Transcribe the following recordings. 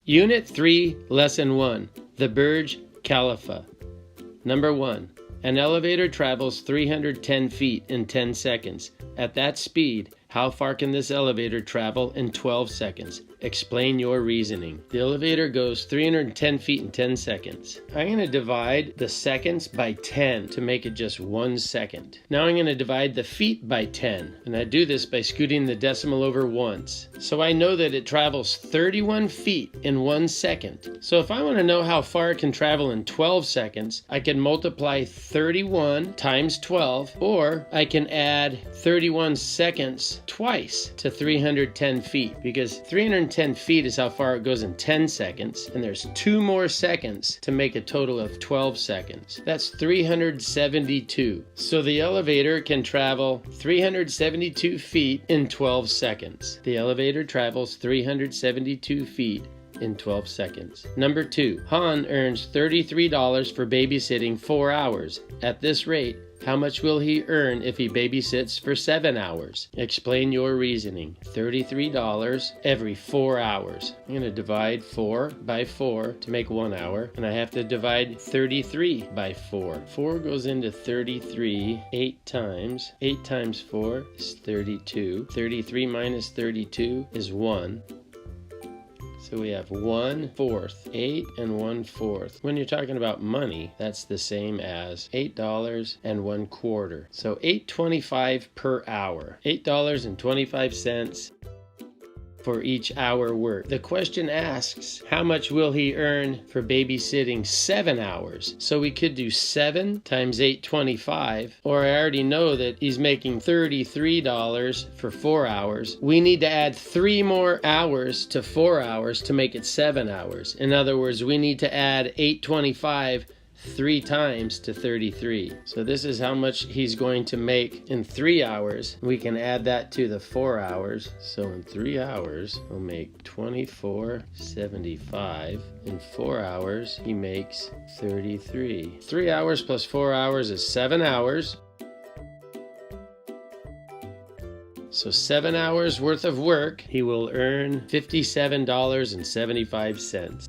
Unit 3, Lesson 1, the Burj Khalifa. Number 1. An elevator travels 310 feet in 10 seconds. At that speed, how far can this elevator travel in 12 seconds? Explain your reasoning. The elevator goes 310 feet in 10 seconds. I'm going to divide the seconds by 10 to make it just 1 second. Now I'm going to divide the feet by 10. And I do this by scooting the decimal over once. So I know that it travels 31 feet in 1 second. So if I want to know how far it can travel in 12 seconds, I can multiply 31 times 12, or I can add 31 seconds twice to 310 feet, because 310 feet is how far it goes in 10 seconds, and there's 2 more seconds to make a total of 12 seconds. That's 372. So the elevator can travel 372 feet in 12 seconds. The elevator travels 372 feet in 12 seconds. Number 2. Han earns $33 for babysitting 4 hours. At this rate, how much will he earn if he babysits for 7 hours? Explain your reasoning. $33 every 4 hours. I'm going to divide 4 by 4 to make 1 hour, and I have to divide 33 by 4. 4 goes into 33 8 times. 8 times 4 is 32. 33 minus 32 is 1. So we have 1/4, 8 and 1/4. When you're talking about money, that's the same as $8 and 1/4. So $8.25 per hour. $8.25 for each hour worked. The question asks, how much will he earn for babysitting 7 hours? So we could do 7 times $8.25, or I already know that he's making $33 for 4 hours. We need to add 3 more hours to 4 hours to make it 7 hours. In other words, we need to add $8.25 3 times to 33. So this is how much he's going to make in 3 hours. We can add that to the 4 hours. So in 3 hours, he'll make $24.75. In 4 hours, he makes 33. 3 hours plus 4 hours is 7 hours. So 7 hours worth of work, he will earn $57.75.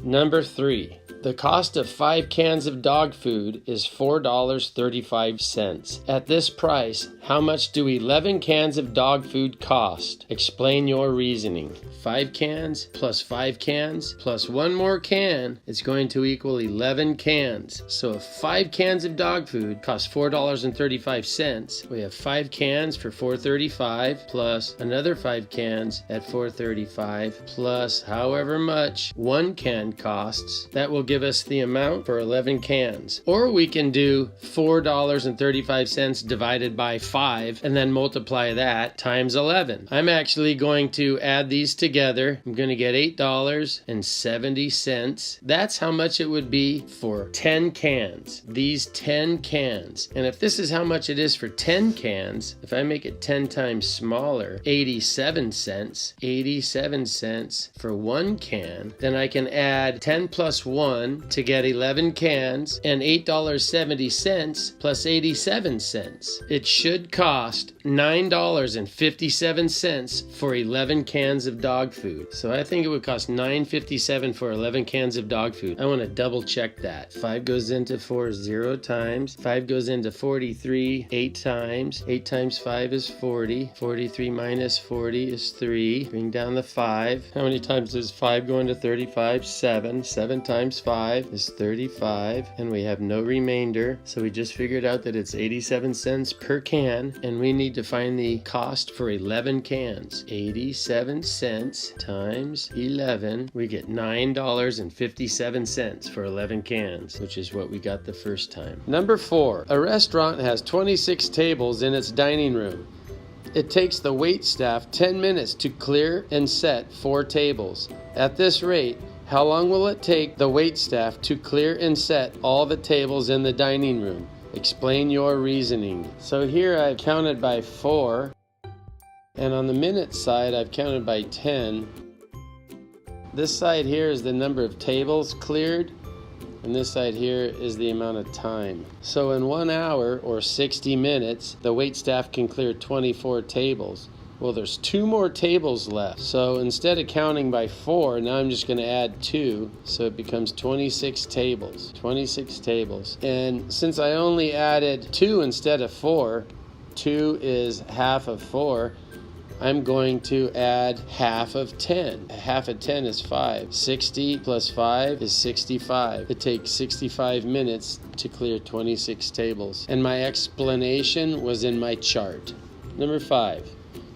Number 3. The cost of 5 cans of dog food is $4.35. At this price, how much do 11 cans of dog food cost? Explain your reasoning. 5 cans plus 5 cans plus 1 more can is going to equal 11 cans. So if 5 cans of dog food cost $4.35, we have 5 cans for $4.35 plus another 5 cans at $4.35 plus however much 1 can costs. That will give us the amount for 11 cans. Or we can do $4.35 divided by 5 and then multiply that times 11. I'm actually going to add these together. I'm going to get $8.70. That's how much it would be for 10 cans. These 10 cans. And if this is how much it is for 10 cans, if I make it 10 times smaller, 87 cents. 87 cents for 1 can. Then I can add 10 plus 1 to get 11 cans and $8.70 plus 87 cents. It should cost $9.57 for 11 cans of dog food. So I think it would cost $9.57 for 11 cans of dog food. I want to double check that. 5 goes into 4 0 times. 5 goes into 43 8 times. 8 times 5 is 40. 43 minus 40 is 3. Bring down the 5. How many times does 5 go into 35? 7. 7 times 5 is 35, and we have no remainder, so we just figured out that it's 87 cents per can, and we need to find the cost for 11 cans. 87 cents times 11, we get $9.57 for 11 cans, which is what we got the first time. Number 4. A restaurant has 26 tables in its dining room. It takes the wait staff 10 minutes to clear and set 4 tables. At this rate, how long will it take the wait staff to clear and set all the tables in the dining room? Explain your reasoning. So here I've counted by 4, and on the minute side I've counted by 10. This side here is the number of tables cleared, and this side here is the amount of time. So in 1 hour or 60 minutes, the wait staff can clear 24 tables. Well, there's 2 more tables left. So instead of counting by 4, now I'm just going to add 2. So it becomes 26 tables. 26 tables. And since I only added 2 instead of 4, 2 is half of 4, I'm going to add half of 10. Half of 10 is 5. 60 plus 5 is 65. It takes 65 minutes to clear 26 tables. And my explanation was in my chart. Number 5.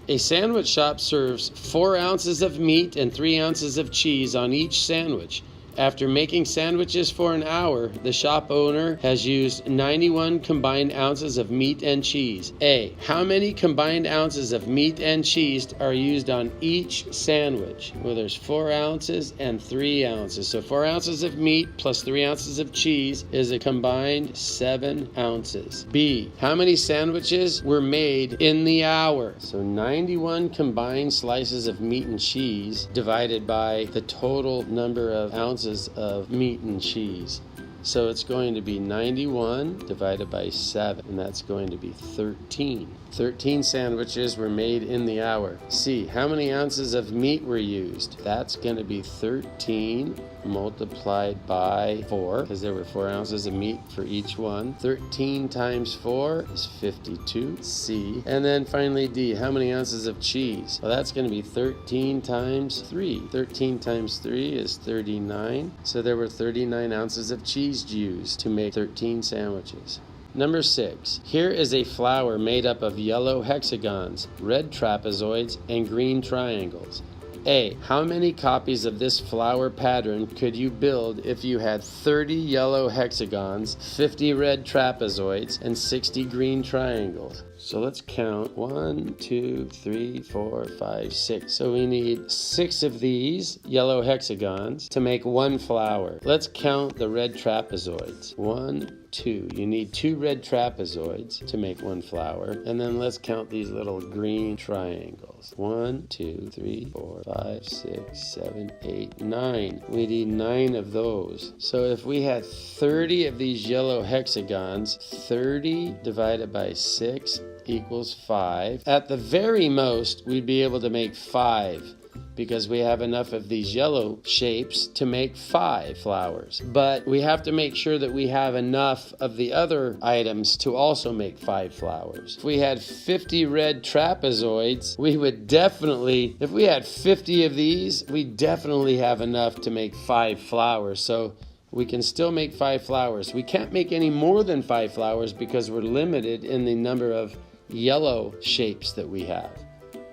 A sandwich shop serves 4 ounces of meat and 3 ounces of cheese on each sandwich. After making sandwiches for an hour, the shop owner has used 91 combined ounces of meat and cheese. A. How many combined ounces of meat and cheese are used on each sandwich? Well, there's 4 ounces and 3 ounces. So 4 ounces of meat plus 3 ounces of cheese is a combined 7 ounces. B. How many sandwiches were made in the hour? So 91 combined slices of meat and cheese divided by the total number of ounces of meat and cheese. So it's going to be 91 divided by 7, and that's going to be 13. 13 sandwiches were made in the hour. C. How many ounces of meat were used? That's going to be 13 multiplied by 4, because there were 4 ounces of meat for each one. 13 times 4 is 52. C. And then finally D. How many ounces of cheese? Well, that's going to be 13 times 3. 13 times 3 is 39. So there were 39 ounces of cheese used to make 13 sandwiches. Number 6. Here is a flower made up of yellow hexagons, red trapezoids, and green triangles. A. How many copies of this flower pattern could you build if you had 30 yellow hexagons, 50 red trapezoids, and 60 green triangles? So let's count. 1, 2, 3, 4, 5, 6. So we need 6 of these yellow hexagons to make 1 flower. Let's count the red trapezoids. 1, 2. You need 2 red trapezoids to make 1 flower. And then let's count these little green triangles. 1, 2, 3, 4, 5, 6, 7, 8, 9. We need 9 of those. So if we had 30 of these yellow hexagons, 30 divided by 6 equals 5. At the very most, we'd be able to make 5, because we have enough of these yellow shapes to make 5 flowers. But we have to make sure that we have enough of the other items to also make 5 flowers. If we had 50 red trapezoids, we would definitely, if we had 50 of these, we definitely have enough to make 5 flowers. So we can still make 5 flowers. We can't make any more than 5 flowers because we're limited in the number of yellow shapes that we have.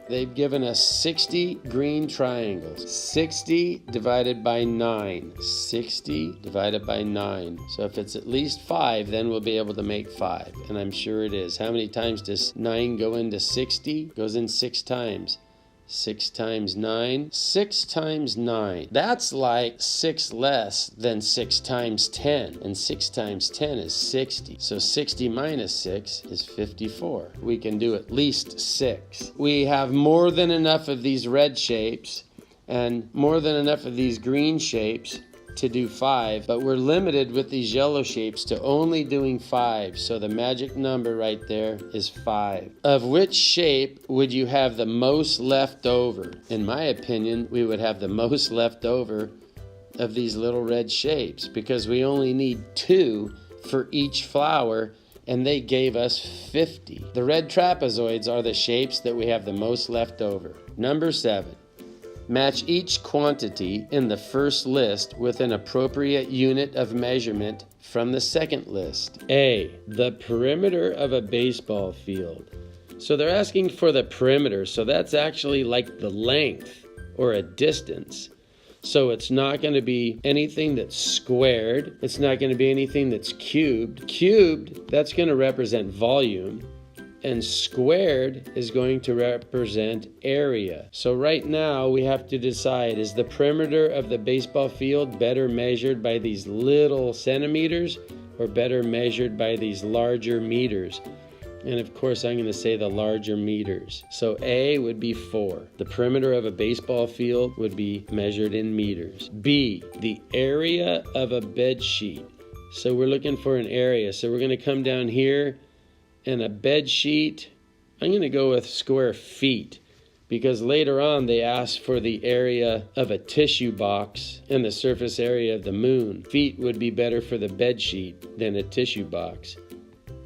They've given us 60 green triangles. 60 divided by 9. 60 divided by 9. So if it's at least 5, then we'll be able to make 5. And I'm sure it is. How many times does 9 go into 60? Goes in 6 times. 6 times 9. 6 times 9. That's like 6 less than 6 times 10. And 6 times 10 is 60. So 60 minus 6 is 54. We can do at least 6. We have more than enough of these red shapes and more than enough of these green shapes to do 5, but we're limited with these yellow shapes to only doing 5. So the magic number right there is 5. Of which shape would you have the most left over? In my opinion, we would have the most left over of these little red shapes, because we only need 2 for each flower, and they gave us 50. The red trapezoids are the shapes that we have the most left over. Number 7. Match each quantity in the first list with an appropriate unit of measurement from the second list. A. The perimeter of a baseball field. So they're asking for the perimeter, so that's actually like the length or a distance. So it's not going to be anything that's squared. It's not going to be anything that's cubed. Cubed, that's going to represent volume. And squared is going to represent area. So right now we have to decide, is the perimeter of the baseball field better measured by these little centimeters or better measured by these larger meters? And of course I'm going to say the larger meters. So A would be 4. The perimeter of a baseball field would be measured in meters. B, the area of a bed sheet. So we're looking for an area. So we're going to come down here. And a bed sheet, I'm going to go with square feet. because later on they asked for the area of a tissue box and the surface area of the moon. Feet would be better for the bed sheet than a tissue box.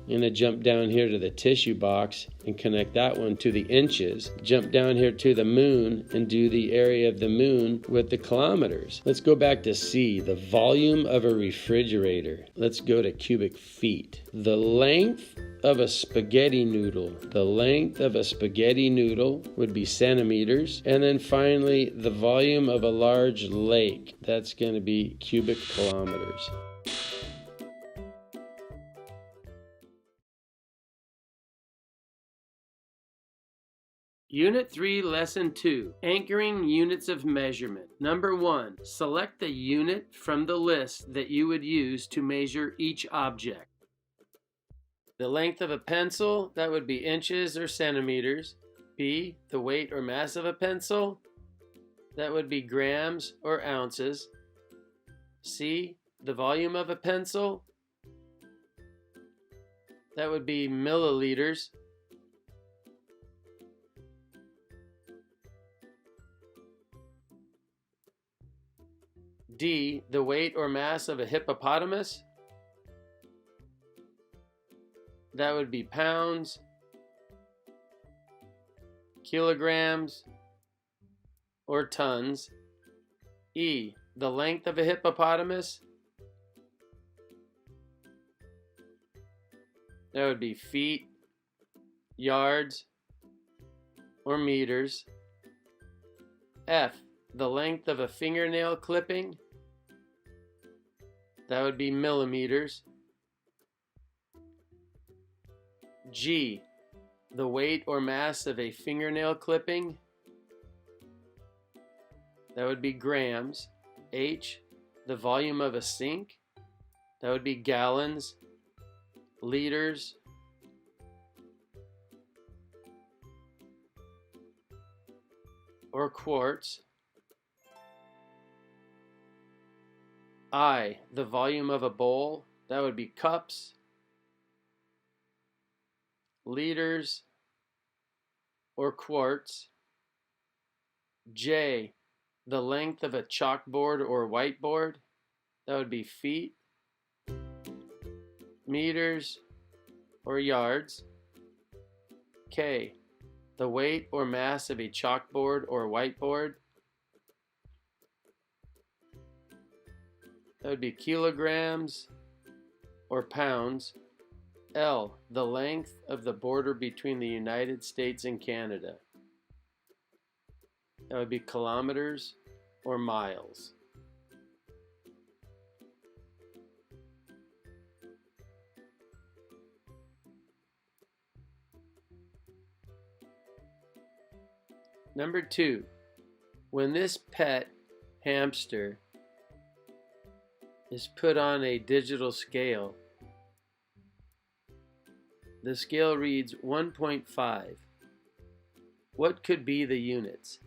I'm going to jump down here to the tissue box and connect that one to the inches. Jump down here to the moon and do the area of the moon with the kilometers. Let's go back to C, the volume of a refrigerator. Let's go to cubic feet. The length of a spaghetti noodle. The length of a spaghetti noodle would be centimeters. And then finally, the volume of a large lake. That's going to be cubic kilometers. Unit 3, Lesson 2, Anchoring Units of Measurement. Number 1, select the unit from the list that you would use to measure each object. The length of a pencil, that would be inches or centimeters. B, the weight or mass of a pencil, that would be grams or ounces. C, the volume of a pencil, that would be milliliters. D, the weight or mass of a hippopotamus, that would be pounds, kilograms, or tons. E, the length of a hippopotamus, that would be feet, yards, or meters. F, the length of a fingernail clipping, that would be millimeters. G, the weight or mass of a fingernail clipping, that would be grams. H, the volume of a sink, that would be gallons, liters, or quarts. I, the volume of a bowl, that would be cups, liters, or quarts. J, the length of a chalkboard or whiteboard, that would be feet, meters, or yards. K, the weight or mass of a chalkboard or whiteboard, that would be kilograms or pounds. L, the length of the border between the United States and Canada, that would be kilometers or miles. Number 2, when this pet hamster is put on a digital scale, the scale reads 1.5. What could be the units?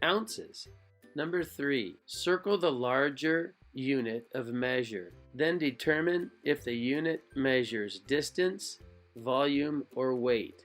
Ounces. Number 3, circle the larger unit of measure. Then determine if the unit measures distance, volume, or weight.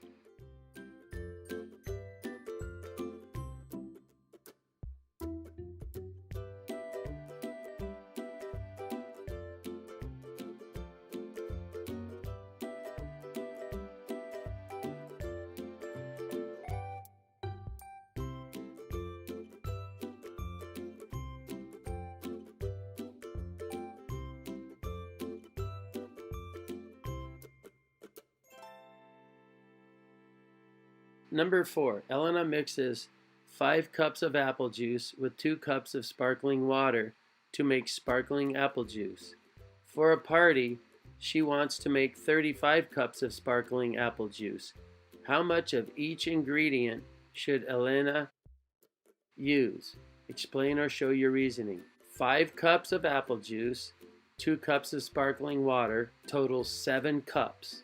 Number 4, Elena mixes 5 cups of apple juice with 2 cups of sparkling water to make sparkling apple juice. For a party, she wants to make 35 cups of sparkling apple juice. How much of each ingredient should Elena use? Explain or show your reasoning. 5 cups of apple juice, 2 cups of sparkling water, totals 7 cups.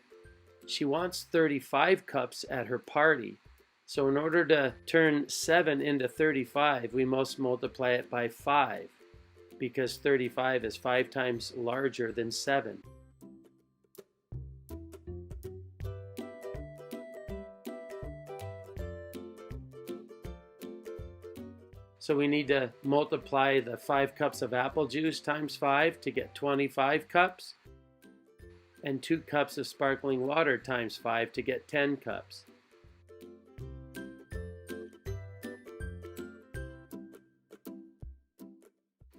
She wants 35 cups at her party. So in order to turn 7 into 35, we must multiply it by 5, because 35 is 5 times larger than 7. So we need to multiply the 5 cups of apple juice times 5 to get 25 cups, and 2 cups of sparkling water times 5 to get 10 cups.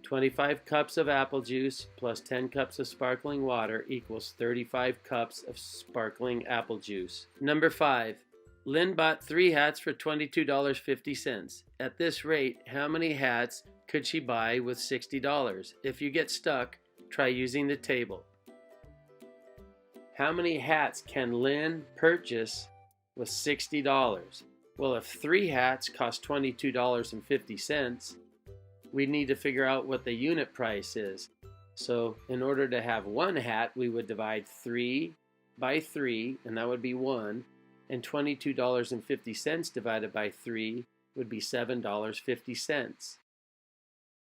"25 cups of apple juice plus 10 cups of sparkling water equals 35 cups of sparkling apple juice." Number 5. Lynn bought 3 hats for $22.50. At this rate, how many hats could she buy with $60? If you get stuck, try using the table. How many hats can Lynn purchase with $60? Well, if 3 hats cost $22.50, we need to figure out what the unit price is. So in order to have 1 hat, we would divide 3 by 3, and that would be 1. And $22.50 divided by 3 would be $7.50.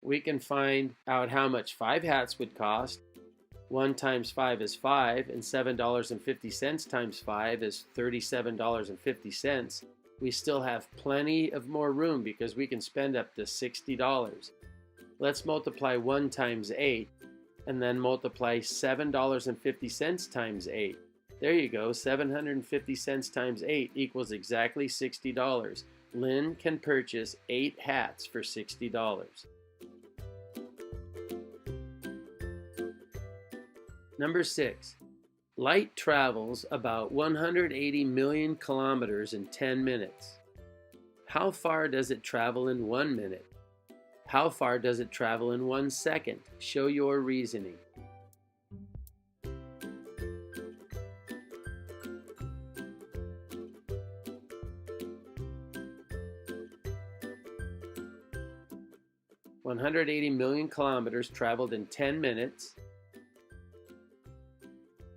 We can find out how much 5 hats would cost. 1 times 5 is 5, and $7.50 times 5 is $37.50. We still have plenty of more room because we can spend up to $60. Let's multiply 1 times 8, and then multiply $7.50 times 8. There you go, 750 cents times 8 equals exactly $60. Lynn can purchase 8 hats for $60. Number 6. Light travels about 180 million kilometers in 10 minutes. How far does it travel in 1 minute? How far does it travel in 1 second? Show your reasoning. $180 million kilometers traveled in 10 minutes.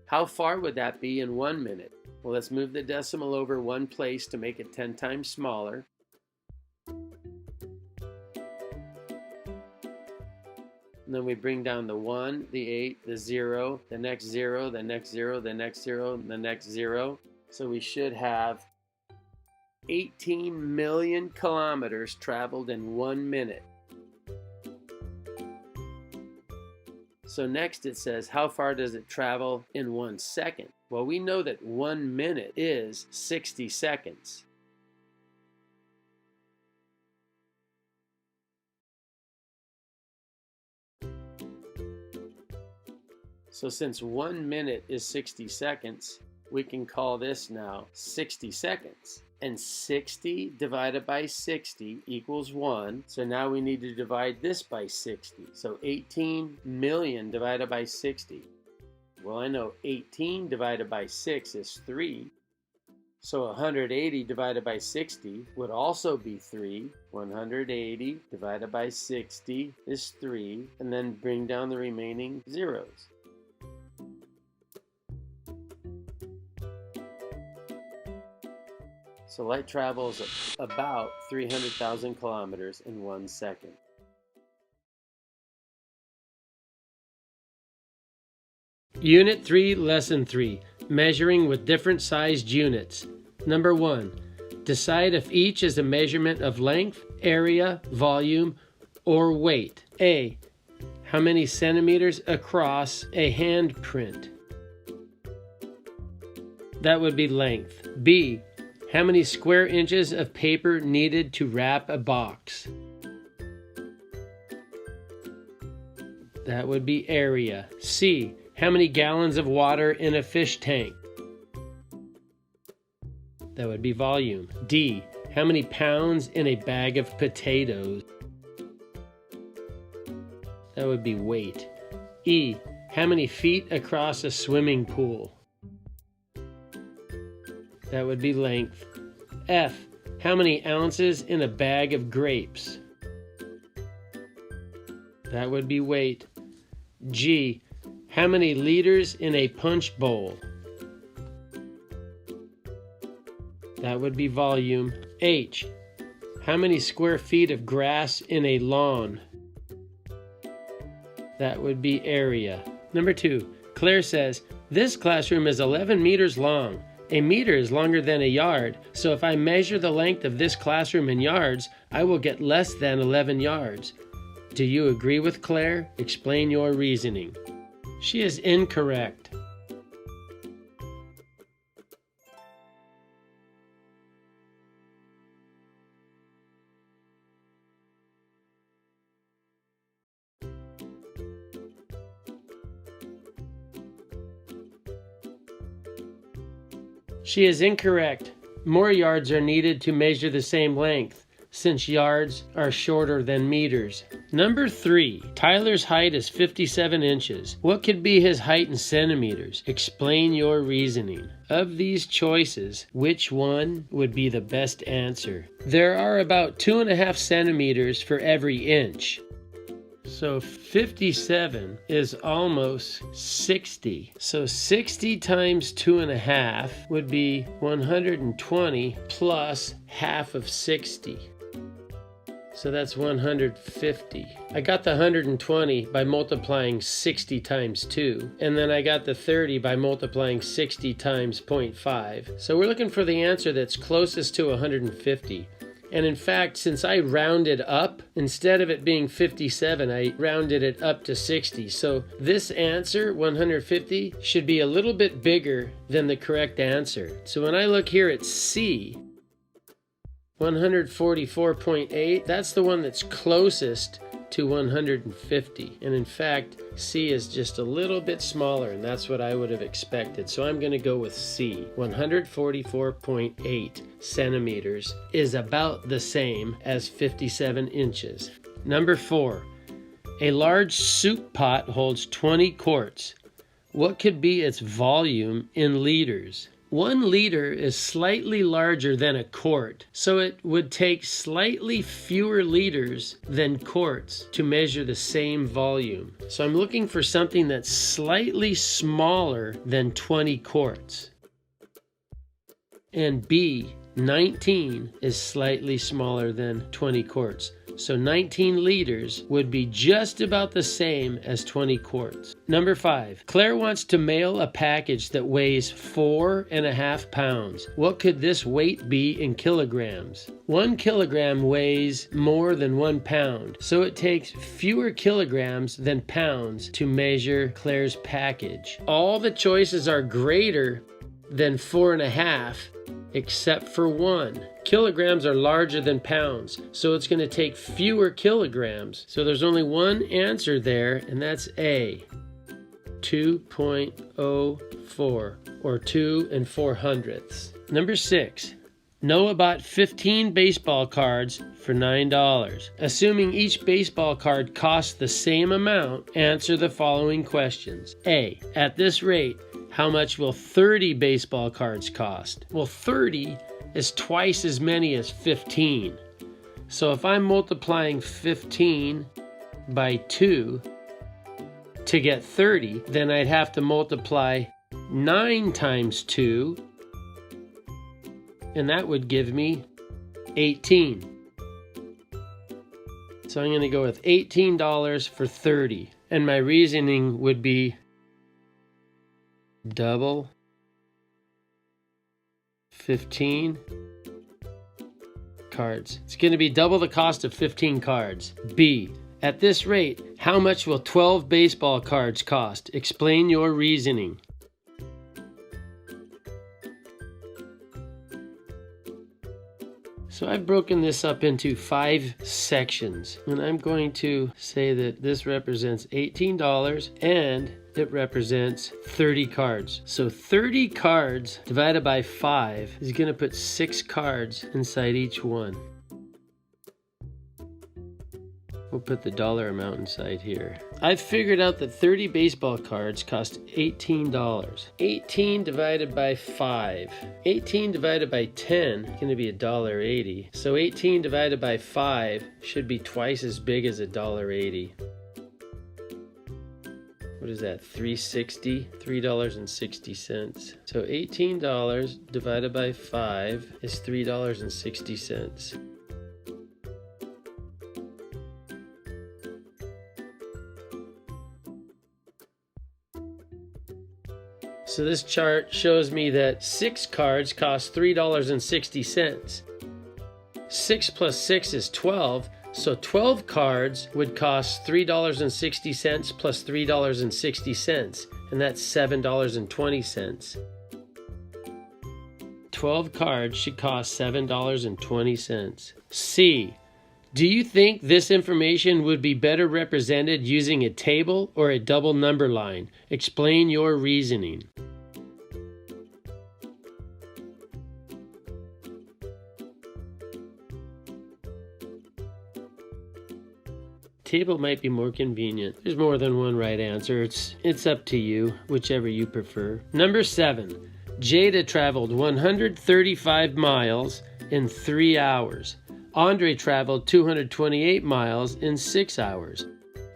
How far would that be in 1 minute? Well, let's move the decimal over 1 place to make it 10 times smaller. And then we bring down the 1, the 8, the 0, the next 0, the next 0, the next 0, and the next 0. So we should have 18 million kilometers traveled in 1 minute. So next it says, how far does it travel in 1 second? Well, we know that 1 minute is 60 seconds. So since 1 minute is 60 seconds, we can call this now 60 seconds. And 60 divided by 60 equals 1. So now we need to divide this by 60. So 18 million divided by 60. Well, I know 18 divided by 6 is 3. So 180 divided by 60 would also be 3. 180 divided by 60 is 3. And then bring down the remaining zeros. So light travels about 300,000 kilometers in 1 second. Unit 3, Lesson 3, Measuring with Different Sized Units. Number 1, decide if each is a measurement of length, area, volume, or weight. A, how many centimeters across a handprint? That would be length. B, how many square inches of paper needed to wrap a box? That would be area. C, how many gallons of water in a fish tank? That would be volume. D, how many pounds in a bag of potatoes? That would be weight. E, how many feet across a swimming pool? That would be length. F, how many ounces in a bag of grapes? That would be weight. G, how many liters in a punch bowl? That would be volume. H, how many square feet of grass in a lawn? That would be area. Number 2, Claire says, this classroom is 11 meters long. A meter is longer than a yard, so if I measure the length of this classroom in yards, I will get less than 11 yards. Do you agree with Claire? Explain your reasoning. She is incorrect. She is incorrect. More yards are needed to measure the same length, since yards are shorter than meters. Number 3. Tyler's height is 57 inches. What could be his height in centimeters? Explain your reasoning. Of these choices, which one would be the best answer? There are about 2.5 centimeters for every inch. So 57 is almost 60. So 60 times 2.5 would be 120 plus half of 60. So that's 150. I got the 120 by multiplying 60 times 2. And then I got the 30 by multiplying 60 times 0.5. So we're looking for the answer that's closest to 150. And in fact, since I rounded up, instead of it being 57, I rounded it up to 60. So this answer, 150, should be a little bit bigger than the correct answer. So when I look here at C, 144.8, that's the one that's closest to 150. And in fact, C is just a little bit smaller, and that's what I would have expected. So I'm going to go with C. 144.8 centimeters is about the same as 57 inches. Number 4. A large soup pot holds 20 quarts. What could be its volume in liters? 1 liter is slightly larger than a quart, so it would take slightly fewer liters than quarts to measure the same volume. So I'm looking for something that's slightly smaller than 20 quarts. And B, 19 is slightly smaller than 20 quarts. So 19 liters would be just about the same as 20 quarts. Number 5. Claire wants to mail a package that weighs 4.5 pounds. What could this weight be in kilograms? 1 kilogram weighs more than 1 pound, so it takes fewer kilograms than pounds to measure Claire's package. All the choices are greater than 4.5, except for 1. Kilograms are larger than pounds, so it's going to take fewer kilograms. So there's only one answer there, and that's A, 2.04, or 2 4/4. Number 6. Noah bought 15 baseball cards for $9. Assuming each baseball card costs the same amount, answer the following questions. A, at this rate, how much will 30 baseball cards cost? Well, 30 is twice as many as 15. So if I'm multiplying 15 by 2 to get 30, then I'd have to multiply 9 times 2, and that would give me 18. So I'm going to go with $18 for 30. And my reasoning would be double 15 cards. It's going to be double the cost of 15 cards. B, at this rate, how much will 12 baseball cards cost? Explain your reasoning. So I've broken this up into 5 sections, and I'm going to say that this represents $18 and it represents 30 cards. So 30 cards divided by 5 is going to put 6 cards inside each one. We'll put the dollar amount inside here. I've figured out that 30 baseball cards cost $18. 18 divided by 5. 18 divided by 10 is going to be $1.80. So 18 divided by 5 should be twice as big as $1.80. What is that? $3.60? $3.60. So $18 divided by 5 is $3.60. So So this chart shows me that 6 cards cost $3.60. 6 plus 6 is 12, so 12 cards would cost $3.60 plus $3.60, and that's $7.20. 12 cards should cost $7.20. C. Do you think this information would be better represented using a table or a double number line? Explain your reasoning. Table might be more convenient. There's more than one right answer. It's up to you, whichever you prefer. Number 7. Jada traveled 135 miles in 3 hours. Andre traveled 228 miles in 6 hours.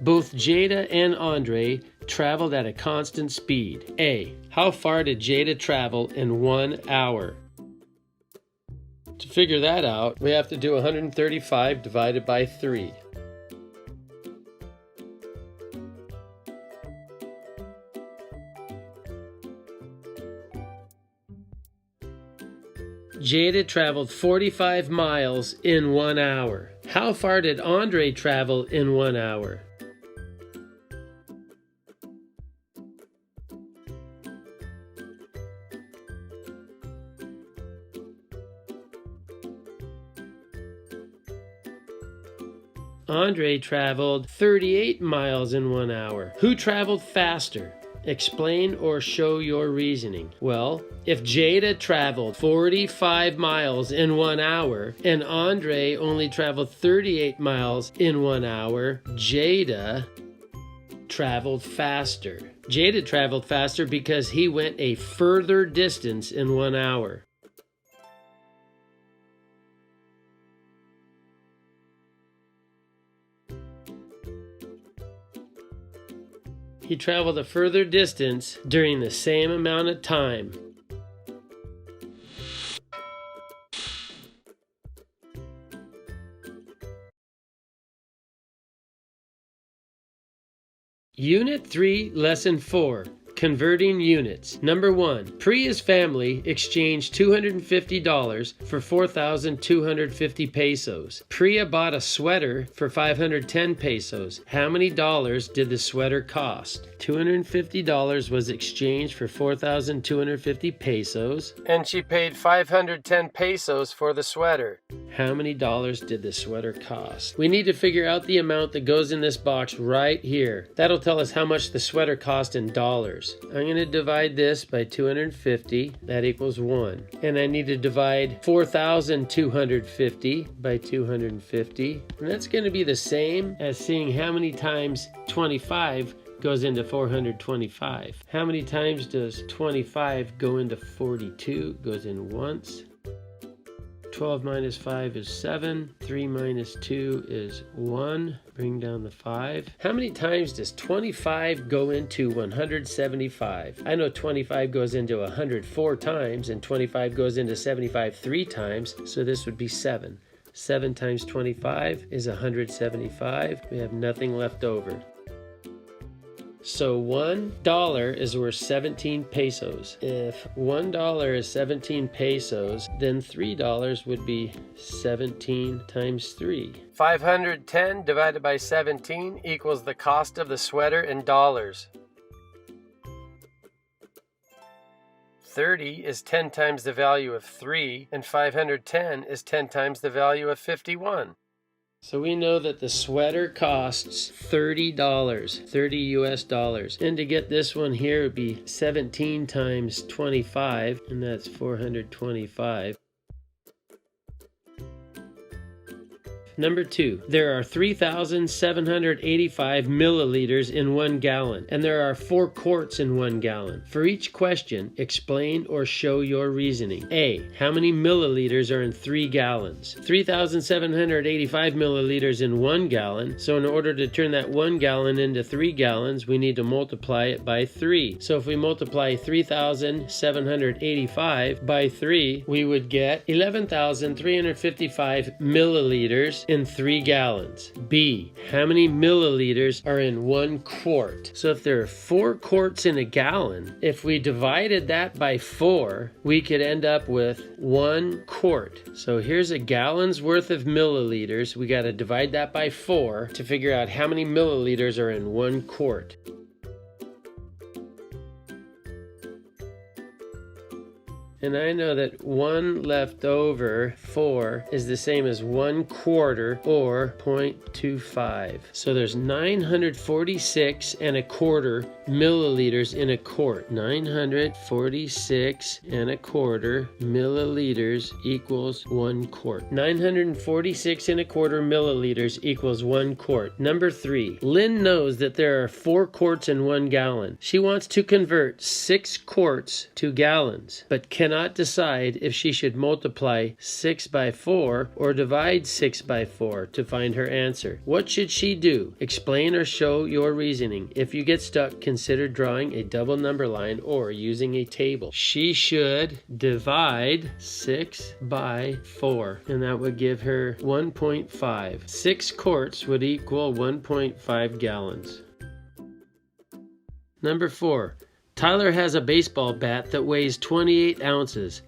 Both Jada and Andre traveled at a constant speed. A. How far did Jada travel in 1 hour? To figure that out, we have to do 135 divided by 3. Jada traveled 45 miles in 1 hour. How far did Andre travel in 1 hour? Andre traveled 38 miles in 1 hour. Who traveled faster? Explain or show your reasoning. Well, if Jada traveled 45 miles in 1 hour and Andre only traveled 38 miles in 1 hour, Jada traveled faster. Jada traveled faster because he went a further distance in 1 hour. He traveled a further distance during the same amount of time. Unit 3, Lesson 4. Converting units. Number 1. Priya's family exchanged $250 for 4,250 pesos. Priya bought a sweater for 510 pesos. How many dollars did the sweater cost? $250 was exchanged for 4,250 pesos, and she paid 510 pesos for the sweater. How many dollars did the sweater cost? We need to figure out the amount that goes in this box right here. That'll tell us how much the sweater cost in dollars. I'm going to divide this by 250. That equals 1. And I need to divide 4,250 by 250. And that's going to be the same as seeing how many times 25 goes into 425. How many times does 25 go into 42? Goes in once. 12 minus 5 is 7. 3 minus 2 is 1. Bring down the 5. How many times does 25 go into 175? I know 25 goes into 100 4 times, and 25 goes into 75 3 times, so this would be 7. 7 times 25 is 175. We have nothing left over. So $1 is worth 17 pesos. If $1 is 17 pesos, then $3 would be 17 times 3. 510 divided by 17 equals the cost of the sweater in dollars. 30 is 10 times the value of 3, and 510 is 10 times the value of 51. So we know that the sweater costs $30, 30 US dollars. And to get this one here, it would be 17 times 25, and that's 425. Number 2, there are 3,785 milliliters in 1 gallon, and there are 4 quarts in 1 gallon. For each question, explain or show your reasoning. A. How many milliliters are in 3 gallons? 3,785 milliliters in 1 gallon, so in order to turn that 1 gallon into 3 gallons, we need to multiply it by 3. So if we multiply 3,785 by 3, we would get 11,355 milliliters milliliters in 3 gallons? B, how many milliliters are in 1 quart? So if there are 4 quarts in a gallon, if we divided that by 4, we could end up with 1 quart. So here's a gallon's worth of milliliters. We got to divide that by 4 to figure out how many milliliters are in 1 quart. And I know that 1 left over 4 is the same as 1 quarter, or 0.25. So there's 946 and a quarter milliliters in a quart. 946 and a quarter milliliters equals 1 quart. 946 and a quarter milliliters equals 1 quart. Number 3. Lynn knows that there are 4 quarts in 1 gallon. She wants to convert 6 quarts to gallons, but cannot decide if she should multiply 6 by 4 or divide 6 by 4 to find her answer. What should she do? Explain or show your reasoning. If you get stuck, consider drawing a double number line or using a table. She should divide 6 by 4, and that would give her 1.5. 6 quarts would equal 1.5 gallons. Number 4. Tyler has a baseball bat that weighs 28 ounces.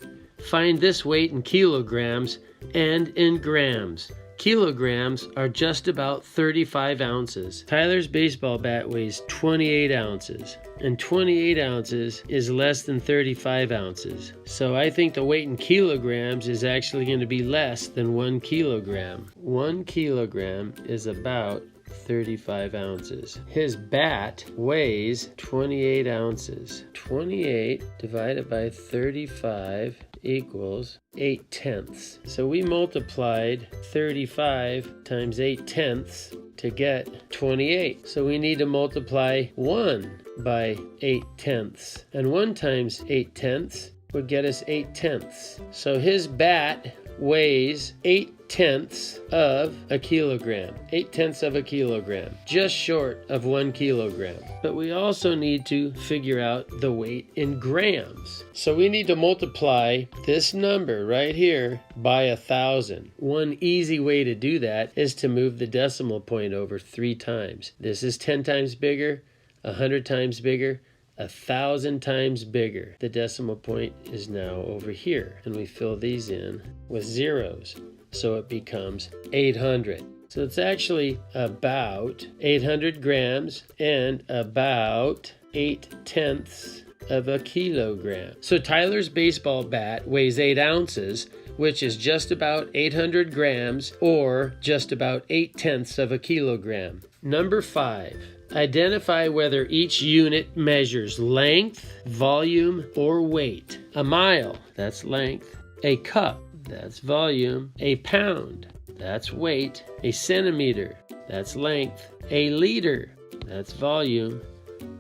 Find this weight in kilograms and in grams. Kilograms are just about 35 ounces. Tyler's baseball bat weighs 28 ounces, and 28 ounces is less than 35 ounces. So I think the weight in kilograms is actually going to be less than 1 kilogram. 1 kilogram is about 35 ounces. His bat weighs 28 ounces. 28 divided by 35 equals 8/10. So we multiplied 35 times 8/10 to get 28. So we need to multiply 1 by 8/10. And 1 times 8/10 would get us 8/10. So his bat weighs 8/10 of a kilogram. 8/10 of a kilogram. Just short of 1 kilogram. But we also need to figure out the weight in grams. So we need to multiply this number right here by 1,000. One easy way to do that is to move the decimal point over 3 times. This is 10 times bigger, 100 times bigger, 1,000 times bigger. The decimal point is now over here, and we fill these in with zeros, so it becomes 800. So it's actually about 800 grams and about 8/10 of a kilogram. So Tyler's baseball bat weighs 8 ounces, which is just about 800 grams, or just about 8/10 of a kilogram. Number 5. Identify whether each unit measures length, volume, or weight. A mile, that's length. A cup, that's volume. A pound, that's weight. A centimeter, that's length. A liter, that's volume.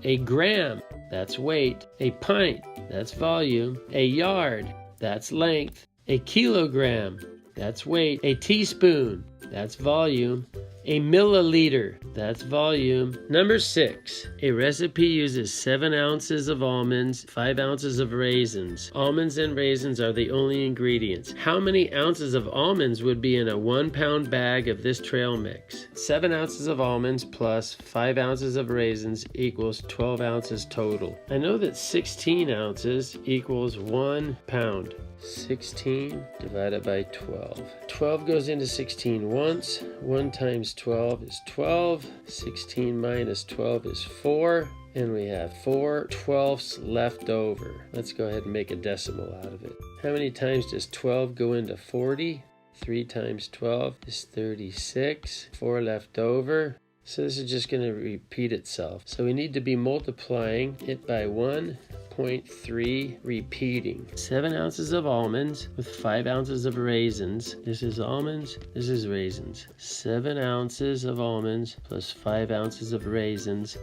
A gram, that's weight. A pint, that's volume. A yard, that's length. A kilogram, that's weight. A teaspoon, that's volume. A milliliter, that's volume. Number 6, a recipe uses 7 ounces of almonds, 5 ounces of raisins. Almonds and raisins are the only ingredients. How many ounces of almonds would be in a 1-pound bag of this trail mix? 7 ounces of almonds plus 5 ounces of raisins equals 12 ounces total. I know that 16 ounces equals 1 pound. 16 divided by 12. 12 goes into 16 once. 1 times 12 is 12. 16 minus 12 is 4. And we have 4/12 left over. Let's go ahead and make a decimal out of it. How many times does 12 go into 40? 3 times 12 is 36. 4 left over. So this is just going to repeat itself. So we need to be multiplying it by 1.3, repeating. 7 ounces of almonds with 5 ounces of raisins. This is almonds, this is raisins. 7 ounces of almonds plus 5 ounces of raisins.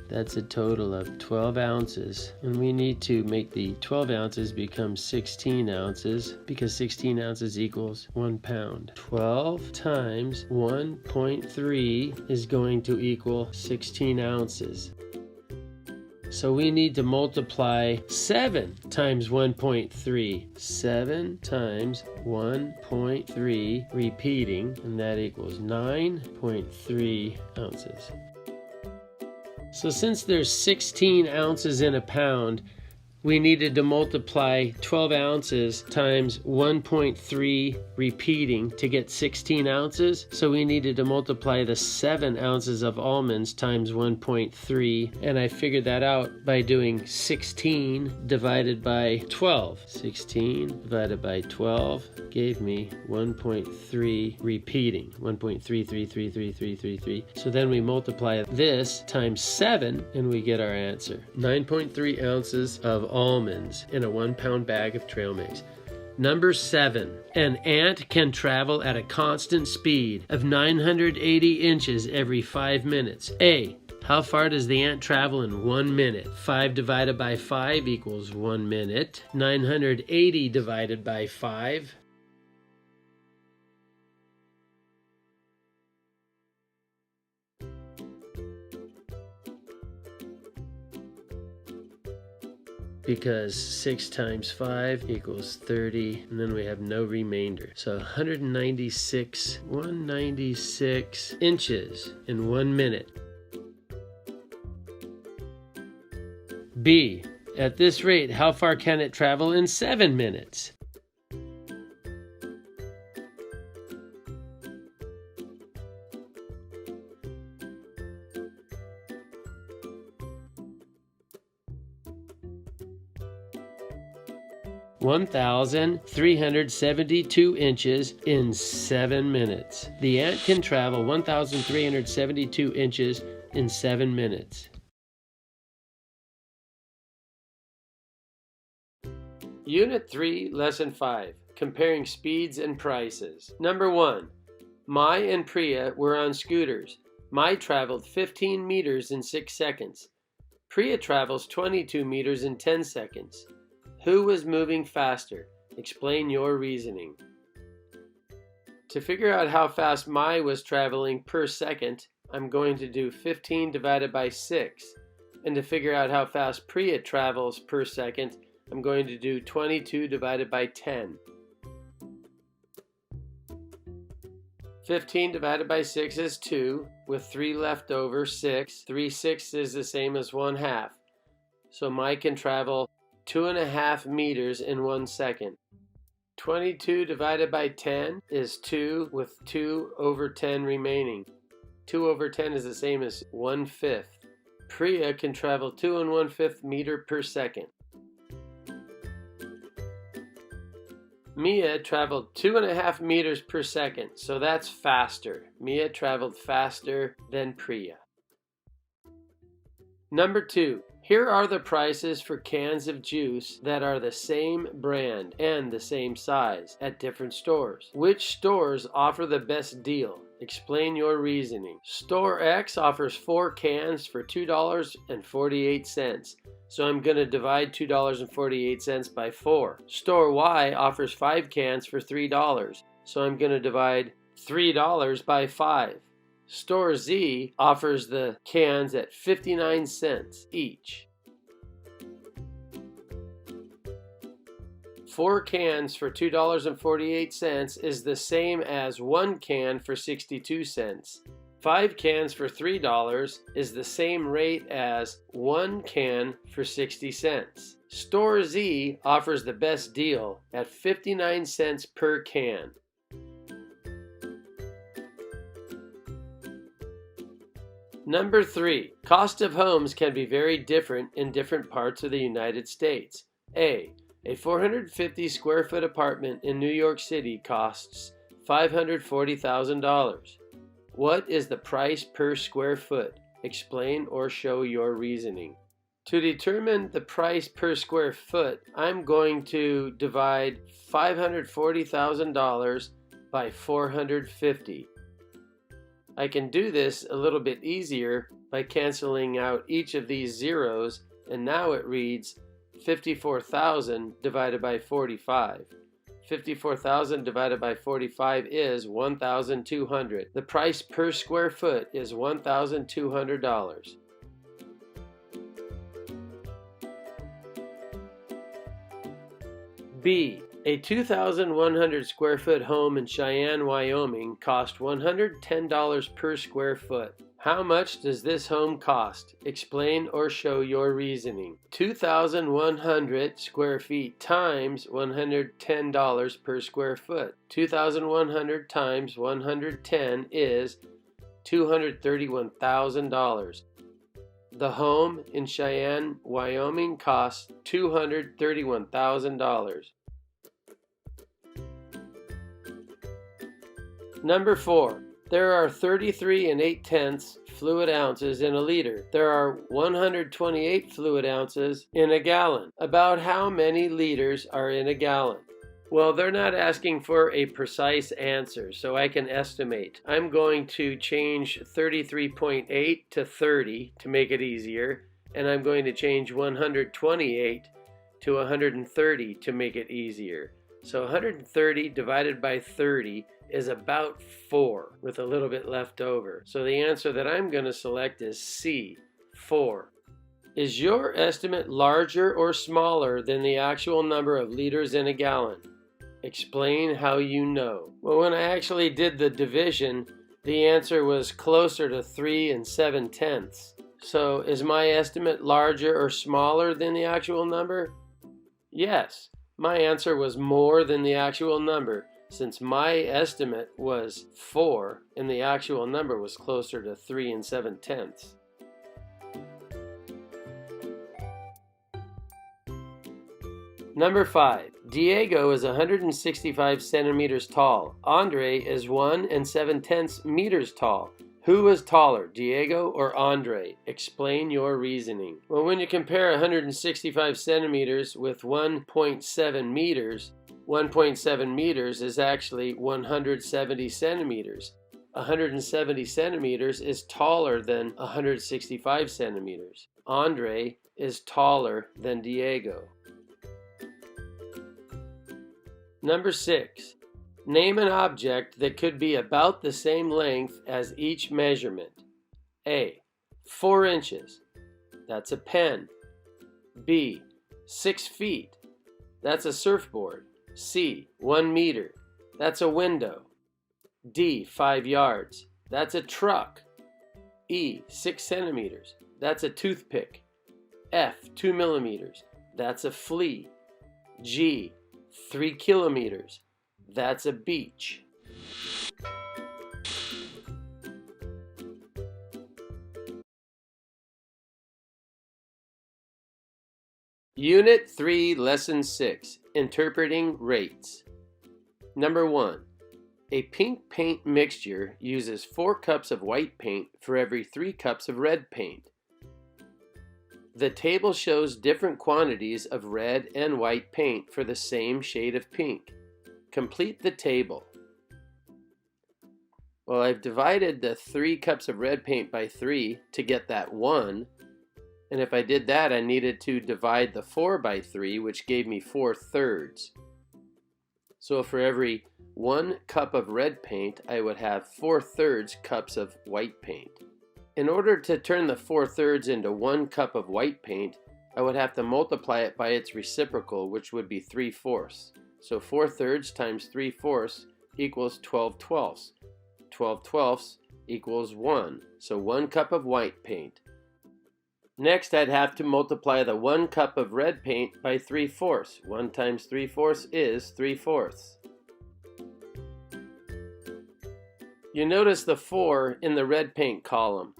That's a total of 12 ounces. And we need to make the 12 ounces become 16 ounces because 16 ounces equals 1 pound. 12 times 1.3 is going to equal 16 ounces. So we need to multiply 7 times 1.3. 7 times 1.3 repeating, and that equals 9.3 ounces. So since there's 16 ounces in a pound, we needed to multiply 12 ounces times 1.3 repeating to get 16 ounces. So we needed to multiply the 7 ounces of almonds times 1.3. And I figured that out by doing 16 divided by 12. 16 divided by 12 gave me 1.3 repeating. 1.333333. So then we multiply this times 7 and we get our answer. 9.3 ounces of almonds in a 1-pound bag of trail mix. Number 7. An ant can travel at a constant speed of 980 inches every 5 minutes. A. How far does the ant travel in 1 minute? 5 divided by 5 equals 1 minute. 980 divided by 5. Because 6 times 5 equals 30, and then we have no remainder. So 196 inches in 1 minute. B. At this rate, how far can it travel in 7 minutes? (1,372 inches in 7 minutes. The ant can travel 1,372 inches in 7 minutes. Unit 3, Lesson 5, Comparing Speeds and Prices. Number 1. Mai and Priya were on scooters. Mai traveled 15 meters in 6 seconds. Priya travels 22 meters in 10 seconds. Who was moving faster? Explain your reasoning. To figure out how fast Mai was traveling per second, I'm going to do 15 divided by 6. And to figure out how fast Priya travels per second, I'm going to do 22 divided by 10. 15 divided by 6 is 2, with 3 left over, 6. 3/6 is the same as 1/2. So Mai can travel 2.5 meters in 1 second. 22 divided by 10 is 2 with 2 over 10 remaining. 2 over 10 is the same as 1/5. Priya can travel 2 1/5 meter per second. Mia traveled 2.5 meters per second, so that's faster. Mia traveled faster than Priya. Number 2. Here are the prices for cans of juice that are the same brand and the same size at different stores. Which stores offer the best deal? Explain your reasoning. Store X offers 4 cans for $2.48. So I'm going to divide $2.48 by 4. Store Y offers 5 cans for $3. So I'm going to divide $3 by 5. Store Z offers the cans at 59 cents each. 4 cans for $2.48 is the same as 1 can for 62 cents. 5 cans for $3 is the same rate as 1 can for 60 cents. Store Z offers the best deal at 59 cents per can. Number 3. Cost of homes can be very different in different parts of the United States. A 450 square foot apartment in New York City costs $540,000. What is the price per square foot? Explain or show your reasoning. To determine the price per square foot, I'm going to divide $540,000 by 450. I can do this a little bit easier by canceling out each of these zeros, and now it reads 54,000 divided by 45. 54,000 divided by 45 is 1,200. The price per square foot is $1,200. B. A 2,100 square foot home in Cheyenne, Wyoming cost $110 per square foot. How much does this home cost? Explain or show your reasoning. 2,100 square feet times $110 per square foot. 2,100 times 110 is $231,000. The home in Cheyenne, Wyoming costs $231,000. Number 4. There are 33 8/10 fluid ounces in a liter. There are 128 fluid ounces in a gallon. About how many liters are in a gallon? Well, they're not asking for a precise answer, so I can estimate. I'm going to change 33.8 to 30 to make it easier, and I'm going to change 128 to 130 to make it easier. So 130 divided by 30 is about 4 with a little bit left over. So the answer that I'm going to select is C, 4. Is your estimate larger or smaller than the actual number of liters in a gallon? Explain how you know. Well, when I actually did the division, the answer was closer to 3 7/10. So is my estimate larger or smaller than the actual number? Yes, my answer was more than the actual number, since my estimate was 4 and the actual number was closer to 3 7/10. Number 5. Diego is 165 centimeters tall. Andre is 1 7/10 meters tall. Who is taller, Diego or Andre? Explain your reasoning. Well, when you compare 165 centimeters with 1.7 meters, 1.7 meters is actually 170 centimeters. 170 centimeters is taller than 165 centimeters. Andre is taller than Diego. Number 6. Name an object that could be about the same length as each measurement. A. 4 inches. That's a pen. B. 6 feet. That's a surfboard. C. 1 meter. That's a window. D. 5 yards. That's a truck. E. 6 centimeters. That's a toothpick. F. 2 millimeters. That's a flea. G. 3 kilometers. That's a beach. Unit 3, Lesson 6, Interpreting Rates. Number 1. A pink paint mixture uses 4 cups of white paint for every 3 cups of red paint. The table shows different quantities of red and white paint for the same shade of pink. Complete the table. Well, I've divided the 3 cups of red paint by 3 to get that 1. And if I did that, I needed to divide the 4 by 3, which gave me 4/3. So for every 1 cup of red paint, I would have 4/3 cups of white paint. In order to turn the 4/3 into 1 cup of white paint, I would have to multiply it by its reciprocal, which would be 3/4. So 4/3 times 3/4 equals 12/12. 12/12 equals 1. So 1 cup of white paint. Next, I'd have to multiply the 1 cup of red paint by 3/4. 1 times 3/4 is 3/4. You notice the 4 in the red paint column.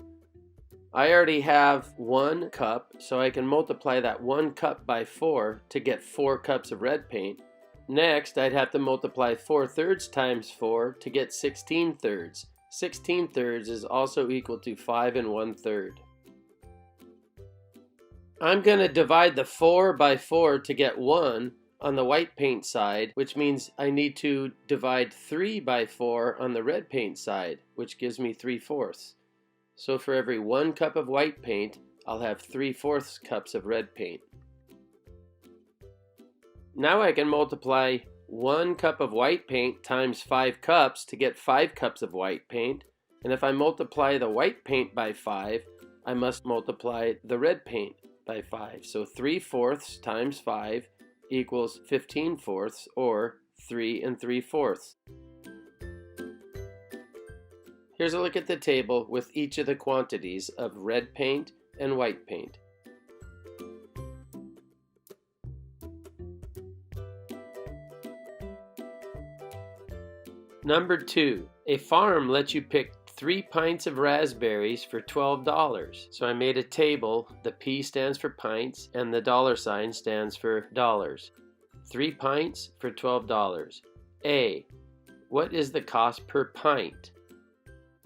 I already have 1 cup, so I can multiply that 1 cup by 4 to get 4 cups of red paint. Next, I'd have to multiply 4/3 times 4 to get 16/3. 16/3 is also equal to 5 1/3. I'm going to divide the 4 by 4 to get 1 on the white paint side, which means I need to divide 3 by 4 on the red paint side, which gives me 3/4. So for every 1 cup of white paint, I'll have 3/4 cups of red paint. Now I can multiply 1 cup of white paint times 5 cups to get 5 cups of white paint. And if I multiply the white paint by 5, I must multiply the red paint by 5. So 3/4 times 5 equals 15/4 or 3 3/4. Here's a look at the table with each of the quantities of red paint and white paint. Number 2, a farm lets you pick 3 pints of raspberries for $12. So I made a table. The P stands for pints and the $ stands for dollars. 3 pints for $12. A, what is the cost per pint?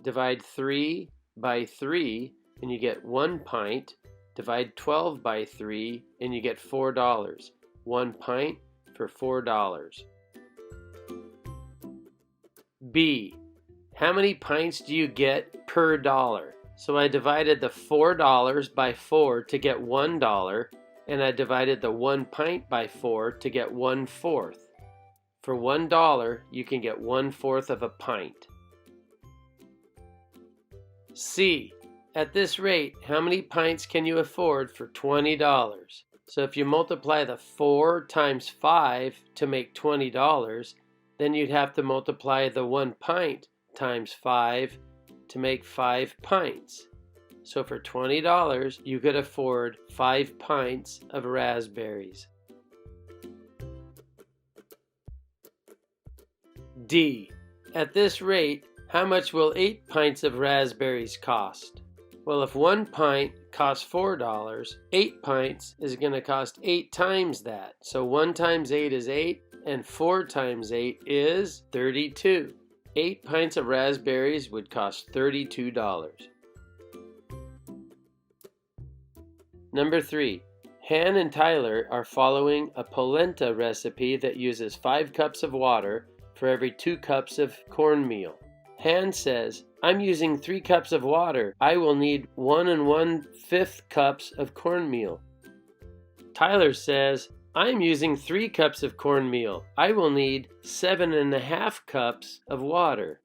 Divide 3 by 3 and you get 1 pint. Divide 12 by 3 and you get $4. 1 pint for $4. B, how many pints do you get per dollar? So I divided the $4 by 4 to get $1, and I divided the 1 pint by 4 to get 1/4. For $1, you can get 1/4 of a pint. C, at this rate, how many pints can you afford for $20? So if you multiply the 4 times 5 to make $20, then you'd have to multiply the 1 pint times 5 to make 5 pints. So for $20, you could afford 5 pints of raspberries. D, at this rate, how much will 8 pints of raspberries cost? Well, if 1 pint costs $4, 8 pints is going to cost 8 times that. So 1 times 8 is 8, and 4 times 8 is 32. 8 pints of raspberries would cost $32. Number 3, Han and Tyler are following a polenta recipe that uses 5 cups of water for every 2 cups of cornmeal. Han says, I'm using 3 cups of water. I will need 1 1/5 cups of cornmeal. Tyler says, I'm using 3 cups of cornmeal. I will need 7 1/2 cups of water.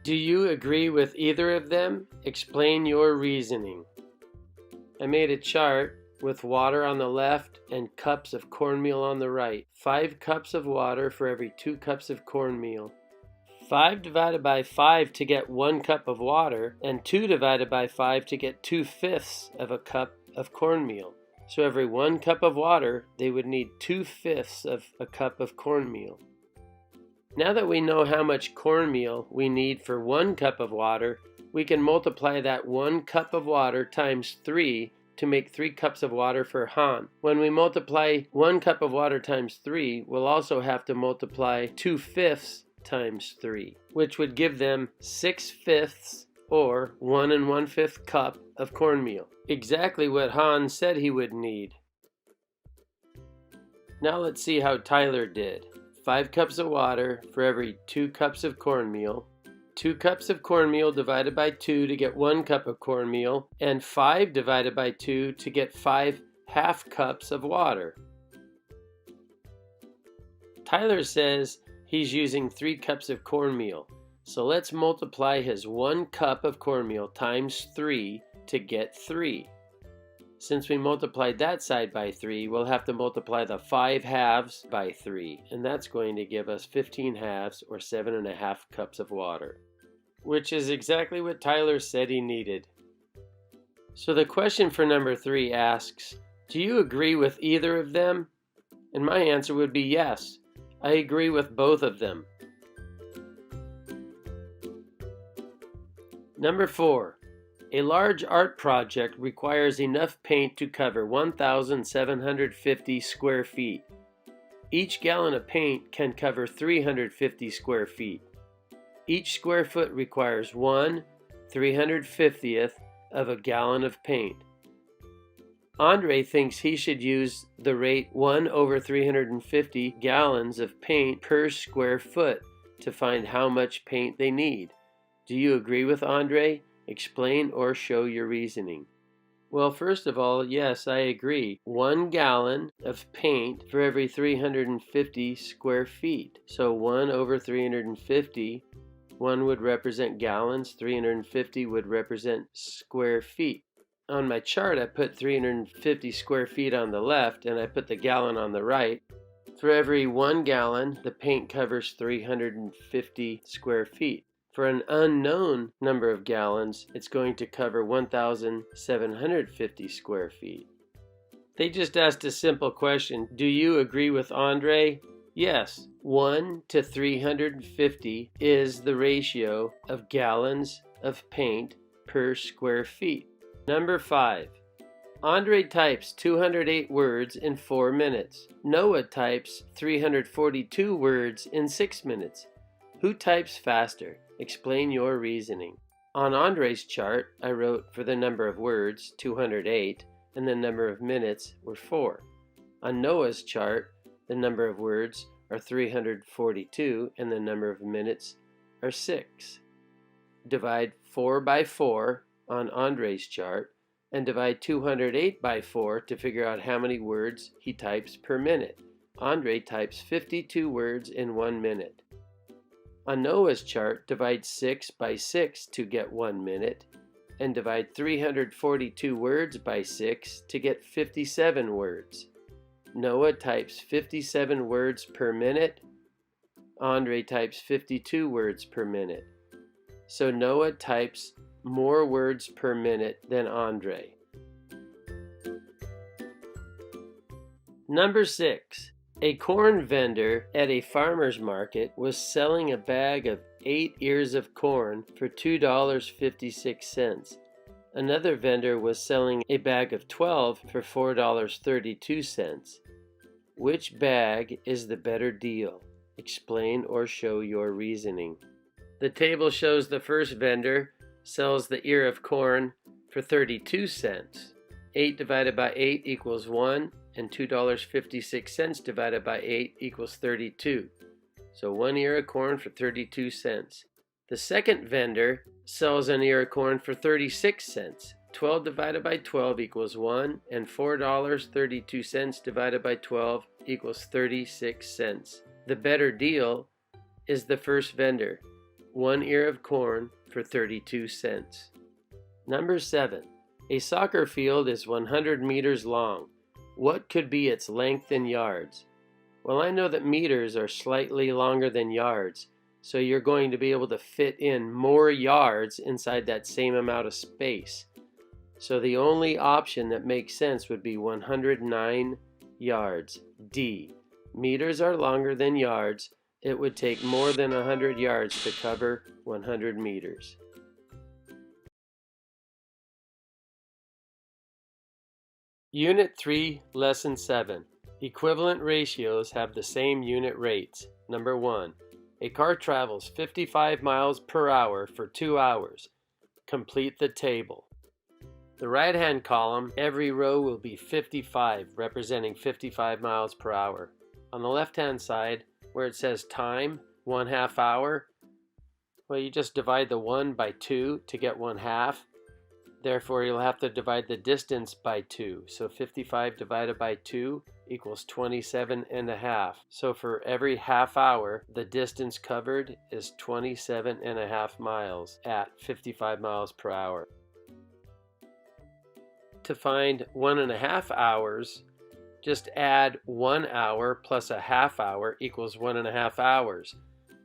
Do you agree with either of them? Explain your reasoning. I made a chart with water on the left and cups of cornmeal on the right. 5 cups of water for every 2 cups of cornmeal. 5 divided by 5 to get 1 cup of water, and 2 divided by 5 to get 2/5 of a cup of cornmeal. So every 1 cup of water, they would need 2/5 of a cup of cornmeal. Now that we know how much cornmeal we need for 1 cup of water, we can multiply that 1 cup of water times 3 to make 3 cups of water for Han. When we multiply 1 cup of water times 3, we'll also have to multiply 2/5 times 3, which would give them 6/5 or 1 1/5 cup of cornmeal. Exactly what Han said he would need. Now let's see how Tyler did. 5 cups of water for every 2 cups of cornmeal. 2 cups of cornmeal divided by 2 to get 1 cup of cornmeal, and 5 divided by 2 to get 5 half cups of water. Tyler says he's using 3 cups of cornmeal. So let's multiply his 1 cup of cornmeal times 3 to get 3. Since we multiplied that side by 3, we'll have to multiply the 5 halves by 3, and that's going to give us 15 halves or 7 1/2 cups of water, which is exactly what Tyler said he needed. So the question for number 3 asks, do you agree with either of them? And my answer would be yes. I agree with both of them. Number 4. A large art project requires enough paint to cover 1,750 square feet. Each gallon of paint can cover 350 square feet. Each square foot requires 1/350th of a gallon of paint. Andre thinks he should use the rate 1/350 gallons of paint per square foot to find how much paint they need. Do you agree with Andre? Explain or show your reasoning. Well, first of all, yes, I agree. 1 gallon of paint for every 350 square feet. So 1/350, 1 would represent gallons, 350 would represent square feet. On my chart, I put 350 square feet on the left and I put the gallon on the right. For every 1 gallon, the paint covers 350 square feet. For an unknown number of gallons, it's going to cover 1,750 square feet. They just asked a simple question. Do you agree with Andre? Yes, 1 to 350 is the ratio of gallons of paint per square feet. Number 5. Andre types 208 words in 4 minutes. Noah types 342 words in 6 minutes. Who types faster? Explain your reasoning. On Andre's chart, I wrote for the number of words, 208, and the number of minutes were 4. On Noah's chart, the number of words are 342 and the number of minutes are 6. Divide 4 by 4 on Andre's chart and divide 208 by 4 to figure out how many words he types per minute. Andre types 52 words in 1 minute. On Noah's chart, divide 6 by 6 to get 1 minute and divide 342 words by 6 to get 57 words. Noah types 57 words per minute. Andre types 52 words per minute. So Noah types more words per minute than Andre. Number 6. A corn vendor at a farmer's market was selling a bag of 8 ears of corn for $2.56. Another vendor was selling a bag of 12 for $4.32. Which bag is the better deal? Explain or show your reasoning. The table shows the first vendor sells the ear of corn for 32 cents. 8 divided by 8 equals 1, and $2.56 divided by 8 equals 32. So 1 ear of corn for 32 cents. The second vendor sells an ear of corn for 36 cents. 12 divided by 12 equals 1, and $4.32 divided by 12 equals 36 cents. The better deal is the first vendor. 1 ear of corn for 32 cents. Number 7. A soccer field is 100 meters long. What could be its length in yards? Well, I know that meters are slightly longer than yards, so you're going to be able to fit in more yards inside that same amount of space. So the only option that makes sense would be 109 yards. D. Meters are longer than yards. It would take more than 100 yards to cover 100 meters. Unit 3, Lesson 7. Equivalent ratios have the same unit rates. Number 1. A car travels 55 miles per hour for 2 hours. Complete the table. The right-hand column, every row will be 55, representing 55 miles per hour. On the left-hand side, where it says time, 1/2 hour, well, you just divide the 1 by 2 to get 1/2. Therefore, you'll have to divide the distance by 2. So 55 divided by 2 equals 27.5. So for every half hour, the distance covered is 27.5 miles at 55 miles per hour. To find 1.5 hours, just add 1 hour plus a half hour equals 1.5 hours.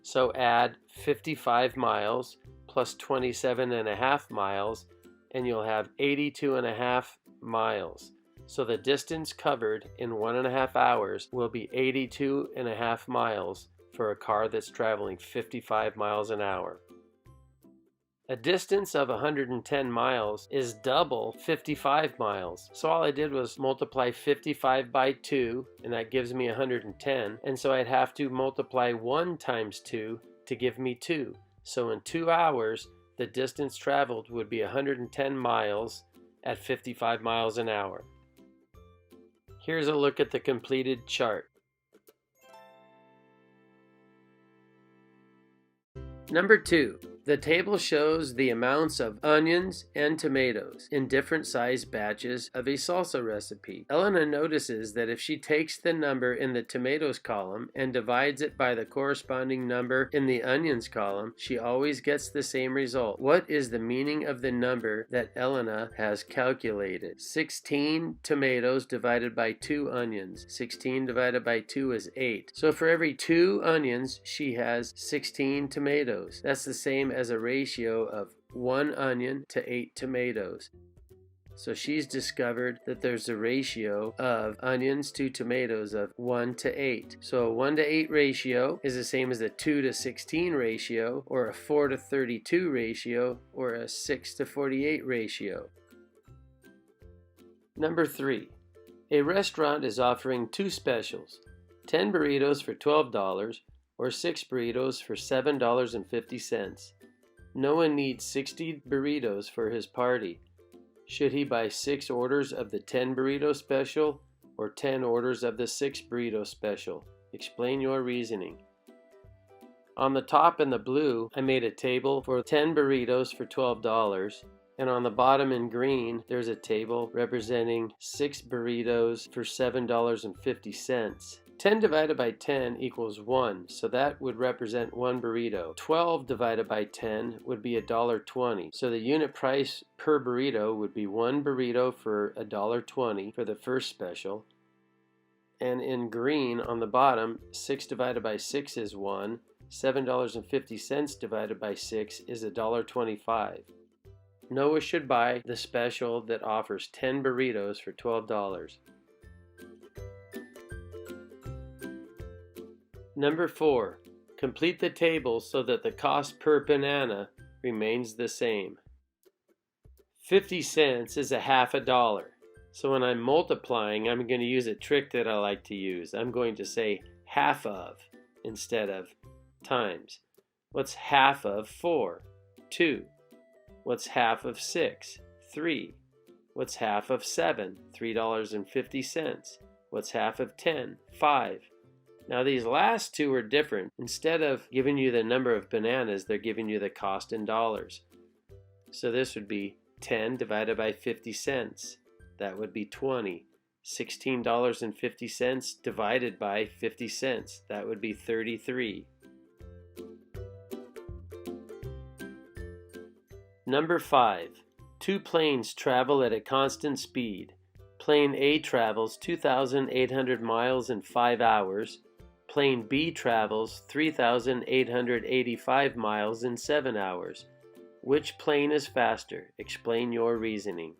So add 55 miles plus 27.5 miles, and you'll have 82.5 miles. So the distance covered in 1.5 hours will be 82.5 miles for a car that's traveling 55 miles an hour. A distance of 110 miles is double 55 miles. So all I did was multiply 55 by 2, and that gives me 110. And so I'd have to multiply 1 times 2 to give me 2. So in 2 hours, the distance traveled would be 110 miles at 55 miles an hour. Here's a look at the completed chart. Number 2. The table shows the amounts of onions and tomatoes in different sized batches of a salsa recipe. Elena notices that if she takes the number in the tomatoes column and divides it by the corresponding number in the onions column, she always gets the same result. What is the meaning of the number that Elena has calculated? 16 tomatoes divided by 2 onions. 16 divided by 2 is 8. So for every 2 onions, she has 16 tomatoes. That's the same as a ratio of 1 onion to 8 tomatoes. So she's discovered that there's a ratio of onions to tomatoes of 1 to 8. So a 1 to 8 ratio is the same as a 2 to 16 ratio, or a 4 to 32 ratio, or a 6 to 48 ratio. Number 3. A restaurant is offering 2 specials, 10 burritos for $12 or 6 burritos for $7.50. No one needs 60 burritos for his party. Should he buy 6 orders of the 10 burrito special or 10 orders of the 6 burrito special? Explain your reasoning. On the top in the blue, I made a table for 10 burritos for $12, and on the bottom in green, there's a table representing 6 burritos for $7.50. 10 divided by 10 equals 1, so that would represent 1 burrito. 12 divided by 10 would be $1.20, so the unit price per burrito would be 1 burrito for $1.20 for the first special. And in green on the bottom, 6 divided by 6 is 1, $7.50 divided by 6 is $1.25. Noah should buy the special that offers 10 burritos for $12. Number 4. Complete the table so that the cost per banana remains the same. 50 cents is a half a dollar. So when I'm multiplying, I'm going to use a trick that I like to use. I'm going to say half of instead of times. What's half of 4? 2. What's half of 6? 3. What's half of 7? $3.50. What's half of 10? 5. Now these last two are different. Instead of giving you the number of bananas, they're giving you the cost in dollars. So this would be 10 divided by 50 cents. That would be 20. $16.50 divided by 50 cents. That would be 33. Number 5. 2 planes travel at a constant speed. Plane A travels 2,800 miles in 5 hours. Plane B travels 3,885 miles in 7 hours. Which plane is faster? Explain your reasoning.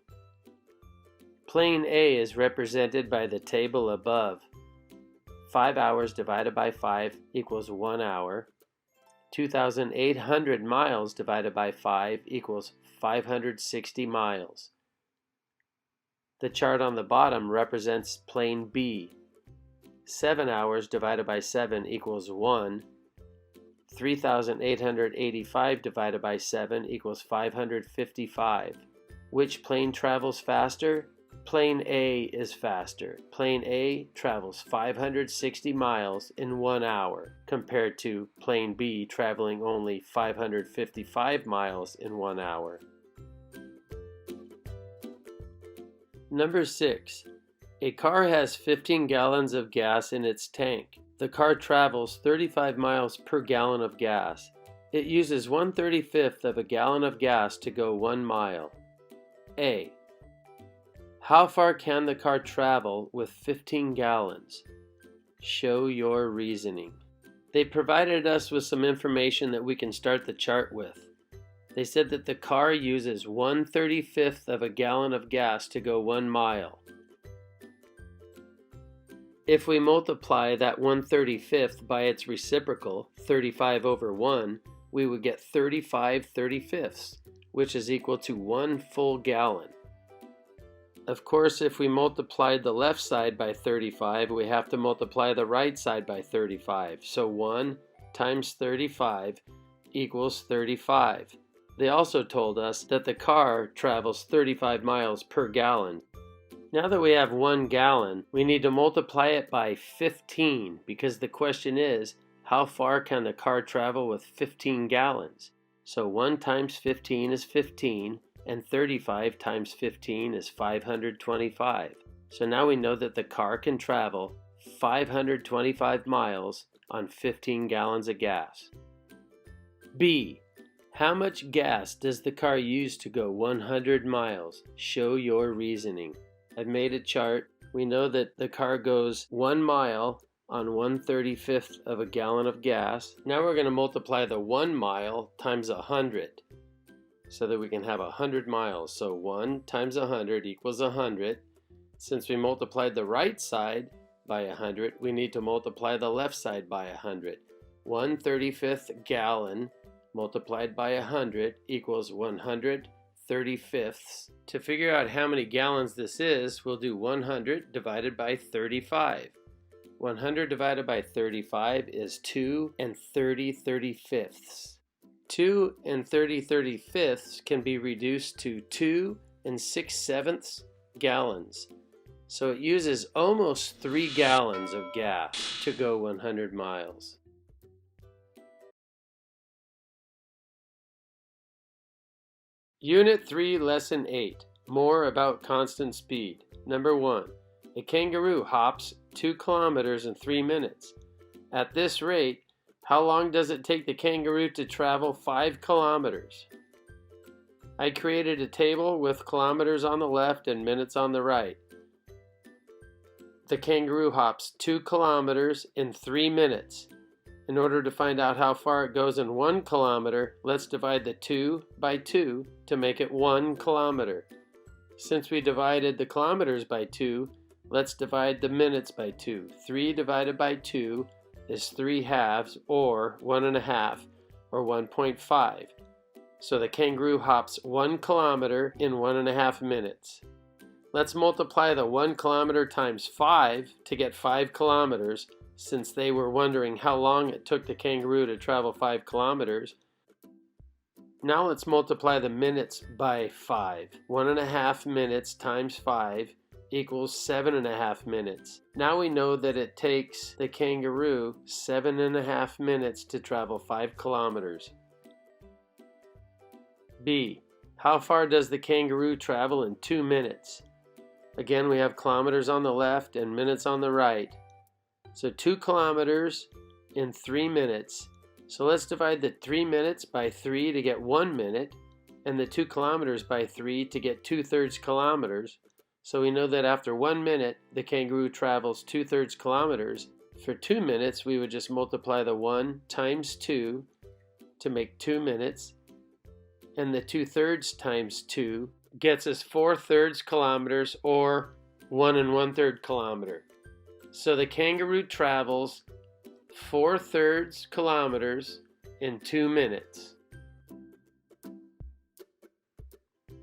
Plane A is represented by the table above. 5 hours divided by 5 equals 1 hour. 2,800 miles divided by 5 equals 560 miles. The chart on the bottom represents plane B. 7 hours divided by 7 equals 1. 3,885 divided by 7 equals 555. Which plane travels faster? Plane A is faster. Plane A travels 560 miles in 1 hour compared to plane B traveling only 555 miles in 1 hour. Number 6. A car has 15 gallons of gas in its tank. The car travels 35 miles per gallon of gas. It uses 1/35 of a gallon of gas to go 1 mile. A. How far can the car travel with 15 gallons? Show your reasoning. They provided us with some information that we can start the chart with. They said that the car uses 1/35 of a gallon of gas to go 1 mile. If we multiply that 1/35 by its reciprocal, 35 over 1, we would get 35/35, which is equal to 1 full gallon. Of course, if we multiplied the left side by 35, we have to multiply the right side by 35. So 1 times 35 equals 35. They also told us that the car travels 35 miles per gallon. Now that we have 1 gallon, we need to multiply it by 15 because the question is, how far can the car travel with 15 gallons? So 1 times 15 is 15, and 35 times 15 is 525. So now we know that the car can travel 525 miles on 15 gallons of gas. B. How much gas does the car use to go 100 miles? Show your reasoning. I've made a chart. We know that the car goes 1 mile on 1/35 of a gallon of gas. Now we're going to multiply the 1 mile times 100 so that we can have 100 miles. So 1 times 100 equals 100. Since we multiplied the right side by 100, we need to multiply the left side by 100. 1/35 gallon multiplied by 100 equals 135ths. To figure out how many gallons this is, we'll do 100 divided by 35. 100 divided by 35 is 2 30/35ths. 2 30/35ths can be reduced to 2 6/7 gallons. So it uses almost 3 gallons of gas to go 100 miles. Unit 3, Lesson 8. More about constant speed. Number 1. A kangaroo hops 2 kilometers in 3 minutes. At this rate, how long does it take the kangaroo to travel 5 kilometers? I created a table with kilometers on the left and minutes on the right. The kangaroo hops 2 kilometers in 3 minutes. In order to find out how far it goes in 1 kilometer, let's divide the 2 by 2 to make it 1 kilometer. Since we divided the kilometers by 2, let's divide the minutes by 2. 3 divided by 2 is 3 halves, or 1 1/2, or 1.5. So the kangaroo hops 1 kilometer in 1 1/2 minutes. Let's multiply the 1 kilometer times 5 to get 5 kilometers, since they were wondering how long it took the kangaroo to travel 5 kilometers. Now let's multiply the minutes by 5. 1 1/2 minutes times 5 equals 7 1/2 minutes. Now we know that it takes the kangaroo 7 1/2 minutes to travel 5 kilometers. B. How far does the kangaroo travel in 2 minutes? Again, we have kilometers on the left and minutes on the right. So 2 kilometers in 3 minutes. So let's divide the 3 minutes by 3 to get 1 minute, and the 2 kilometers by 3 to get 2/3 kilometers. So we know that after 1 minute, the kangaroo travels 2/3 kilometers. For 2 minutes, we would just multiply the 1 times 2 to make 2 minutes, and the 2/3 times 2 gets us 4/3 kilometers, or 1 1/3 kilometer. So the kangaroo travels 4/3 kilometers in 2 minutes.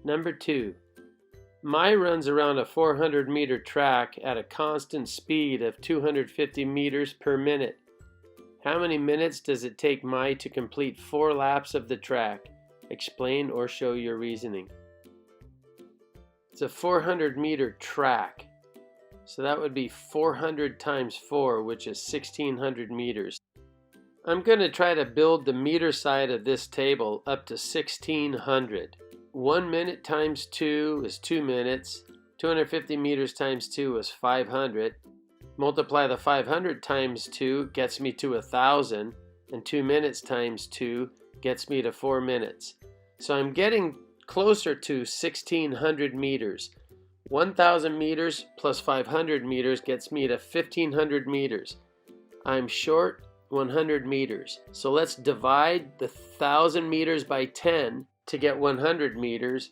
Number 2. Mai runs around a 400-meter track at a constant speed of 250 meters per minute. How many minutes does it take Mai to complete 4 laps of the track? Explain or show your reasoning. It's a 400-meter track. So that would be 400 times 4, which is 1,600 meters. I'm going to try to build the meter side of this table up to 1,600. 1 minute times 2 is 2 minutes. 250 meters times 2 is 500. Multiply the 500 times 2 gets me to 1,000. And 2 minutes times 2 gets me to 4 minutes. So I'm getting closer to 1,600 meters. 1,000 meters plus 500 meters gets me to 1,500 meters. I'm short 100 meters. So let's divide the 1,000 meters by 10 to get 100 meters.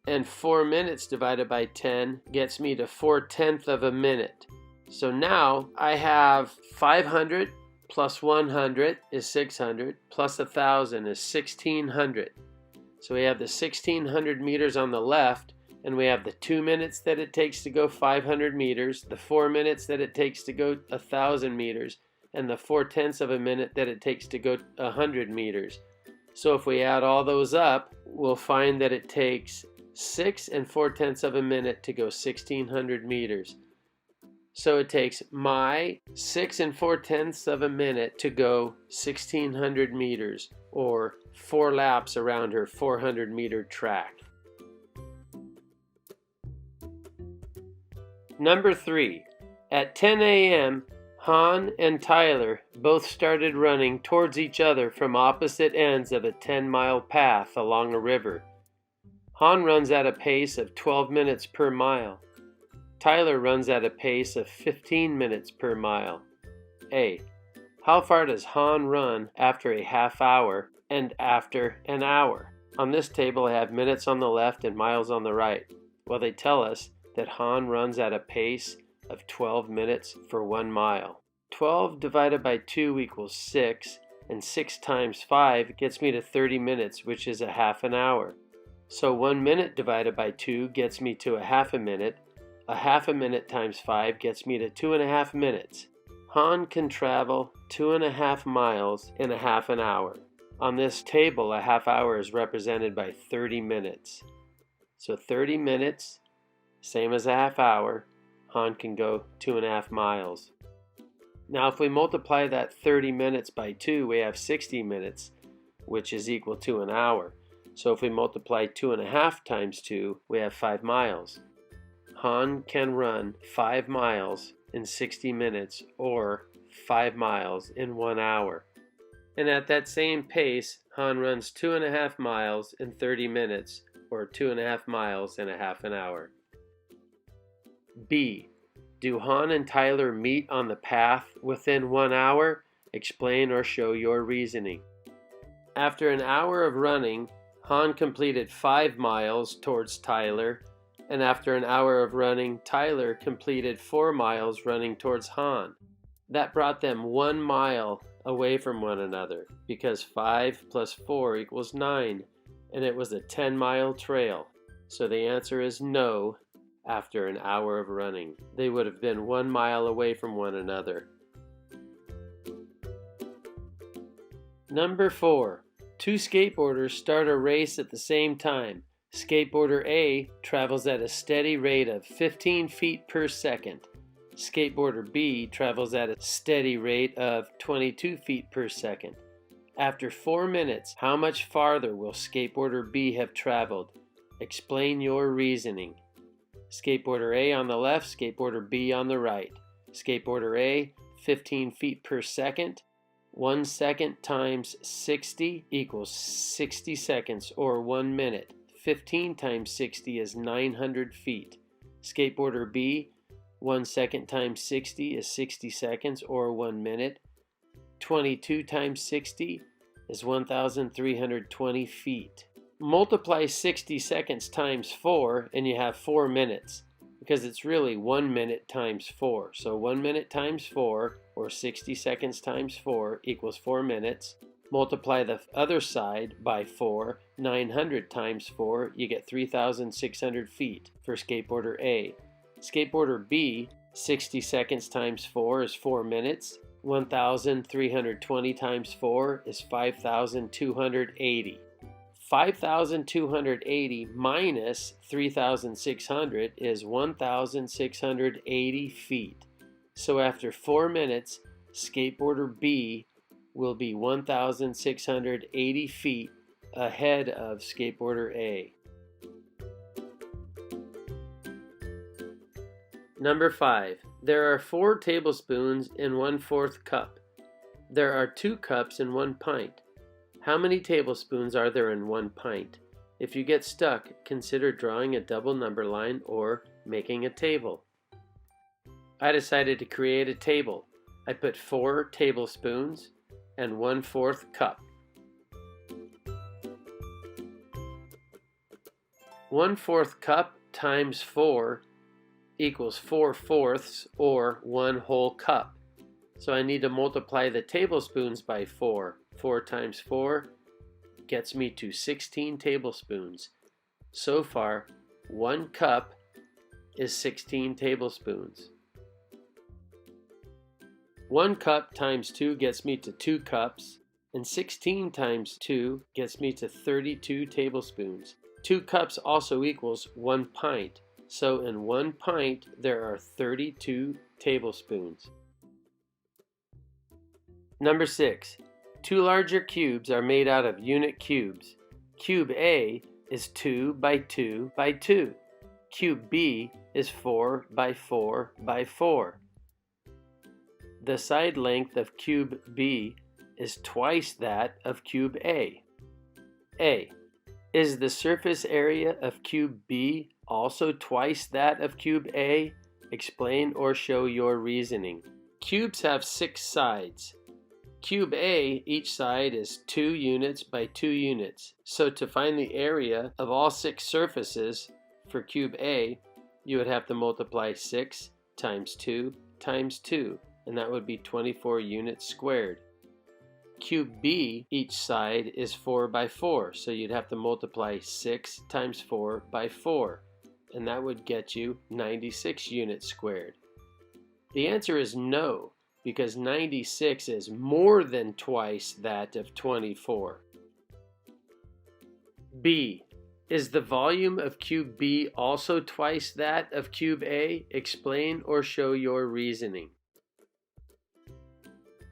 And 4 minutes divided by 10 gets me to 4/10 of a minute. So now I have 500 plus 100 is 600, plus 1,000 is 1,600. So we have the 1,600 meters on the left, and we have the 2 minutes that it takes to go 500 meters, the 4 minutes that it takes to go 1,000 meters, and the 4/10 of a minute that it takes to go 100 meters. So if we add all those up, we'll find that it takes 6 4/10 of a minute to go 1,600 meters. So it takes my 6 4/10 of a minute to go 1,600 meters, or 4 laps around her 400-meter track. Number 3. At 10 a.m., Han and Tyler both started running towards each other from opposite ends of a 10-mile path along a river. Han runs at a pace of 12 minutes per mile. Tyler runs at a pace of 15 minutes per mile. A. How far does Han run after a half hour and after an hour? On this table I have minutes on the left and miles on the right. Well, they tell us that Han runs at a pace of 12 minutes for 1 mile. 12 divided by 2 equals 6, and 6 times 5 gets me to 30 minutes, which is a half an hour. So 1 minute divided by 2 gets me to a half a minute. A half a minute times 5 gets me to 2.5 minutes. Han can travel 2.5 miles in a half an hour. On this table, a half hour is represented by 30 minutes. So 30 minutes, same as a half hour, Han can go 2.5 miles. Now if we multiply that 30 minutes by 2, we have 60 minutes, which is equal to an hour. So if we multiply 2.5 times 2, we have 5 miles. Han can run 5 miles in 60 minutes, or 5 miles in 1 hour. And at that same pace, Han runs 2.5 miles in 30 minutes, or 2.5 miles in a half an hour. B. Do Han and Tyler meet on the path within 1 hour? Explain or show your reasoning. After an hour of running, Han completed 5 miles towards Tyler, and after an hour of running, Tyler completed 4 miles running towards Han. That brought them 1 mile away from one another, because 5 plus 4 equals 9, and it was a 10-mile trail. So the answer is no. After an hour of running, they would have been 1 mile away from one another. Number 4. 2 skateboarders start a race at the same time. Skateboarder A travels at a steady rate of 15 feet per second. Skateboarder B travels at a steady rate of 22 feet per second. After 4 minutes, how much farther will skateboarder B have traveled? Explain your reasoning. Skateboarder A on the left, skateboarder B on the right. Skateboarder A, 15 feet per second. 1 second times 60 equals 60 seconds, or 1 minute. 15 times 60 is 900 feet. Skateboarder B, 1 second times 60 is 60 seconds, or 1 minute. 22 times 60 is 1,320 feet. Multiply 60 seconds times 4 and you have 4 minutes, because it's really 1 minute times 4. So 1 minute times 4, or 60 seconds times 4, equals 4 minutes. Multiply the other side by 4, 900 times 4, you get 3,600 feet for skateboarder A. Skateboarder B, 60 seconds times 4 is 4 minutes. 1,320 times 4 is 5,280. 5,280 minus 3,600 is 1,680 feet. So after 4 minutes, skateboarder B will be 1,680 feet ahead of skateboarder A. Number 5. There are 4 tablespoons in 1/4 cup. There are 2 cups in 1 pint. How many tablespoons are there in 1 pint? If you get stuck, consider drawing a double number line or making a table. I decided to create a table. I put 4 tablespoons and 1/4 cup. 1/4 cup times 4 equals 4/4, or 1 whole cup. So I need to multiply the tablespoons by 4. 4 times 4 gets me to 16 tablespoons. So far, 1 cup is 16 tablespoons. 1 cup times 2 gets me to 2 cups, and 16 times 2 gets me to 32 tablespoons. 2 cups also equals 1 pint. So in 1 pint, there are 32 tablespoons. Number 6. Two larger cubes are made out of unit cubes. Cube A is 2 by 2 by 2. Cube B is 4 by 4 by 4. The side length of cube B is twice that of cube A. A. Is the surface area of cube B also twice that of cube A? Explain or show your reasoning. Cubes have 6 sides. Cube A, each side is 2 units by 2 units. So to find the area of all 6 surfaces for cube A, you would have to multiply 6 times 2 times 2, and that would be 24 units squared. Cube B, each side is 4 by 4, so you'd have to multiply 6 times 4 by 4, and that would get you 96 units squared. The answer is no, because 96 is more than twice that of 24. B. Is the volume of cube B also twice that of cube A? Explain or show your reasoning.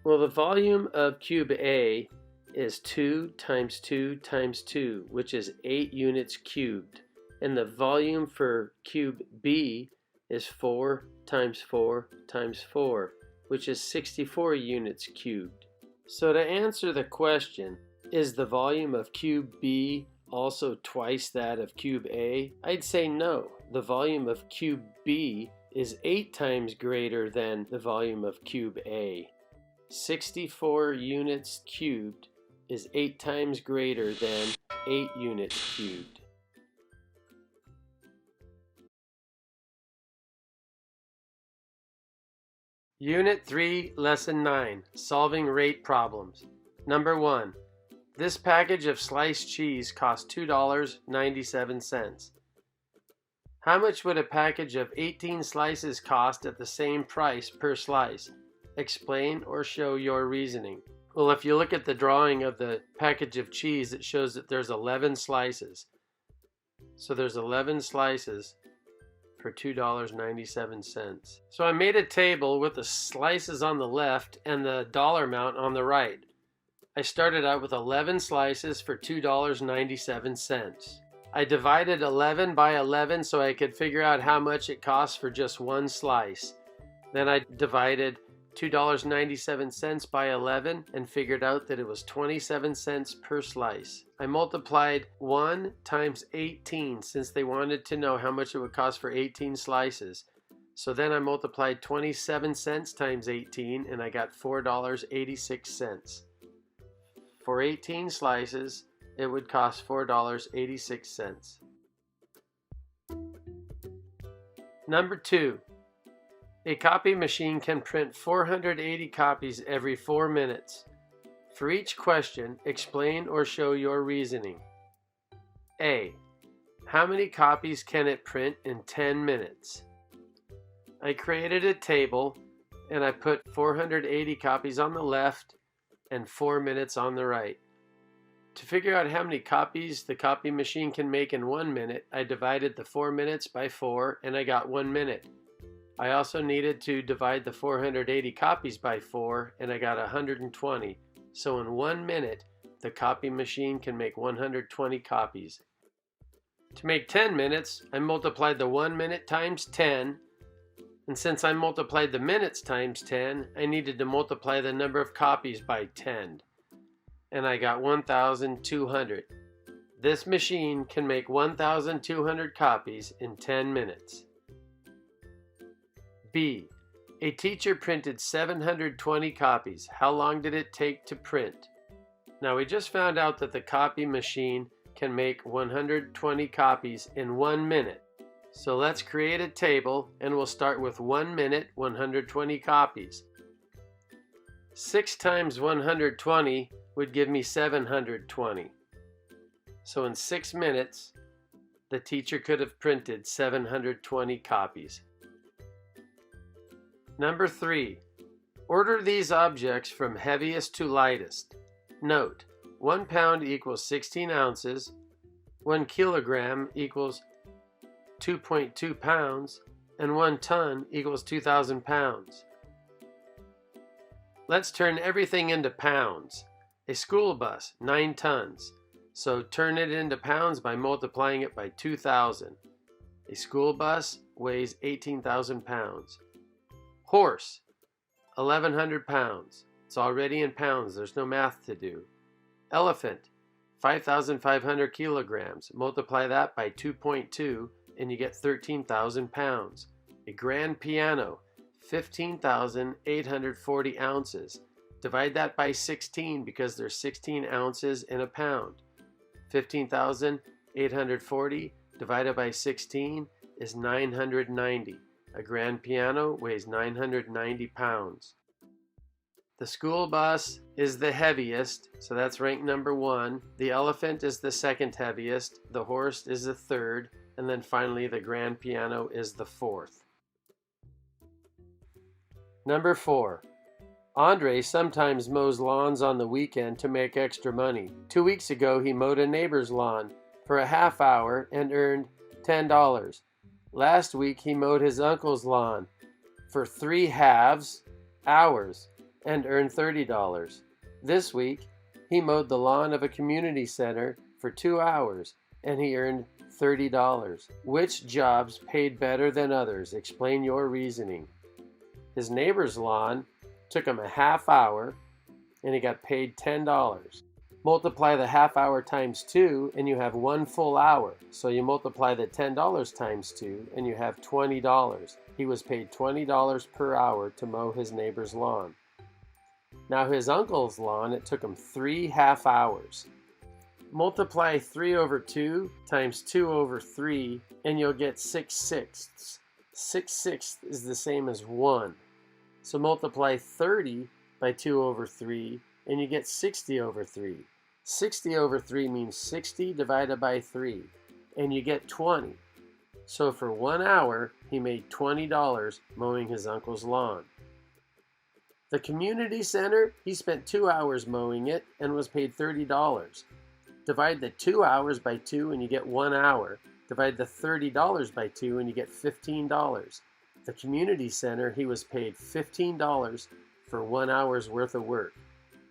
Well, the volume of cube A is 2 times 2 times 2, which is 8 units cubed. And the volume for cube B is 4 times 4 times 4, which is 64 units cubed. So to answer the question, is the volume of cube B also twice that of cube A? I'd say no. The volume of cube B is 8 times greater than the volume of cube A. 64 units cubed is 8 times greater than 8 units cubed. Unit 3, Lesson 9, Solving Rate Problems. Number 1. This package of sliced cheese cost $2.97. How much would a package of 18 slices cost at the same price per slice? Explain or show your reasoning. Well, if you look at the drawing of the package of cheese, it shows that there's 11 slices. So there's 11 slices for $2.97. So I made a table with the slices on the left and the dollar amount on the right. I started out with 11 slices for $2.97. I divided 11 by 11 so I could figure out how much it costs for just one slice. Then I divided $2.97 by 11 and figured out that it was 27 cents per slice. I multiplied 1 times 18 since they wanted to know how much it would cost for 18 slices. So then I multiplied 27 cents times 18 and I got $4.86. For 18 slices, it would cost $4.86. Number 2. A copy machine can print 480 copies every 4 minutes. For each question, explain or show your reasoning. A. How many copies can it print in 10 minutes? I created a table and I put 480 copies on the left and 4 minutes on the right. To figure out how many copies the copy machine can make in 1 minute, I divided the 4 minutes by 4 and I got 1 minute. I also needed to divide the 480 copies by 4 and I got 120. So in 1 minute, the copy machine can make 120 copies. To make 10 minutes, I multiplied the 1 minute times 10. And since I multiplied the minutes times 10, I needed to multiply the number of copies by 10. And I got 1,200. This machine can make 1,200 copies in 10 minutes. B. A teacher printed 720 copies. How long did it take to print? Now we just found out that the copy machine can make 120 copies in 1 minute. So let's create a table and we'll start with 1 minute, 120 copies. 6 times 120 would give me 720. So in 6 minutes, the teacher could have printed 720 copies. Number 3. Order these objects from heaviest to lightest. Note, 1 pound equals 16 ounces, 1 kilogram equals 2.2 pounds, and 1 ton equals 2,000 pounds. Let's turn everything into pounds. A school bus, 9 tons. So turn it into pounds by multiplying it by 2,000. A school bus weighs 18,000 pounds. Horse, 1,100 pounds. It's already in pounds. There's no math to do. Elephant, 5,500 kilograms. Multiply that by 2.2 and you get 13,000 pounds. A grand piano, 15,840 ounces. Divide that by 16 because there's 16 ounces in a pound. 15,840 divided by 16 is 990. A grand piano weighs 990 pounds. The school bus is the heaviest, so that's rank number 1. The elephant is the second heaviest. The horse is the third. And then finally the grand piano is the 4th. Number 4. Andre sometimes mows lawns on the weekend to make extra money. 2 weeks ago he mowed a neighbor's lawn for a half hour and earned $10. Last week he mowed his uncle's lawn for 3 halves hours and earned $30. This week he mowed the lawn of a community center for 2 hours and he earned $30. Which jobs paid better than others? Explain your reasoning. His neighbor's lawn took him a half hour and he got paid $10. Multiply the half hour times 2 and you have 1 full hour. So you multiply the $10 times 2 and you have $20. He was paid $20 per hour to mow his neighbor's lawn. Now his uncle's lawn, it took him 3 half hours. Multiply 3 over 2 times 2 over 3 and you'll get 6/6. 6/6 is the same as 1. So multiply 30 by 2 over 3 and you get 60 over 3. 60 over 3 means 60 divided by 3 and you get 20. So for 1 hour he made $20 mowing his uncle's lawn. The community center, he spent 2 hours mowing it and was paid $30. Divide the 2 hours by 2 and you get 1 hour. Divide the $30 by 2 and you get $15. The community center, he was paid $15 for 1 hour's worth of work.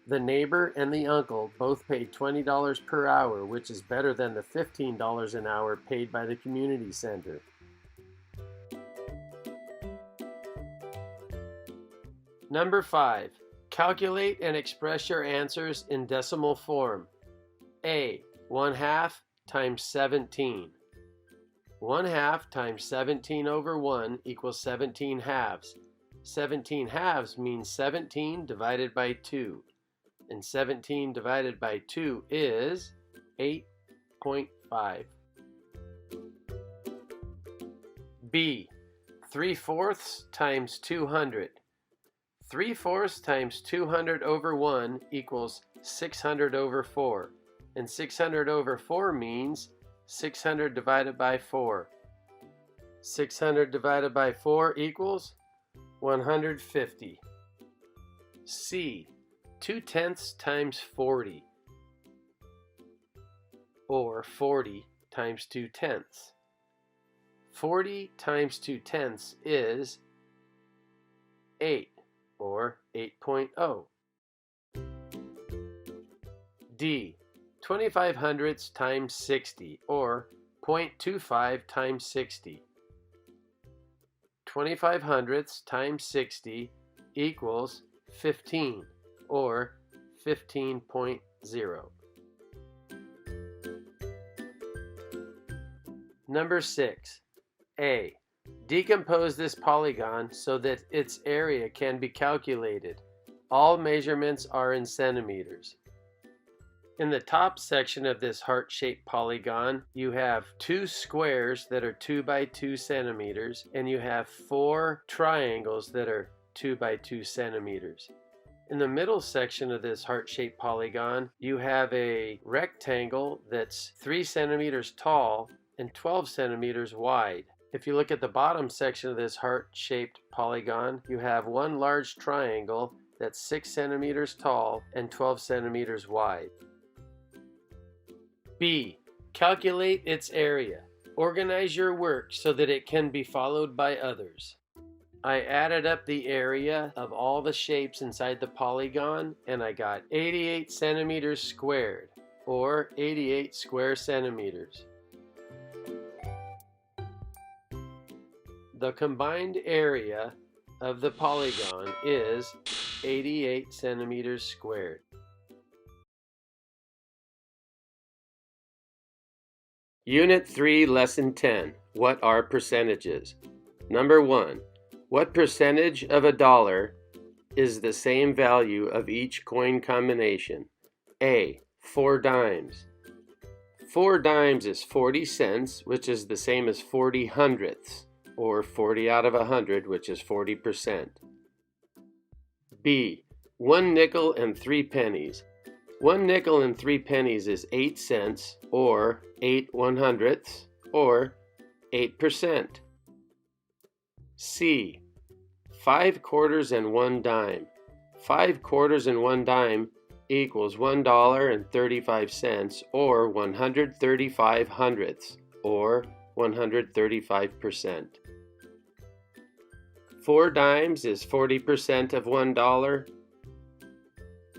The neighbor and the uncle both paid $20 per hour, which is better than the $15 an hour paid by the community center. Number 5. Calculate and express your answers in decimal form. A. 1/2 times 17. 1/2 times 17 over 1 equals 17 halves. 17 halves means 17 divided by 2. And 17 divided by 2 is 8.5. B. 3/4 times 200. 3/4 times 200 over 1 equals 600 over 4. And 600 over 4 means 600 divided by 4. 600 divided by 4 equals 150. C. 2/10 times 40. Or 40 times 2/10. 40 times 2/10 is 8, or 8.0. D. 25 hundredths times 60, or 0.25 times 60. 25 hundredths times 60 equals 15, or 15.0. Number 6. A. Decompose this polygon so that its area can be calculated. All measurements are in centimeters. In the top section of this heart-shaped polygon, you have 2 squares that are 2 by 2 centimeters, and you have 4 triangles that are 2 by 2 centimeters. In the middle section of this heart-shaped polygon, you have a rectangle that's 3 centimeters tall and 12 centimeters wide. If you look at the bottom section of this heart-shaped polygon, you have 1 large triangle that's 6 centimeters tall and 12 centimeters wide. B. Calculate its area. Organize your work so that it can be followed by others. I added up the area of all the shapes inside the polygon, and I got 88 centimeters squared, or 88 square centimeters. The combined area of the polygon is 88 centimeters squared. Unit 3, Lesson 10. What are percentages? Number 1. What percentage of a dollar is the same value of each coin combination? A. 4 dimes. 4 dimes is 40 cents, which is the same as 40 hundredths, or 40 out of 100, which is 40%. B. 1 nickel and 3 pennies. 1 nickel and 3 pennies is 8 cents, or 8 100ths, or 8%. C. 5 quarters and 1 dime. 5 quarters and 1 dime equals $1.35, or 135 hundredths, or 135%. 4 dimes is 40% of $1.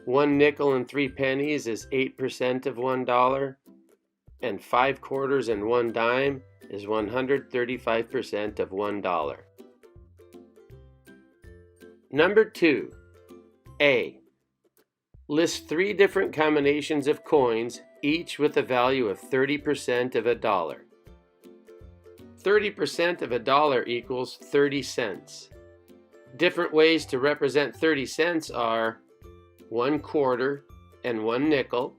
1 nickel and 3 pennies is 8% of $1. And 5 quarters and 1 dime is 135% of $1. Number 2. A. List 3 different combinations of coins, each with a value of 30% of a dollar. 30% of a dollar equals 30 cents. Different ways to represent 30 cents are 1 quarter and 1 nickel,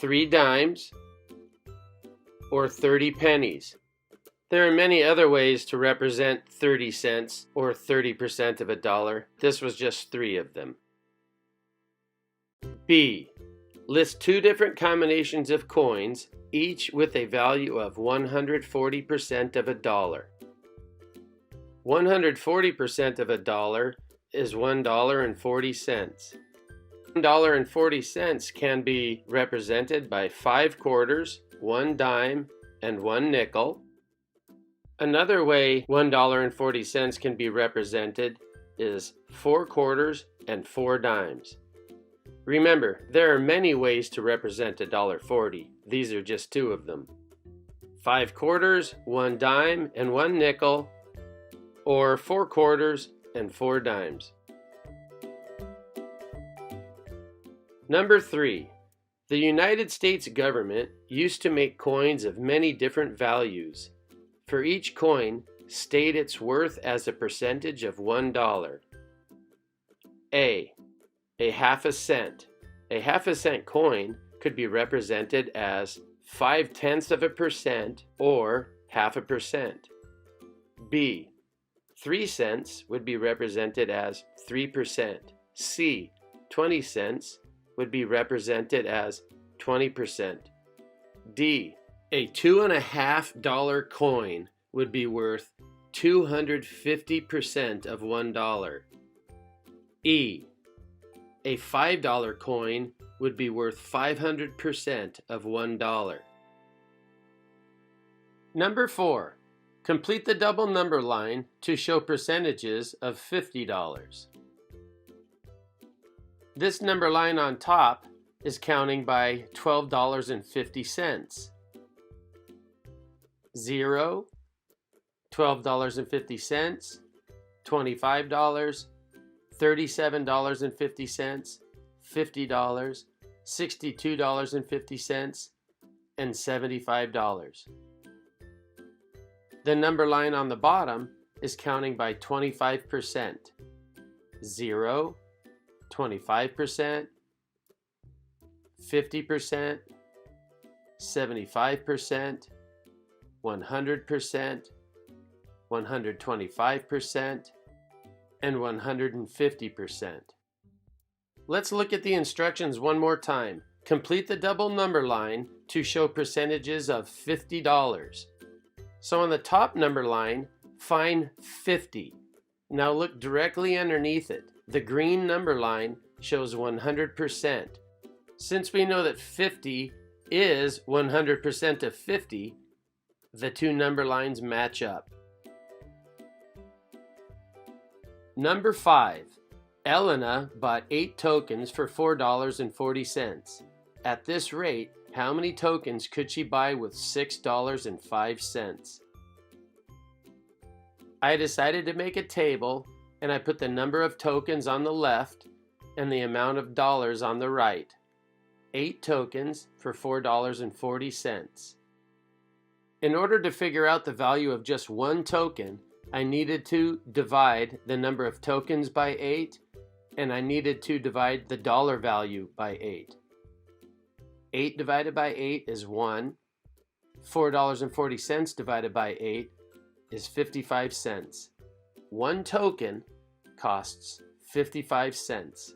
3 dimes, or 30 pennies. There are many other ways to represent 30 cents or 30% of a dollar. This was just 3 of them. B. List 2 different combinations of coins, each with a value of 140% of a dollar. 140% of a dollar is $1.40. $1.40 can be represented by 5 quarters, 1 dime, and 1 nickel. Another way $1.40 can be represented is 4 quarters and 4 dimes. Remember, there are many ways to represent $1.40. These are just 2 of them. 5 quarters, 1 dime, and 1 nickel, or 4 quarters and 4 dimes. Number 3. The United States government used to make coins of many different values. For each coin, state its worth as a percentage of $1. A. A half a cent. A half a cent coin could be represented as 0.5% or 0.5%. B. 3 cents would be represented as 3%. C. 20 cents would be represented as 20%. D. A $2.50 coin would be worth 250% of $1. E. A $5 coin would be worth 500% of $1. Number 4. Complete the double number line to show percentages of $50. This number line on top is counting by $12.50. 0, $12.50, $25, $37.50, $50, $62.50, and $75. The number line on the bottom is counting by 25%. 0, 25%, 50%, 75%, 100%, 125%, and 150%. Let's look at the instructions one more time. Complete the double number line to show percentages of $50. So on the top number line, find 50. Now look directly underneath it. The green number line shows 100%. Since we know that 50 is 100% of 50, the two number lines match up. Number 5. Elena bought 8 tokens for $4.40. At this rate, how many tokens could she buy with $6.05? I decided to make a table, and I put the number of tokens on the left and the amount of dollars on the right. 8 tokens for $4.40. In order to figure out the value of just one token, I needed to divide the number of tokens by 8, and I needed to divide the dollar value by 8. 8 divided by 8 is 1. $4.40 divided by 8 is 55 cents. One token costs 55 cents.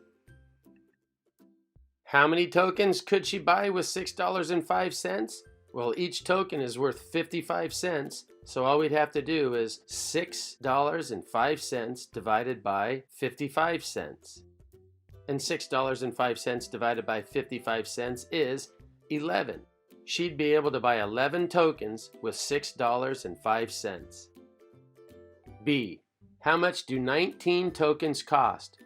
How many tokens could she buy with $6.05? Well, each token is worth 55 cents, so all we'd have to do is $6.05 divided by 55 cents. And $6.05 divided by 55 cents is 11. She'd be able to buy 11 tokens with $6.05. B. How much do 19 tokens cost?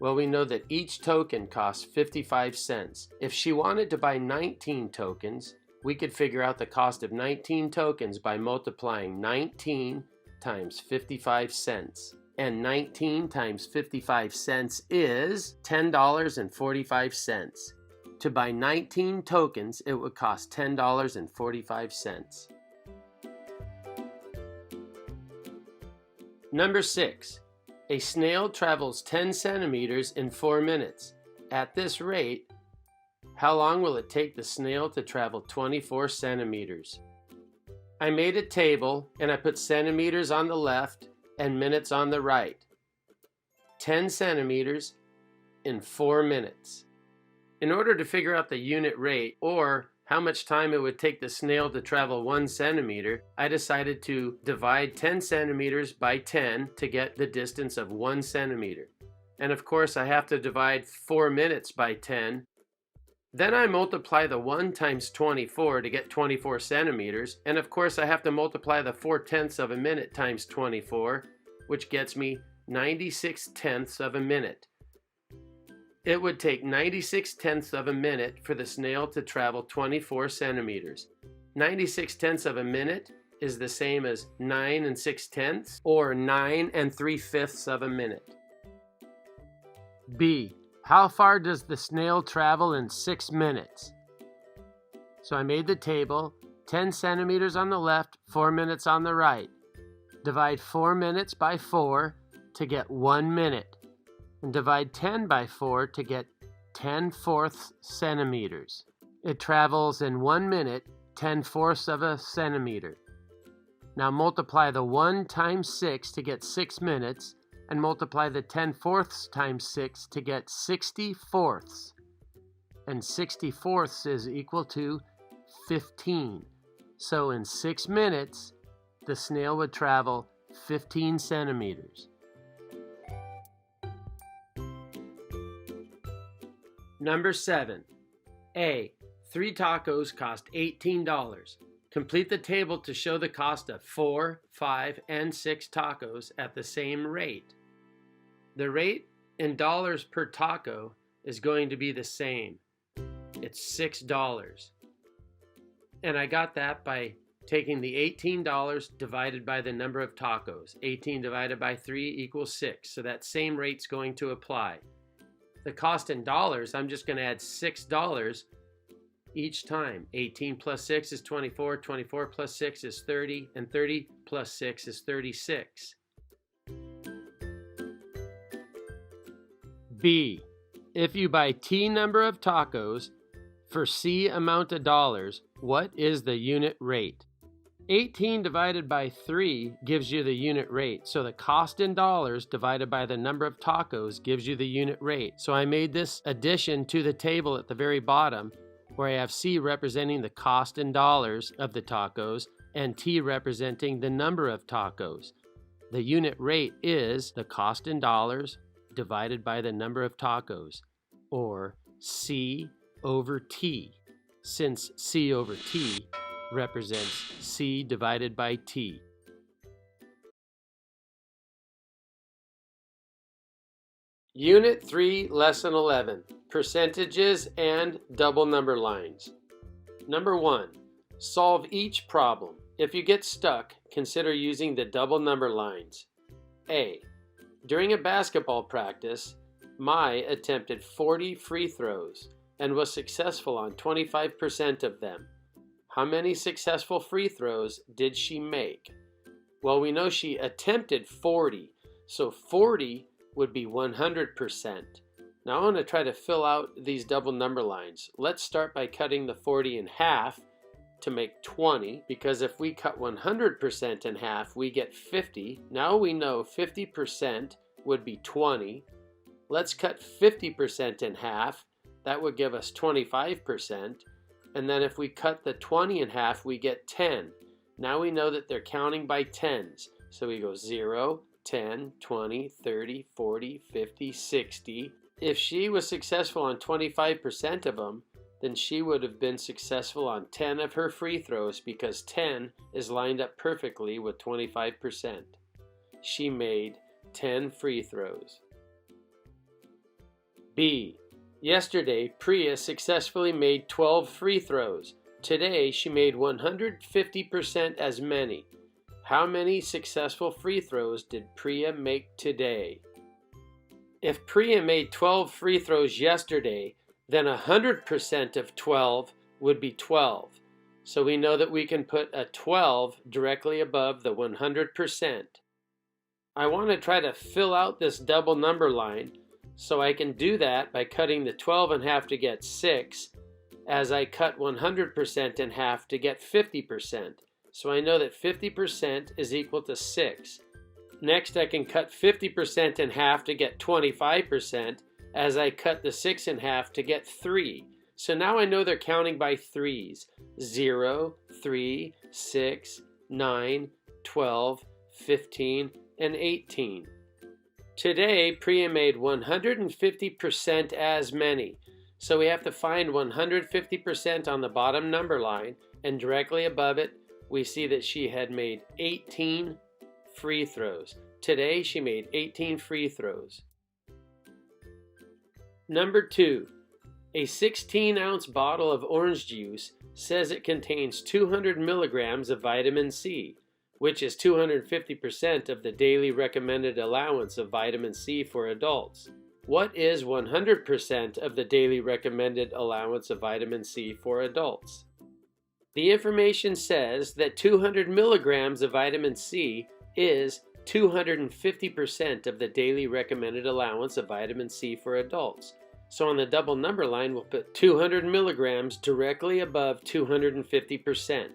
Well, we know that each token costs 55 cents. If she wanted to buy 19 tokens, we could figure out the cost of 19 tokens by multiplying 19 times 55 cents. And 19 times 55 cents is $10.45. To buy 19 tokens, it would cost $10.45. Number 6. A snail travels 10 centimeters in 4 minutes. At this rate, how long will it take the snail to travel 24 centimeters? I made a table and I put centimeters on the left and minutes on the right. 10 centimeters in 4 minutes. In order to figure out the unit rate, or how much time it would take the snail to travel 1 centimeter, I decided to divide 10 centimeters by 10 to get the distance of 1 centimeter. And of course I have to divide 4 minutes by 10. Then I multiply the 1 times 24 to get 24 centimeters, and of course I have to multiply the 4/10 of a minute times 24, which gets me 96/10 of a minute. It would take 96/10 of a minute for the snail to travel 24 centimeters. 96/10 of a minute is the same as 9 6/10, or 9 3/5 of a minute. B. How far does the snail travel in 6 minutes? So I made the table, 10 centimeters on the left, 4 minutes on the right. Divide 4 minutes by 4 to get 1 minute. And divide 10 by 4 to get 10/4 centimeters. It travels in 1 minute 10/4 of a centimeter. Now multiply the 1 times 6 to get 6 minutes, and multiply the 10/4 times 6 to get 60/4. And 60/4 is equal to 15. So in 6 minutes, the snail would travel 15 centimeters. Number 7. A. 3 tacos cost $18. Complete the table to show the cost of 4, 5, and 6 tacos at the same rate. The rate in dollars per taco is going to be the same. It's $6. And I got that by taking the $18 divided by the number of tacos. 18 divided by 3 equals 6. So that same rate's going to apply. The cost in dollars, I'm just going to add $6 each time. 18 plus 6 is 24, 24 plus 6 is 30, and 30 plus 6 is 36. B. If you buy T number of tacos for C amount of dollars, what is the unit rate? 18 divided by 3 gives you the unit rate. So the cost in dollars divided by the number of tacos gives you the unit rate. So I made this addition to the table at the very bottom, where I have C representing the cost in dollars of the tacos and T representing the number of tacos. The unit rate is the cost in dollars divided by the number of tacos, or C over T. since C over T represents C divided by T. Unit 3, Lesson 11, Percentages and Double Number Lines. Number 1, solve each problem. If you get stuck, consider using the double number lines. A. During a basketball practice, Mai attempted 40 free throws and was successful on 25% of them. How many successful free throws did she make? Well, we know she attempted 40, so 40 would be 100%. Now I want to try to fill out these double number lines. Let's start by cutting the 40 in half to make 20, because if we cut 100% in half, we get 50. Now we know 50% would be 20. Let's cut 50% in half. That would give us 25. And then if we cut the 20 in half, we get 10. Now we know that they're counting by tens. So we go 0, 10, 20, 30, 40, 50, 60. If she was successful on 25% of them, then she would have been successful on 10 of her free throws, because 10 is lined up perfectly with 25%. She made 10 free throws. B. Yesterday, Priya successfully made 12 free throws. Today, she made 150% as many. How many successful free throws did Priya make today? If Priya made 12 free throws yesterday, then 100% of 12 would be 12. So we know that we can put a 12 directly above the 100%. I want to try to fill out this double number line, so I can do that by cutting the 12 in half to get 6, as I cut 100% in half to get 50%. So I know that 50% is equal to 6. Next, I can cut 50% in half to get 25%, as I cut the 6 in half to get 3. So now I know they're counting by threes. 0, 3, 6, 9, 12, 15, and 18. Today, Priya made 150% as many. So we have to find 150% on the bottom number line, and directly above it, we see that she had made 18 free throws. Today, she made 18 free throws. Number 2, a 16-ounce bottle of orange juice says it contains 200 milligrams of vitamin C, which is 250% of the daily recommended allowance of vitamin C for adults. What is 100% of the daily recommended allowance of vitamin C for adults? The information says that 200 milligrams of vitamin C is 250% of the daily recommended allowance of vitamin C for adults. So on the double number line, we'll put 200 milligrams directly above 250%.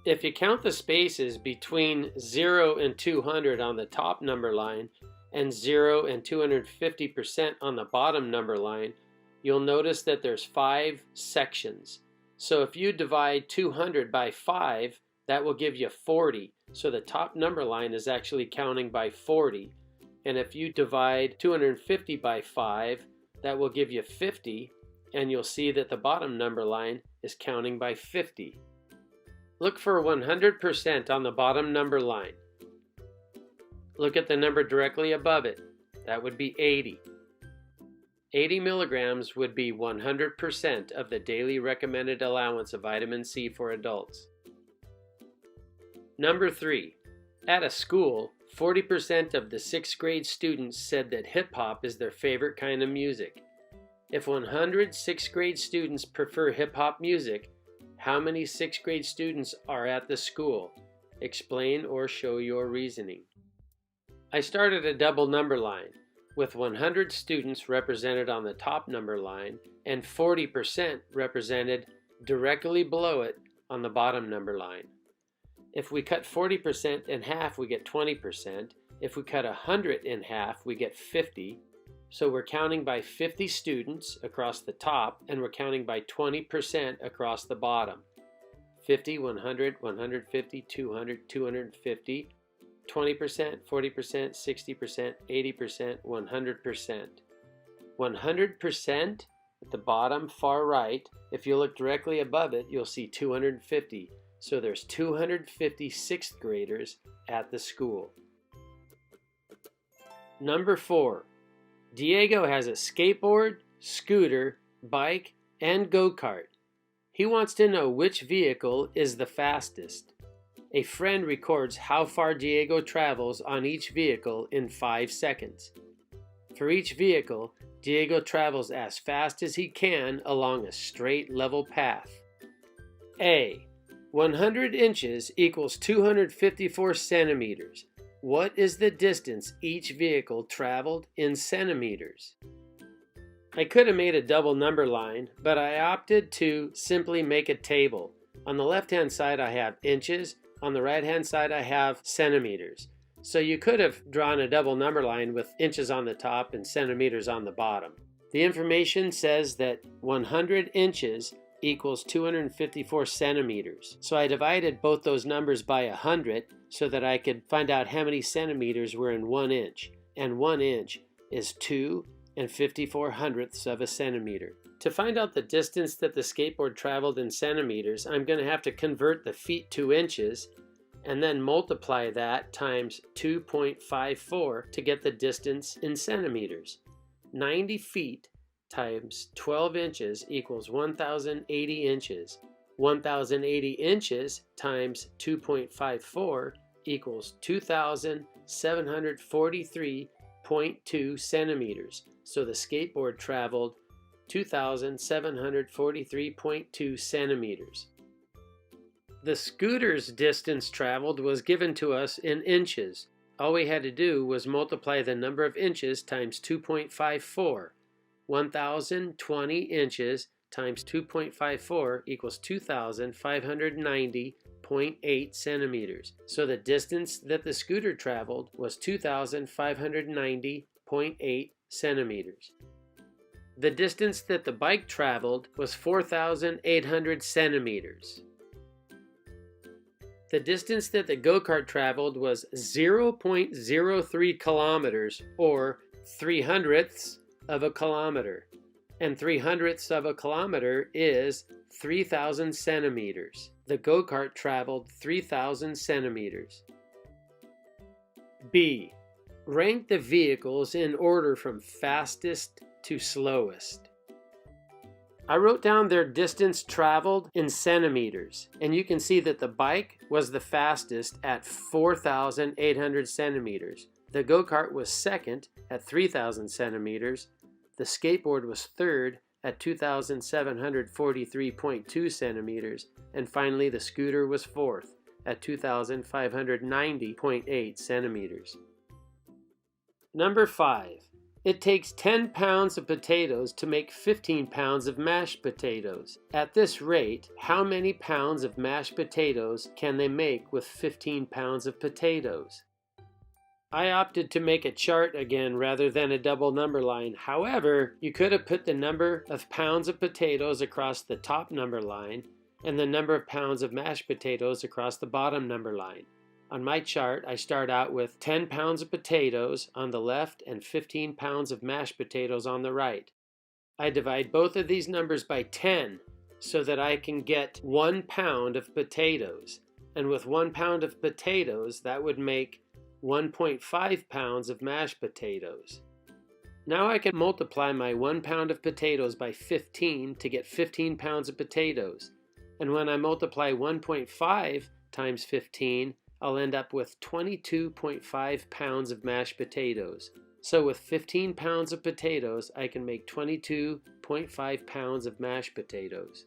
If you count the spaces between 0 and 200 on the top number line and 0 and 250% on the bottom number line, you'll notice that there's 5 sections. So if you divide 200 by 5, that will give you 40. So the top number line is actually counting by 40. And if you divide 250 by 5, that will give you 50. And you'll see that the bottom number line is counting by 50. Look for 100% on the bottom number line. Look at the number directly above it. That would be 80. 80 milligrams would be 100% of the daily recommended allowance of vitamin C for adults. Number 3. At a school, 40% of the 6th grade students said that hip-hop is their favorite kind of music. If 100 6th grade students prefer hip-hop music, how many 6th grade students are at the school? Explain or show your reasoning. I started a double number line with 100 students represented on the top number line and 40% represented directly below it on the bottom number line. If we cut 40% in half, we get 20%. If we cut 100 in half, we get 50. So we're counting by 50 students across the top, and we're counting by 20% across the bottom. 50, 100, 150, 200, 250, 20%, 40%, 60%, 80%, 100%. 100% At the bottom far right, if you look directly above it, you'll see 250. So there's 250 sixth graders at the school. Number 4. Diego has a skateboard, scooter, bike, and go-kart. He wants to know which vehicle is the fastest. A friend records how far Diego travels on each vehicle in 5 seconds. For each vehicle, Diego travels as fast as he can along a straight level path. A. 100 inches equals 254 centimeters. What is the distance each vehicle traveled in centimeters? I could have made a double number line, but I opted to simply make a table. On the left-hand side I have inches, on the right-hand side I have centimeters. So you could have drawn a double number line with inches on the top and centimeters on the bottom. The information says that 100 inches equals 254 centimeters. So I divided both those numbers by 100 so that I could find out how many centimeters were in 1 inch. And 1 inch is 2 54/100ths of a centimeter. To find out the distance that the skateboard traveled in centimeters, I'm going to have to convert the feet to inches and then multiply that times 2.54 to get the distance in centimeters. 90 feet times 12 inches equals 1,080 inches. 1,080 inches times 2.54 equals 2,743.2 centimeters. So the skateboard traveled 2,743.2 centimeters. The scooter's distance traveled was given to us in inches. All we had to do was multiply the number of inches times 2.54. 1,020 inches times 2.54 equals 2,590.8 centimeters. So the distance that the scooter traveled was 2,590.8 centimeters. The distance that the bike traveled was 4,800 centimeters. The distance that the go-kart traveled was 0.03 kilometers, or 3/100ths of a kilometer. And 3/100ths of a kilometer is 3,000 centimeters. The go-kart traveled 3,000 centimeters. B. Rank the vehicles in order from fastest to slowest. I wrote down their distance traveled in centimeters, and you can see that the bike was the fastest at 4,800 centimeters. The go-kart was second at 3,000 centimeters. The skateboard was third at 2,743.2 centimeters. And finally, the scooter was fourth at 2,590.8 centimeters. Number 5. It takes 10 pounds of potatoes to make 15 pounds of mashed potatoes. At this rate, how many pounds of mashed potatoes can they make with 15 pounds of potatoes? I opted to make a chart again rather than a double number line. However, you could have put the number of pounds of potatoes across the top number line and the number of pounds of mashed potatoes across the bottom number line. On my chart, I start out with 10 pounds of potatoes on the left and 15 pounds of mashed potatoes on the right. I divide both of these numbers by 10 so that I can get 1 pound of potatoes. And with 1 pound of potatoes, that would make 1.5 pounds of mashed potatoes. Now I can multiply my 1 pound of potatoes by 15 to get 15 pounds of potatoes. And when I multiply 1.5 times 15, I'll end up with 22.5 pounds of mashed potatoes. So with 15 pounds of potatoes, I can make 22.5 pounds of mashed potatoes.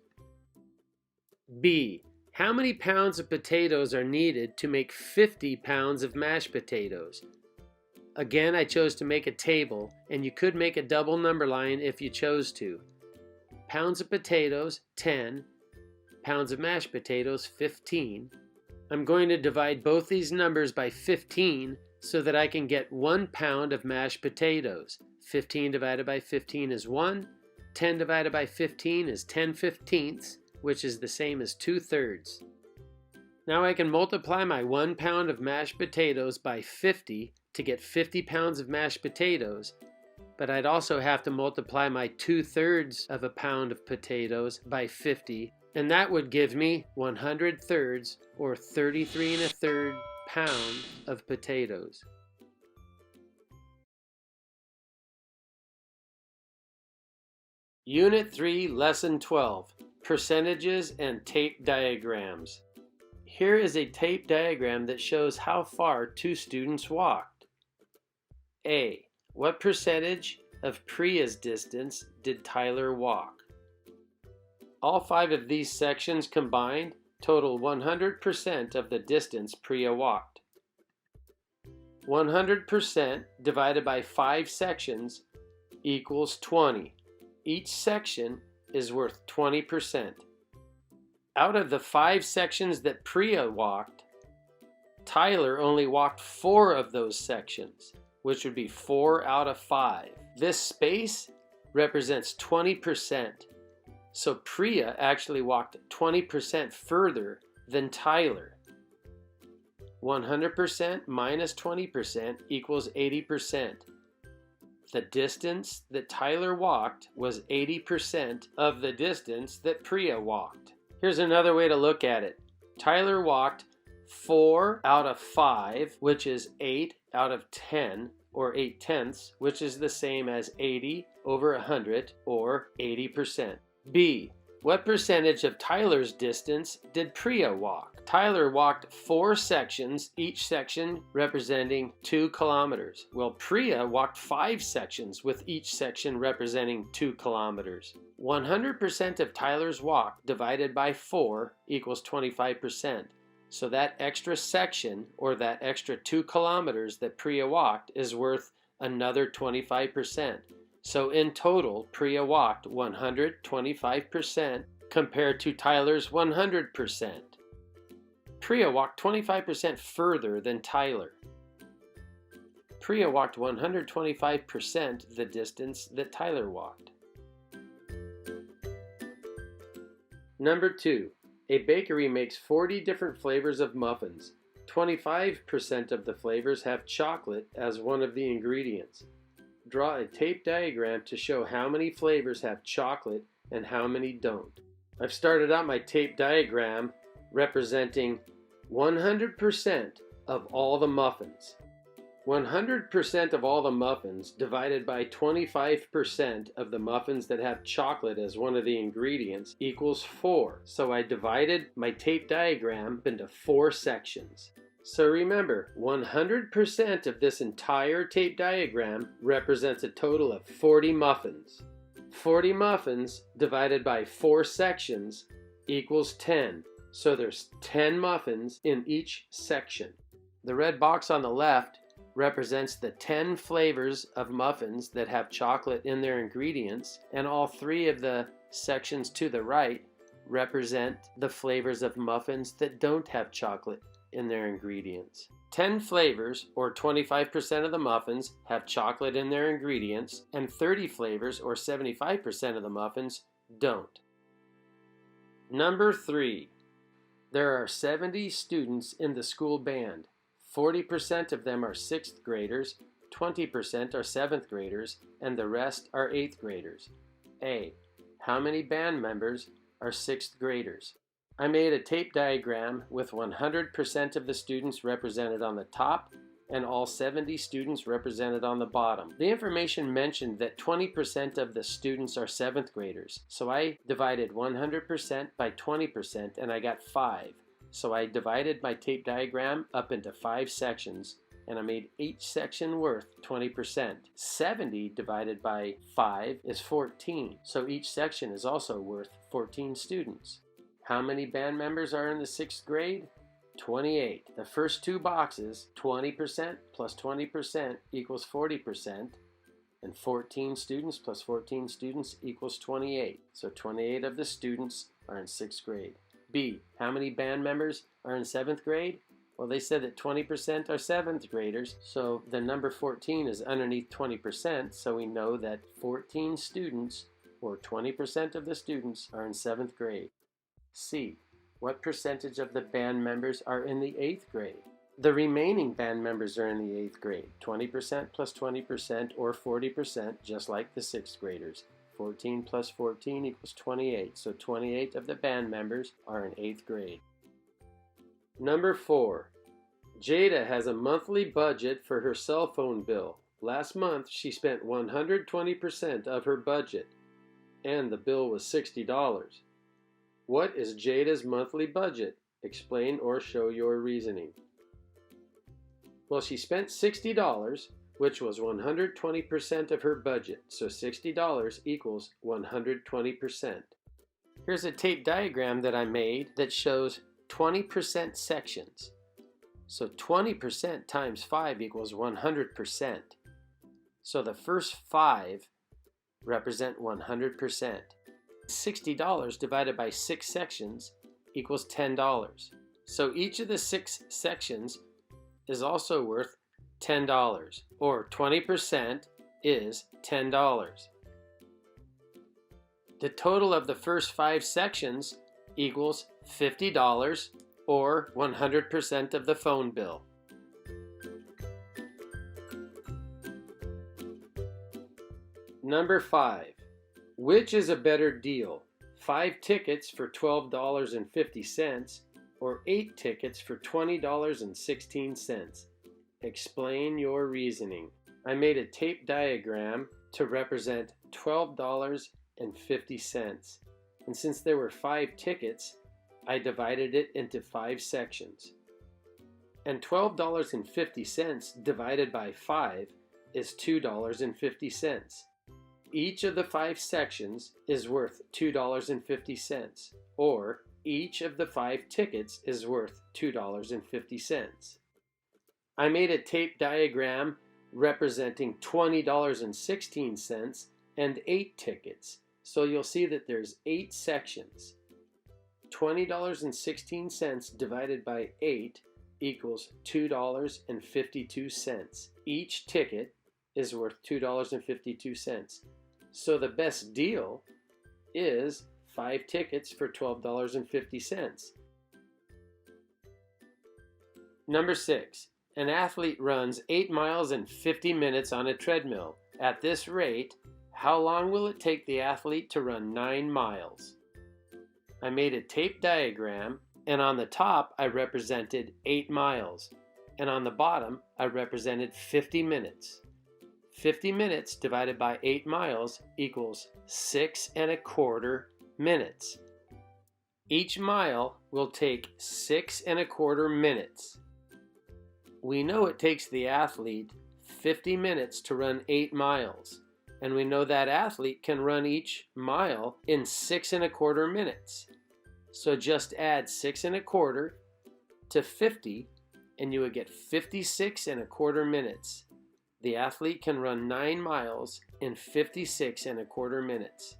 B. How many pounds of potatoes are needed to make 50 pounds of mashed potatoes? Again, I chose to make a table, and you could make a double number line if you chose to. Pounds of potatoes, 10. Pounds of mashed potatoes, 15. I'm going to divide both these numbers by 15 so that I can get 1 pound of mashed potatoes. 15 divided by 15 is 1. 10 divided by 15 is 10/15ths, which is the same as 2/3. Now I can multiply my 1 pound of mashed potatoes by 50 to get 50 pounds of mashed potatoes. but I'd also have to multiply my 2/3 of a pound of potatoes by 50, and that would give me 100 thirds, or 33 1/3 pound of potatoes. Unit 3, Lesson 12, Percentages and Tape Diagrams. Here is a tape diagram that shows how far two students walked. A. What percentage of Priya's distance did Tyler walk? All 5 of these sections combined total 100% of the distance Priya walked. 100% divided by 5 sections equals 20. Each section is worth 20%. Out of the 5 sections that Priya walked, Tyler only walked 4 of those sections, which would be 4 out of 5. This space represents 20%. So Priya actually walked 20% further than Tyler. 100% minus 20% equals 80%. The distance that Tyler walked was 80% of the distance that Priya walked. Here's another way to look at it. Tyler walked 4 out of 5, which is 8 out of 10, or 8/10, which is the same as 80 over 100, or 80%. B. What percentage of Tyler's distance did Priya walk? Tyler walked 4 sections, each section representing 2 kilometers. Well, Priya walked 5 sections, with each section representing 2 kilometers. 100% of Tyler's walk divided by 4 equals 25%. So that extra section, or that extra 2 kilometers that Priya walked, is worth another 25%. So in total, Priya walked 125% compared to Tyler's 100%. Priya walked 25% further than Tyler. Priya walked 125% the distance that Tyler walked. Number 2. A bakery makes 40 different flavors of muffins. 25% of the flavors have chocolate as one of the ingredients. Draw a tape diagram to show how many flavors have chocolate and how many don't. I've started out my tape diagram representing 100% of all the muffins. 100% of all the muffins divided by 25% of the muffins that have chocolate as one of the ingredients equals 4. So I divided my tape diagram into 4 sections. So remember, 100% of this entire tape diagram represents a total of 40 muffins. 40 muffins divided by 4 sections equals 10. So there's 10 muffins in each section. The red box on the left represents the 10 flavors of muffins that have chocolate in their ingredients, and all 3 of the sections to the right represent the flavors of muffins that don't have chocolate in their ingredients. 10 flavors, or 25% of the muffins, have chocolate in their ingredients, and 30 flavors, or 75% of the muffins, don't. Number 3. There are 70 students in the school band. 40% of them are 6th graders, 20% are 7th graders, and the rest are 8th graders. A. How many band members are 6th graders? I made a tape diagram with 100% of the students represented on the top and all 70 students represented on the bottom. The information mentioned that 20% of the students are 7th graders, so I divided 100% by 20% and I got 5. So I divided my tape diagram up into 5 sections and I made each section worth 20%. 70 divided by 5 is 14, so each section is also worth 14 students. How many band members are in the 6th grade? 28. The first 2 boxes, 20% plus 20% equals 40%, and 14 students plus 14 students equals 28. So 28 of the students are in 6th grade. B. How many band members are in 7th grade? Well, they said that 20% are 7th graders, so the number 14 is underneath 20%, so we know that 14 students, or 20% of the students, are in 7th grade. C. What percentage of the band members are in the 8th grade? The remaining band members are in the 8th grade. 20% plus 20% or 40%, just like the 6th graders. 14 plus 14 equals 28. So 28 of the band members are in 8th grade. Number 4. Jada has a monthly budget for her cell phone bill. Last month, she spent 120% of her budget, and the bill was $60. What is Jada's monthly budget? Explain or show your reasoning. Well, she spent $60, which was 120% of her budget, so $60 equals 120%. Here's a tape diagram that I made that shows 20% sections. So 20% times 5 equals 100%. So the first 5 represent 100%. $60 divided by 6 sections equals $10. So each of the 6 sections is also worth $10, or 20% is $10. The total of the first 5 sections equals $50, or 100% of the phone bill. Number 5. Which is a better deal? 5 tickets for $12.50 or 8 tickets for $20.16? Explain your reasoning. I made a tape diagram to represent $12.50. And since there were 5 tickets, I divided it into 5 sections. And $12.50 divided by 5 is $2.50. Each of the 5 sections is worth $2.50, or each of the 5 tickets is worth $2.50. I made a tape diagram representing $20.16 and 8 tickets, so you'll see that there's 8 sections. $20.16 divided by 8 equals $2.52. Each ticket is worth $2.52. So the best deal is 5 tickets for $12.50. Number 6. An athlete runs 8 miles in 50 minutes on a treadmill. At this rate, how long will it take the athlete to run 9 miles? I made a tape diagram, and on the top I represented 8 miles, and on the bottom I represented 50 minutes. 50 minutes divided by 8 miles equals 6 1/4 minutes. Each mile will take 6 1/4 minutes. We know it takes the athlete 50 minutes to run 8 miles, and we know that athlete can run each mile in 6 1/4 minutes. So just add 6 1/4 to 50, and you would get 56 1/4 minutes. The athlete can run 9 miles in 56 1/4 minutes.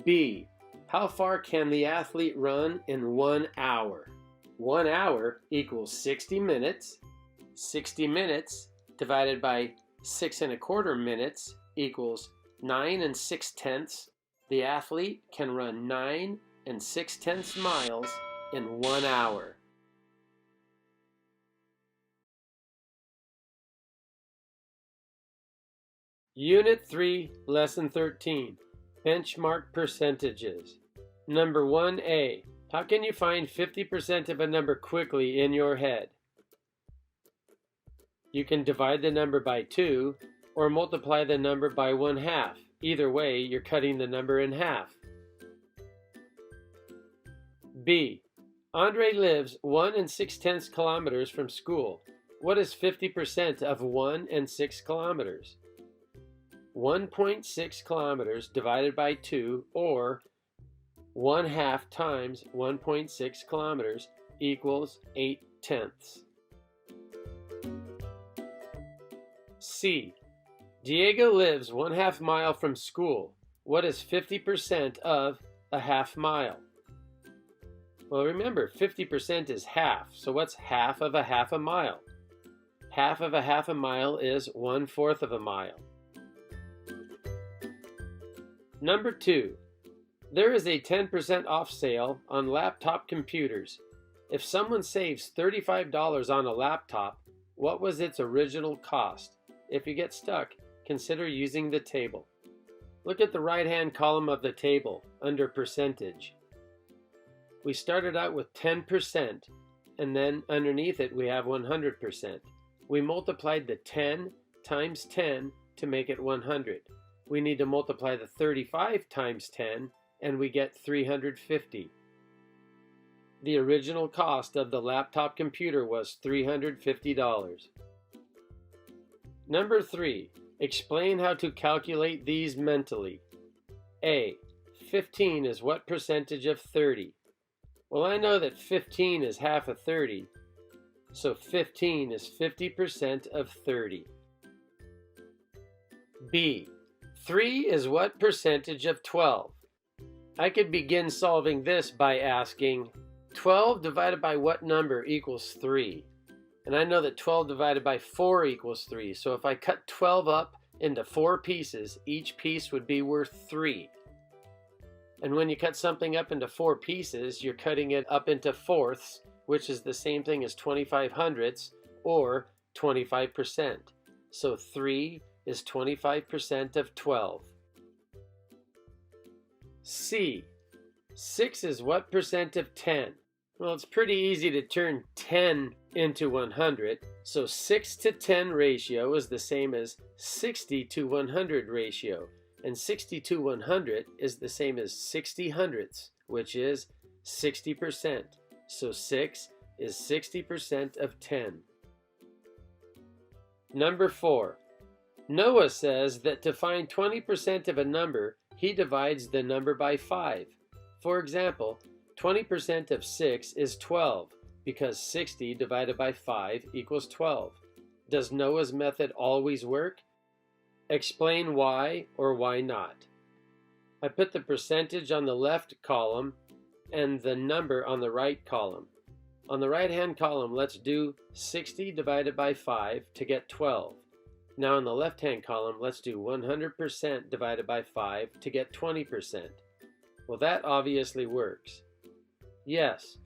B. How far can the athlete run in 1 hour? 1 hour equals 60 minutes. 60 minutes divided by 6 1/4 minutes equals 9 6/10. The athlete can run 9 6/10 miles in 1 hour. Unit 3, Lesson 13, Benchmark Percentages. Number 1A, how can you find 50% of a number quickly in your head? You can divide the number by 2 or multiply the number by 1/2. Either way, you're cutting the number in half. B, Andre lives 1 6/10 kilometers from school. What is 50% of 1 6 kilometers? 1.6 kilometers divided by 2, or 1/2 times 1.6 kilometers equals 8/10. C. Diego lives 1/2 mile from school. What is 50% of a 1/2 mile? Well, remember, 50% is half, so what's half of a 1/2 mile? Half of a 1/2 mile is 1/4 of a mile. Number 2. There is a 10% off sale on laptop computers. If someone saves $35 on a laptop, what was its original cost? If you get stuck, consider using the table. Look at the right-hand column of the table under percentage. We started out with 10%, and then underneath it we have 100%. We multiplied the 10 times 10 to make it 100. We need to multiply the 35 times 10, and we get 350. The original cost of the laptop computer was $350. Number 3. Explain how to calculate these mentally. A. 15 is what percentage of 30? Well, I know that 15 is half of 30, so 15 is 50% of 30. B. 3 is what percentage of 12? I could begin solving this by asking, 12 divided by what number equals 3? And I know that 12 divided by 4 equals 3, so if I cut 12 up into 4 pieces, each piece would be worth 3. And when you cut something up into 4 pieces, you're cutting it up into fourths, which is the same thing as 25 hundredths, or 25%. So 3 is 25% of 12. C. 6 is what percent of 10? Well, it's pretty easy to turn 10 into 100, so 6 to 10 ratio is the same as 60 to 100 ratio, and 60 to 100 is the same as 60 hundredths, which is 60%. So 6 is 60% of 10. Number 4. Noah says that to find 20% of a number, he divides the number by 5. For example, 20% of 6 is 12, because 60 divided by 5 equals 12. Does Noah's method always work? Explain why or why not. I put the percentage on the left column and the number on the right column. On the right-hand column, let's do 60 divided by 5 to get 12. Now on the left-hand column, let's do 100% divided by 5 to get 20%. Well, that obviously works. Yes,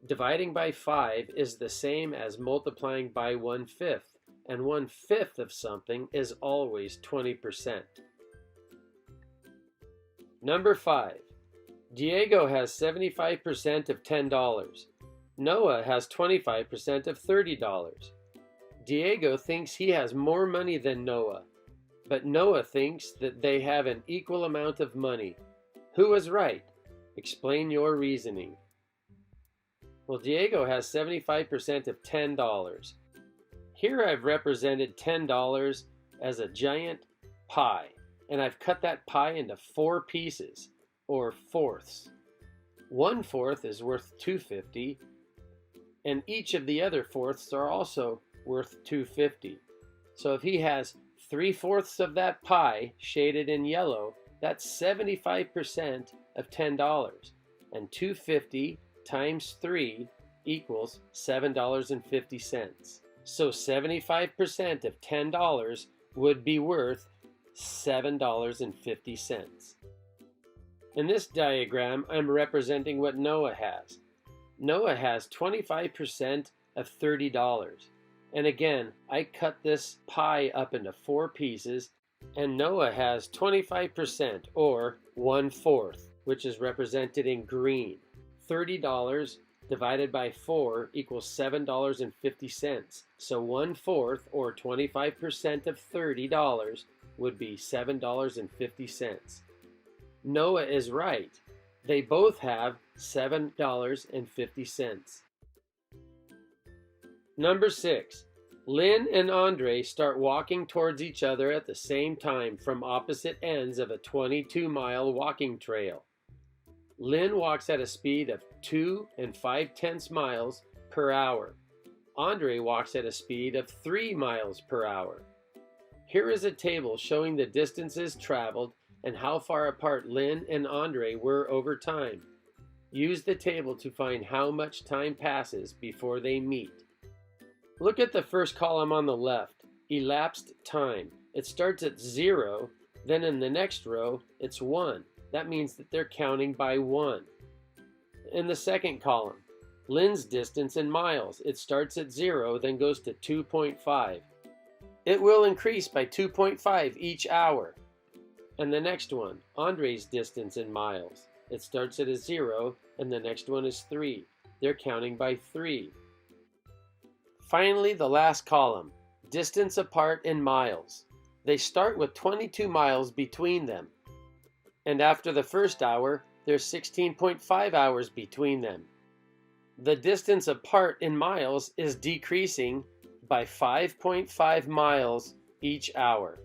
dividing by 5 is the same as multiplying by 1/5, and 1/5 of something is always 20%. Number 5. Diego has 75% of $10. Noah has 25% of $30. Diego thinks he has more money than Noah, but Noah thinks that they have an equal amount of money. Who is right? Explain your reasoning. Well, Diego has 75% of $10. Here I've represented $10 as a giant pie, and I've cut that pie into 4 pieces, or fourths. 1/4 is worth $2.50, and each of the other fourths are also worth $2.50. So if he has 3/4 of that pie shaded in yellow, that's 75% of $10, and $2.50 times 3 equals $7.50. So 75% of $10 would be worth $7.50. In this diagram, I'm representing what Noah has. Noah has 25% of $30. And again, I cut this pie up into 4 pieces, and Noah has 25%, or 1/4, which is represented in green. $30 divided by 4 equals $7.50. So 1/4, or 25% of $30, would be $7.50. Noah is right. They both have $7.50. Number 6. Lynn and Andre start walking towards each other at the same time from opposite ends of a 22-mile walking trail. Lynn walks at a speed of 2 5/10 miles per hour. Andre walks at a speed of 3 miles per hour. Here is a table showing the distances traveled and how far apart Lynn and Andre were over time. Use the table to find how much time passes before they meet. Look at the first column on the left, elapsed time. It starts at 0, then in the next row, it's 1. That means that they're counting by 1. In the second column, Lynn's distance in miles. It starts at 0, then goes to 2.5. It will increase by 2.5 each hour. And the next one, Andre's distance in miles. It starts at a 0, and the next one is 3. They're counting by 3. Finally, the last column, distance apart in miles. They start with 22 miles between them. And after the first hour, there's 16.5 hours between them. The distance apart in miles is decreasing by 5.5 miles each hour.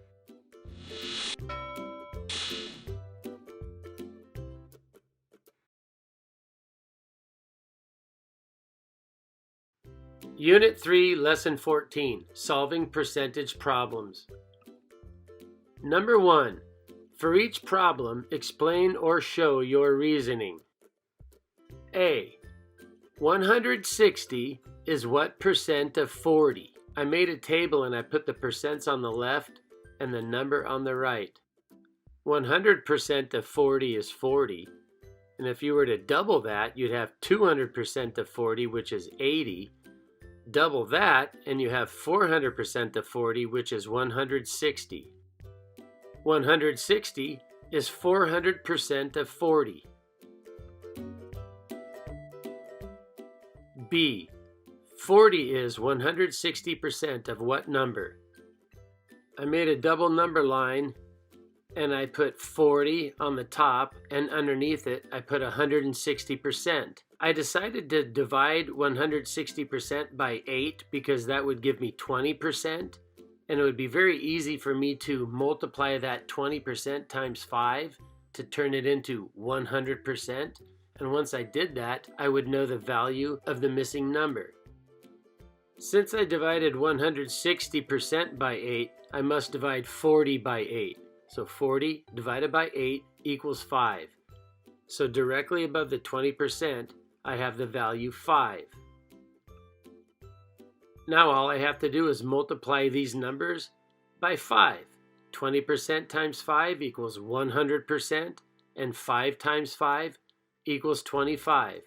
Unit 3, Lesson 14, Solving Percentage Problems. Number 1. For each problem, explain or show your reasoning. A. 160 is what percent of 40? I made a table and I put the percents on the left and the number on the right. 100% of 40 is 40. And if you were to double that, you'd have 200% of 40, which is 80. Double that, and you have 400% of 40, which is 160. 160 is 400% of 40. B. 40 is 160% of what number? I made a double number line and I put 40 on the top, and underneath it I put 160%. I decided to divide 160% by 8 because that would give me 20%, and it would be very easy for me to multiply that 20% times 5 to turn it into 100%. And once I did that, I would know the value of the missing number. Since I divided 160% by 8, I must divide 40 by 8. So 40 divided by 8 equals 5. So directly above the 20%, I have the value 5. Now all I have to do is multiply these numbers by 5. 20% times 5 equals 100%, and 5 times 5 equals 25.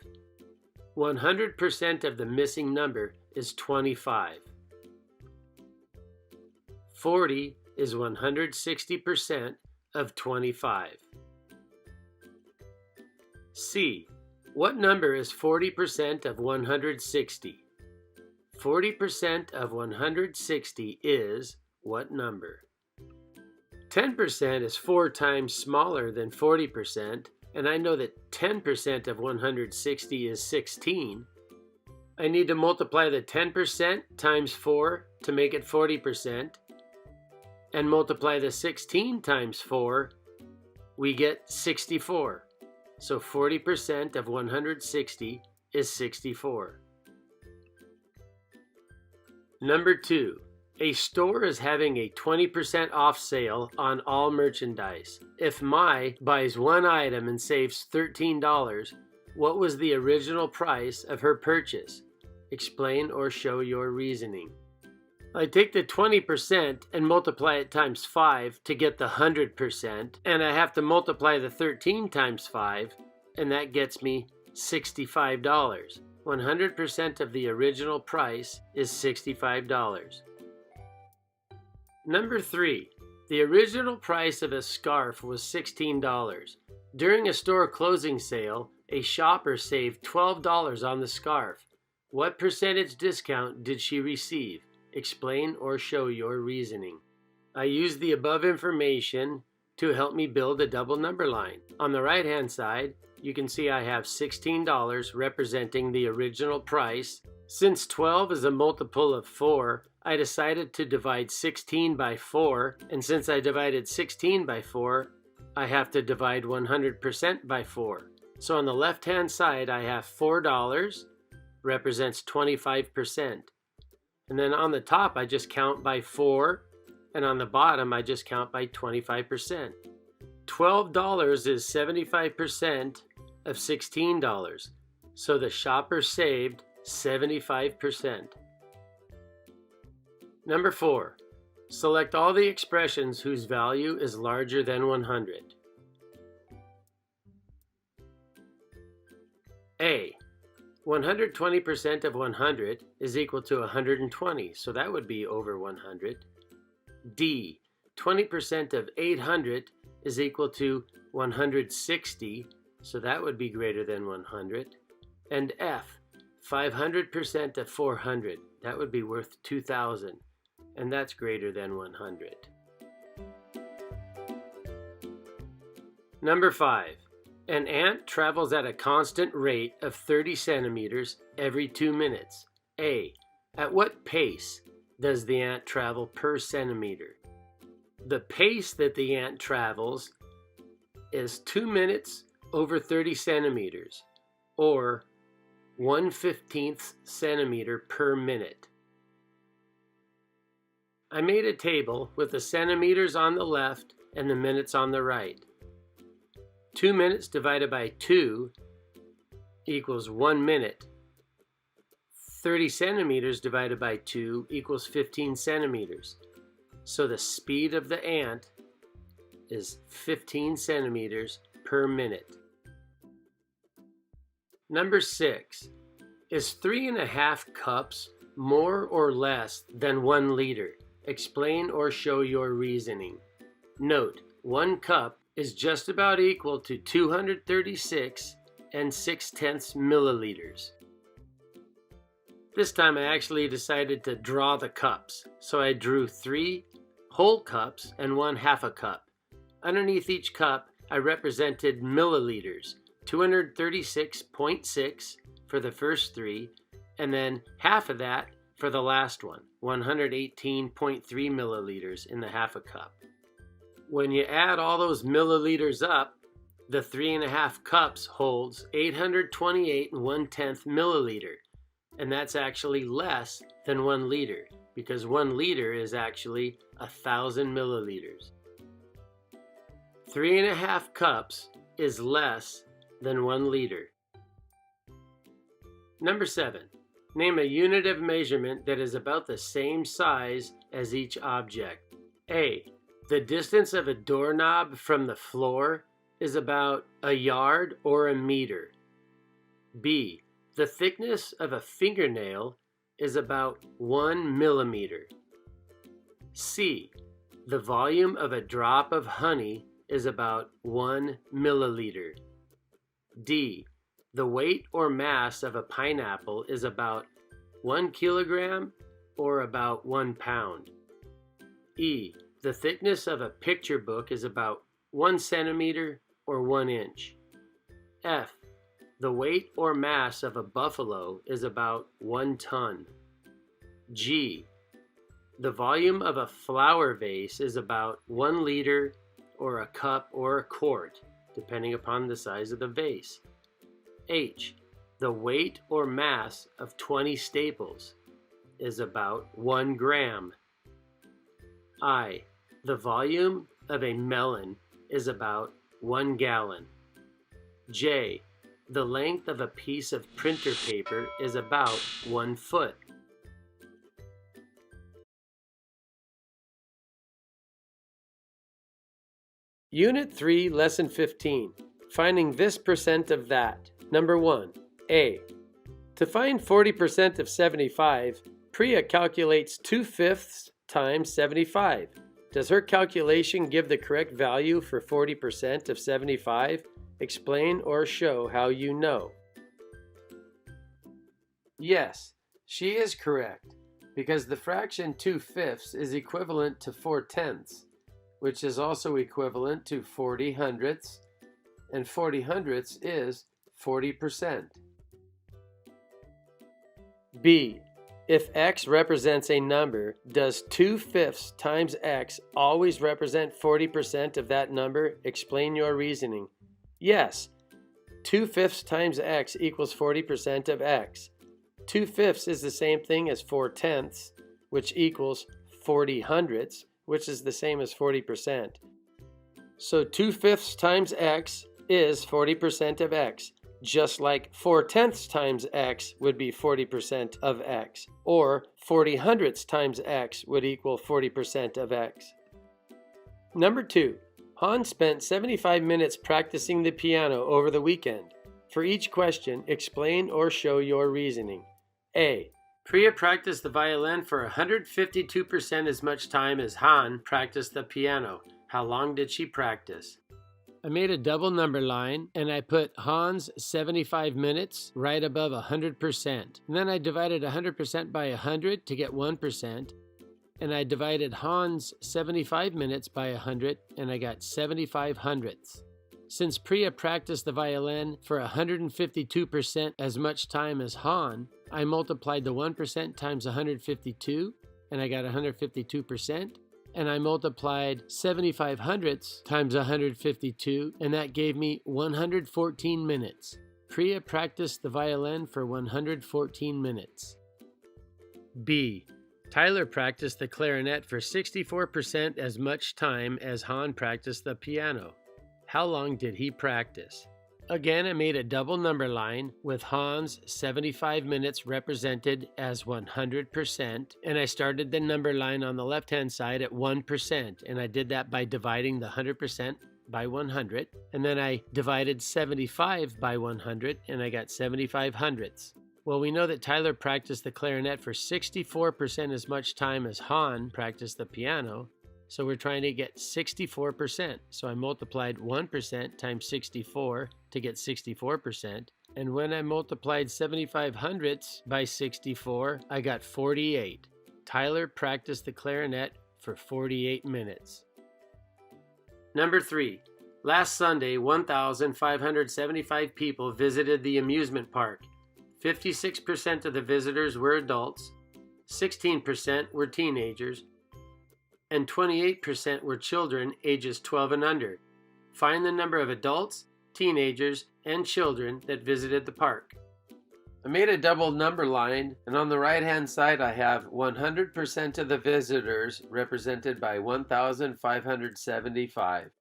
100% of the missing number is 25. 40 is 160% of 25. C. What number is 40% of 160? 40% of 160 is what number? 10% is 4 times smaller than 40%, and I know that 10% of 160 is 16. I need to multiply the 10% times 4 to make it 40%, and multiply the 16 times 4, we get 64. So 40% of 160 is 64. Number 2. A store is having a 20% off sale on all merchandise. If Mai buys one item and saves $13, what was the original price of her purchase? Explain or show your reasoning. I take the 20% and multiply it times 5 to get the 100%, and I have to multiply the 13 times 5, and that gets me $65. 100% of the original price is $65. Number 3. The original price of a scarf was $16. During a store closing sale, a shopper saved $12 on the scarf. What percentage discount did she receive? Explain or show your reasoning. I used the above information to help me build a double number line. On the right hand side, you can see I have $16 representing the original price. Since 12 is a multiple of 4, I decided to divide 16 by 4, and since I divided 16 by 4, I have to divide 100% by 4. So on the left hand side, I have $4 represents 25%. And then on the top, I just count by 4, and on the bottom, I just count by 25%. $12 is 75% of $16, so the shopper saved 75%. Number 4, select all the expressions whose value is larger than 100. 120% of 100 is equal to 120, so that would be over 100. D, 20% of 800 is equal to 160, so that would be greater than 100. And F, 500% of 400, that would be worth 2,000, and that's greater than 100. Number 5. An ant travels at a constant rate of 30 centimeters every 2 minutes. A. At what pace does the ant travel per centimeter? The pace that the ant travels is 2 minutes over 30 centimeters, or 1/15 centimeter per minute. I made a table with the centimeters on the left and the minutes on the right. 2 minutes divided by 2 equals 1 minute. 30 centimeters divided by 2 equals 15 centimeters. So the speed of the ant is 15 centimeters per minute. Number 6. Is 3½ cups more or less than 1 liter? Explain or show your reasoning. Note, 1 cup is just about equal to 236 6/10 milliliters. This time I actually decided to draw the cups, so I drew 3 whole cups and 1/2 a cup. Underneath each cup I represented milliliters, 236.6 for the first 3, and then half of that for the last one, 118.3 milliliters in the 1/2 a cup. When you add all those milliliters up, the 3½ cups holds 828 1/10 milliliter, and that's actually less than 1 liter, because 1 liter is actually 1,000 milliliters. 3½ cups is less than 1 liter. Number 7. Name a unit of measurement that is about the same size as each object. A. The distance of a doorknob from the floor is about a yard or a meter. B. The thickness of a fingernail is about 1 millimeter. C. The volume of a drop of honey is about 1 milliliter. D. The weight or mass of a pineapple is about 1 kilogram or about 1 pound. E. The thickness of a picture book is about 1 centimeter or 1 inch. F. The weight or mass of a buffalo is about 1 ton. G. The volume of a flower vase is about 1 liter or a cup or a quart, depending upon the size of the vase. H. The weight or mass of 20 staples is about 1 gram. I. The volume of a melon is about 1 gallon. J. The length of a piece of printer paper is about 1 foot. Unit 3, Lesson 15. Finding this percent of that. Number 1. A. To find 40% of 75, Priya calculates 2/5 times 75. Does her calculation give the correct value for 40% of 75? Explain or show how you know. Yes, she is correct, because the fraction 2/5 is equivalent to 4/10, which is also equivalent to 40 hundredths, and 40 hundredths is 40%. B. If x represents a number, does 2/5 times x always represent 40% of that number? Explain your reasoning. Yes, 2/5 times x equals 40% of x. 2/5 is the same thing as 4/10, which equals 40 hundredths, which is the same as 40%. So 2/5 times x is 40% of x, just like 4/10 times x would be 40% of x, or 40 hundredths times x would equal 40% of x. Number 2. Hans spent 75 minutes practicing the piano over the weekend. For each question, explain or show your reasoning. A. Priya practiced the violin for 152% as much time as Han practiced the piano. How long did she practice? I made a double number line and I put Han's 75 minutes right above 100%. And then I divided 100% by 100 to get 1%. And I divided Han's 75 minutes by 100 and I got 75 hundredths. Since Priya practiced the violin for 152% as much time as Han, I multiplied the 1% times 152 and I got 152%. And I multiplied 75 hundredths times 152 and that gave me 114 minutes. Priya practiced the violin for 114 minutes. B. Tyler practiced the clarinet for 64% as much time as Han practiced the piano. How long did he practice? Again, I made a double number line with Han's 75 minutes represented as 100%, and I started the number line on the left-hand side at 1%, and I did that by dividing the 100% by 100, and then I divided 75 by 100, and I got 75 hundredths. Well, we know that Tyler practiced the clarinet for 64% as much time as Han practiced the piano, so we're trying to get 64%. So I multiplied 1% times 64 to get 64%. And when I multiplied 75 hundredths by 64, I got 48. Tyler practiced the clarinet for 48 minutes. Number 3. Last Sunday, 1,575 people visited the amusement park. 56% of the visitors were adults, 16% were teenagers, and 28% were children ages 12 and under. Find the number of adults, teenagers, and children that visited the park. I made a double number line, and on the right-hand side I have 100% of the visitors represented by 1,575.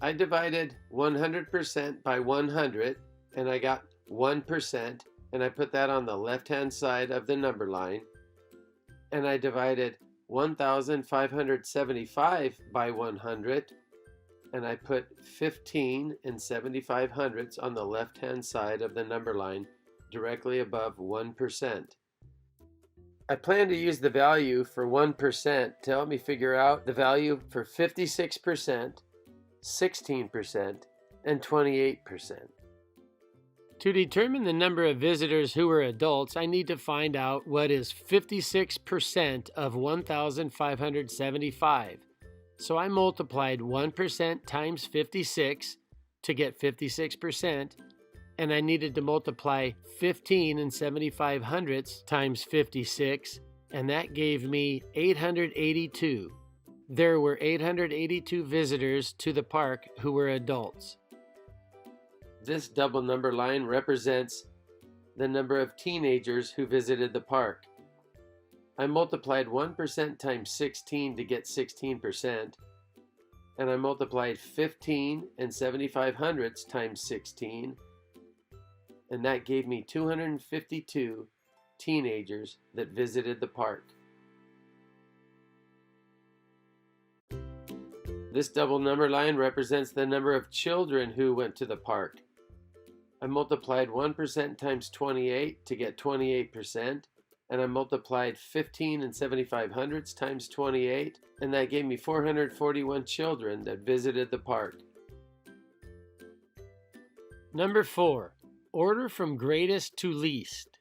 I divided 100% by 100, and I got 1%, and I put that on the left-hand side of the number line, and I divided 1,575 by 100, and I put 15 and 75 hundredths on the left-hand side of the number line directly above 1%. I plan to use the value for 1% to help me figure out the value for 56%, 16%, and 28%. To determine the number of visitors who were adults, I need to find out what is 56% of 1,575. So I multiplied 1% times 56 to get 56%, and I needed to multiply 15 and 75 hundredths times 56, and that gave me 882. There were 882 visitors to the park who were adults. This double number line represents the number of teenagers who visited the park. I multiplied 1% times 16 to get 16%, and I multiplied 15 and 75 hundredths times 16, and that gave me 252 teenagers that visited the park. This double number line represents the number of children who went to the park. I multiplied 1% times 28 to get 28%, and I multiplied 15 and 75 hundredths times 28, and that gave me 441 children that visited the park. Number 4. Order from greatest to least.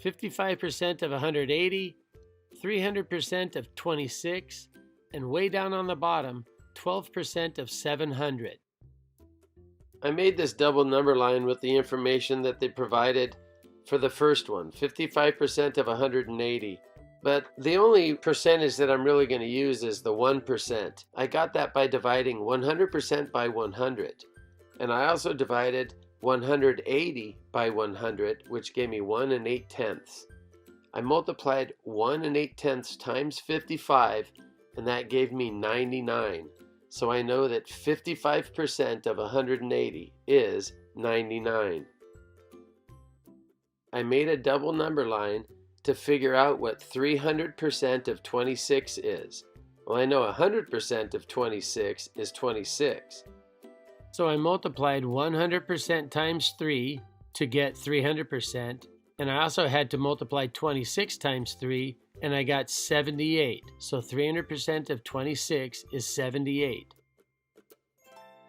55% of 180, 300% of 26, and way down on the bottom, 12% of 700. I made this double number line with the information that they provided for the first one, 55% of 180. But the only percentage that I'm really going to use is the 1%. I got that by dividing 100% by 100. And I also divided 180 by 100, which gave me 1 8/10. I multiplied 1 8/10 times 55, and that gave me 99. So I know that 55% of 180 is 99. I made a double number line to figure out what 300% of 26 is. Well, I know 100% of 26 is 26. So I multiplied 100% times 3 to get 300%, and I also had to multiply 26 times 3, and I got 78. So 300% of 26 is 78.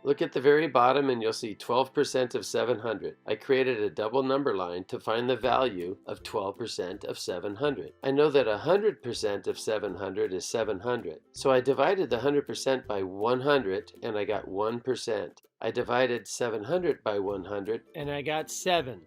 Look at the very bottom and you'll see 12% of 700. I created a double number line to find the value of 12% of 700. I know that 100% of 700 is 700. So I divided the 100% by 100 and I got 1%. I divided 700 by 100 and I got 7.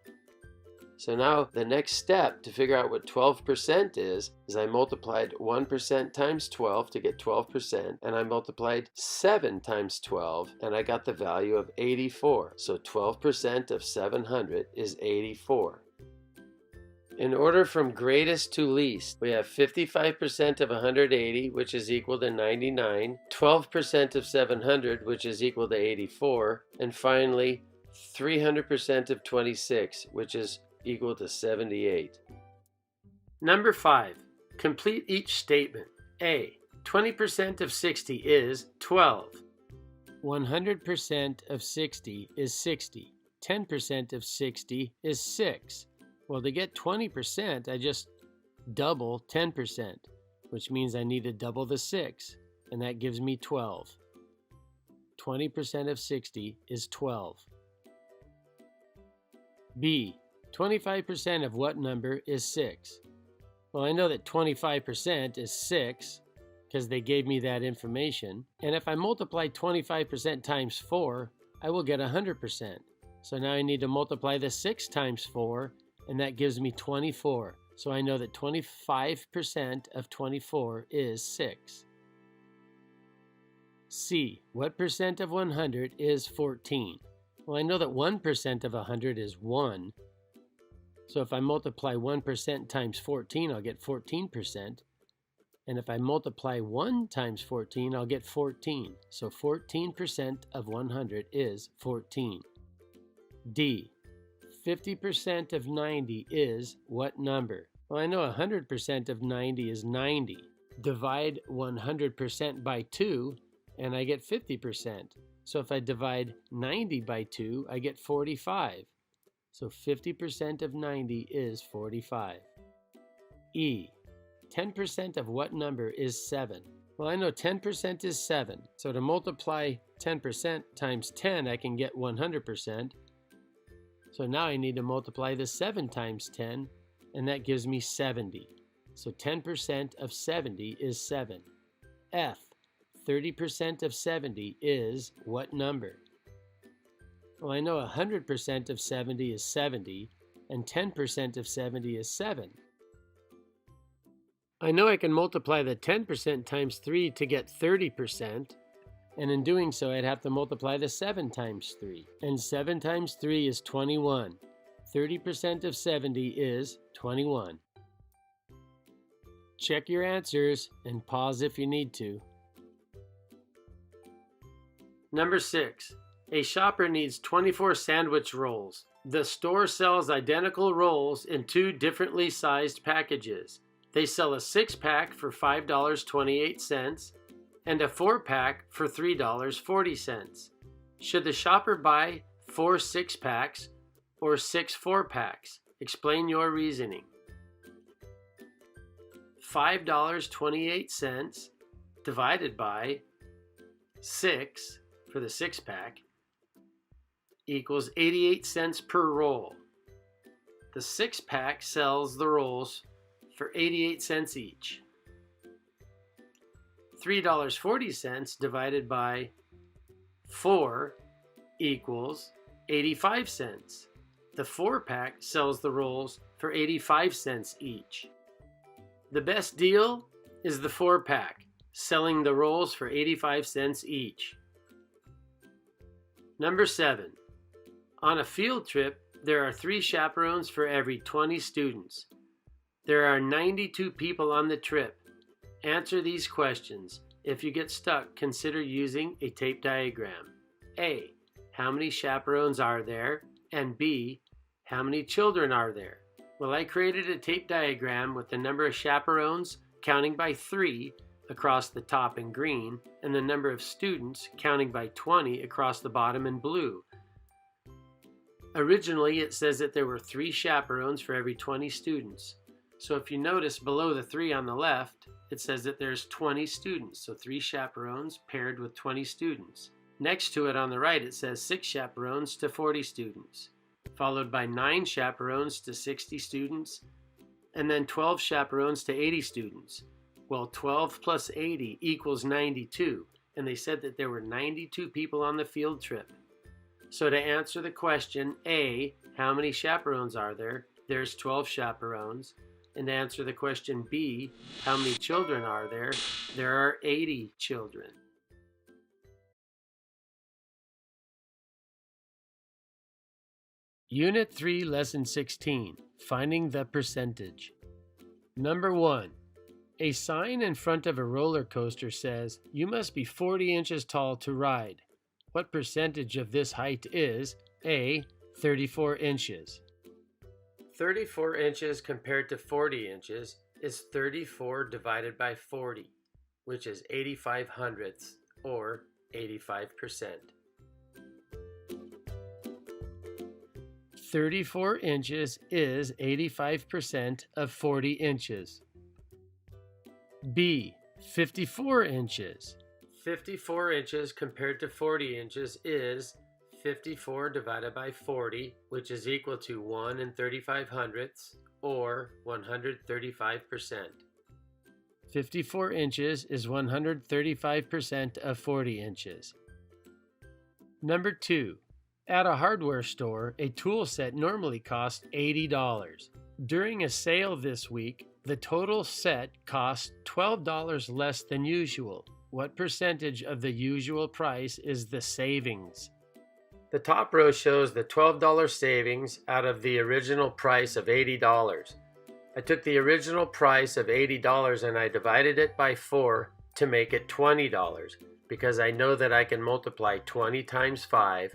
So now the next step to figure out what 12% is I multiplied 1% times 12 to get 12%, and I multiplied 7 times 12, and I got the value of 84. So 12% of 700 is 84. In order from greatest to least, we have 55% of 180, which is equal to 99, 12% of 700, which is equal to 84, and finally 300% of 26, which is equal to 78. Number 5. Complete each statement. A. 20% of 60 is 12. 100% of 60 is 60. 10% of 60 is 6. Well, to get 20%, I just double 10%, which means I need to double the 6, and that gives me 12. 20% of 60 is 12. B. 25% of what number is 6? Well, I know that 25% is 6 because they gave me that information. And if I multiply 25% times 4, I will get 100%. So now I need to multiply the 6 times 4, and that gives me 24. So I know that 25% of 24 is 6. C. What percent of 100 is 14? Well, I know that 1% of 100 is 1. So if I multiply 1% times 14, I'll get 14%. And if I multiply 1 times 14, I'll get 14. So 14% of 100 is 14. D. 50% of 90 is what number? Well, I know 100% of 90 is 90. Divide 100% by 2, and I get 50%. So if I divide 90 by 2, I get 45. So 50% of 90 is 45. E. 10% of what number is 7? Well, I know 10% is 7. So to multiply 10% times 10, I can get 100%. So now I need to multiply the 7 times 10, and that gives me 70. So 10% of 70 is 7. F. 30% of 70 is what number? Well, I know 100% of 70 is 70, and 10% of 70 is 7. I know I can multiply the 10% times 3 to get 30%, and in doing so, I'd have to multiply the 7 times 3. And 7 times 3 is 21. 30% of 70 is 21. Check your answers and pause if you need to. Number 6. A shopper needs 24 sandwich rolls. The store sells identical rolls in 2 differently sized packages. They sell a 6-pack for $5.28 and a 4-pack for $3.40. Should the shopper buy 4 6-packs or 6 4-packs? Explain your reasoning. $5.28 divided by 6 for the 6-pack equals 88 cents per roll. The 6-pack sells the rolls for 88 cents each. $3.40 divided by 4 equals 85 cents. The 4-pack sells the rolls for 85 cents each. The best deal is the 4-pack, selling the rolls for 85 cents each. Number 7. On a field trip, there are 3 chaperones for every 20 students. There are 92 people on the trip. Answer these questions. If you get stuck, consider using a tape diagram. A. How many chaperones are there? And B. How many children are there? Well, I created a tape diagram with the number of chaperones counting by 3 across the top in green, and the number of students counting by 20 across the bottom in blue. Originally, it says that there were 3 chaperones for every 20 students. So if you notice below the 3 on the left, it says that there's 20 students. So 3 chaperones paired with 20 students. Next to it on the right, it says 6 chaperones to 40 students, followed by 9 chaperones to 60 students, and then 12 chaperones to 80 students. Well, 12 plus 80 equals 92, and they said that there were 92 people on the field trip. So to answer the question, A, how many chaperones are there? There's 12 chaperones. And to answer the question B, how many children are there? There are 80 children. Unit 3, Lesson 16, Finding the Percentage. Number 1. A sign in front of a roller coaster says, "You must be 40 inches tall to ride." What percentage of this height is A, 34 inches? 34 inches compared to 40 inches is 34 divided by 40, which is 85 hundredths, or 85%. 34 inches is 85% of 40 inches. B, 54 inches. 54 inches compared to 40 inches is 54 divided by 40, which is equal to 1 35 hundredths, or 135%. 54 inches is 135% of 40 inches. Number 2. At a hardware store, a tool set normally costs $80. During a sale this week, the total set costs $12 less than usual. What percentage of the usual price is the savings? The top row shows the $12 savings out of the original price of $80. I took the original price of $80 and I divided it by 4 to make it $20, because I know that I can multiply 20 times 5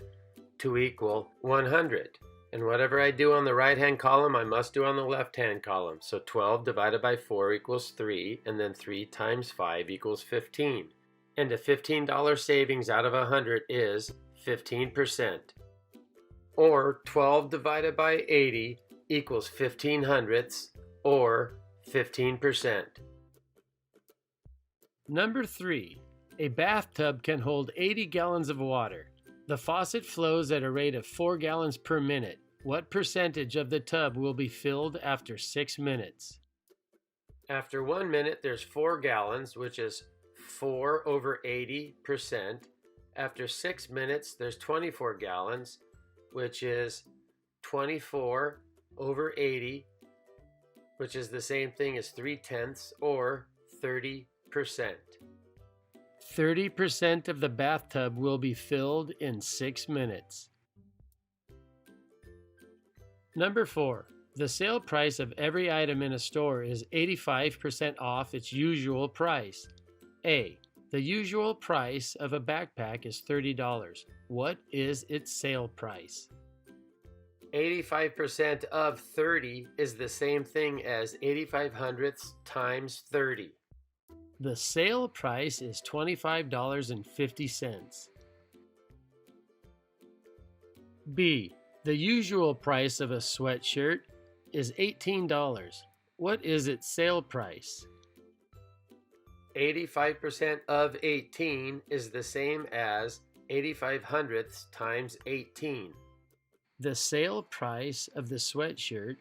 to equal 100. And whatever I do on the right-hand column, I must do on the left-hand column. So 12 divided by 4 equals 3, and then 3 times 5 equals 15. And a $15 savings out of 100 is 15%. Or 12 divided by 80 equals 15 hundredths, or 15%. Number 3. A bathtub can hold 80 gallons of water. The faucet flows at a rate of 4 gallons per minute. What percentage of the tub will be filled after 6 minutes? After 1 minute, there's 4 gallons, which is 4 over 80%. After 6 minutes, there's 24 gallons, which is 24 over 80, which is the same thing as 3/10, or 30%. 30% of the bathtub will be filled in 6 minutes. Number 4. The sale price of every item in a store is 85% off its usual price. A. The usual price of a backpack is $30. What is its sale price? 85% of 30 is the same thing as 85 hundredths times 30. The sale price is $25.50. B. The usual price of a sweatshirt is $18. What is its sale price? 85% of 18 is the same as 85 hundredths times 18. The sale price of the sweatshirt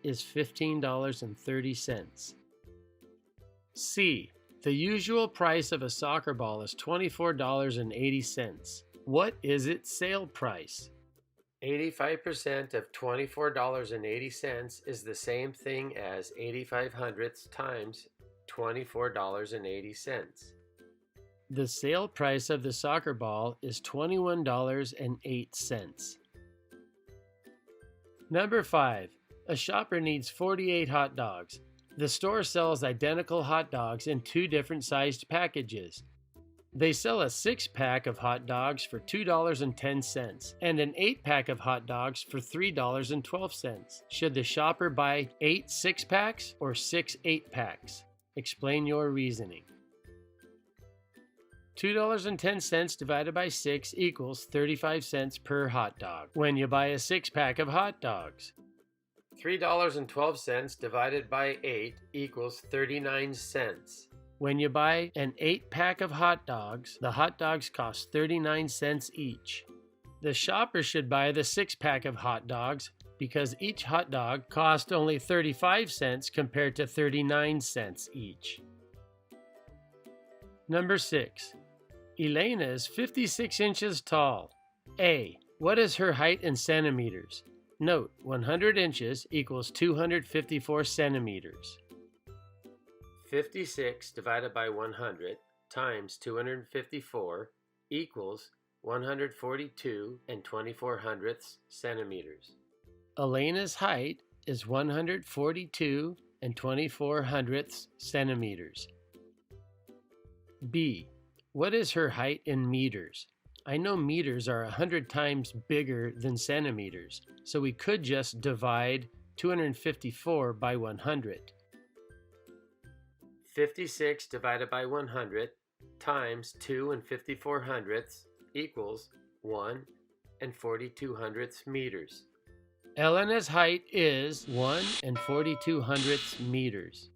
is $15.30. C. The usual price of a soccer ball is $24.80. What is its sale price? 85% of $24.80 is the same thing as 85 hundredths times $24.80. The sale price of the soccer ball is $21.08. Number 5. A shopper needs 48 hot dogs. The store sells identical hot dogs in 2 different sized packages. They sell a 6-pack of hot dogs for $2.10 and an 8-pack of hot dogs for $3.12. Should the shopper buy 8 6-packs or 6 8-packs? Explain your reasoning. $2.10 divided by 6 equals 35 cents per hot dog when you buy a 6-pack of hot dogs. $3.12 divided by 8 equals 39 cents. When you buy an 8-pack of hot dogs, the hot dogs cost 39 cents each. The shopper should buy the 6-pack of hot dogs because each hot dog cost only 35 cents compared to 39 cents each. Number 6. Elena is 56 inches tall. A. What is her height in centimeters? Note, 100 inches equals 254 centimeters. 56 divided by 100 times 254 equals 142 and 24/100 centimeters. Elena's height is 142 and 24/100 centimeters. B. What is her height in meters? I know meters are 100 times bigger than centimeters, so we could just divide 254 by 100. 56 divided by 100 times 2 and 54/100 equals 1 and 42/100 meters. Elena's height is 1 and 42/100 meters.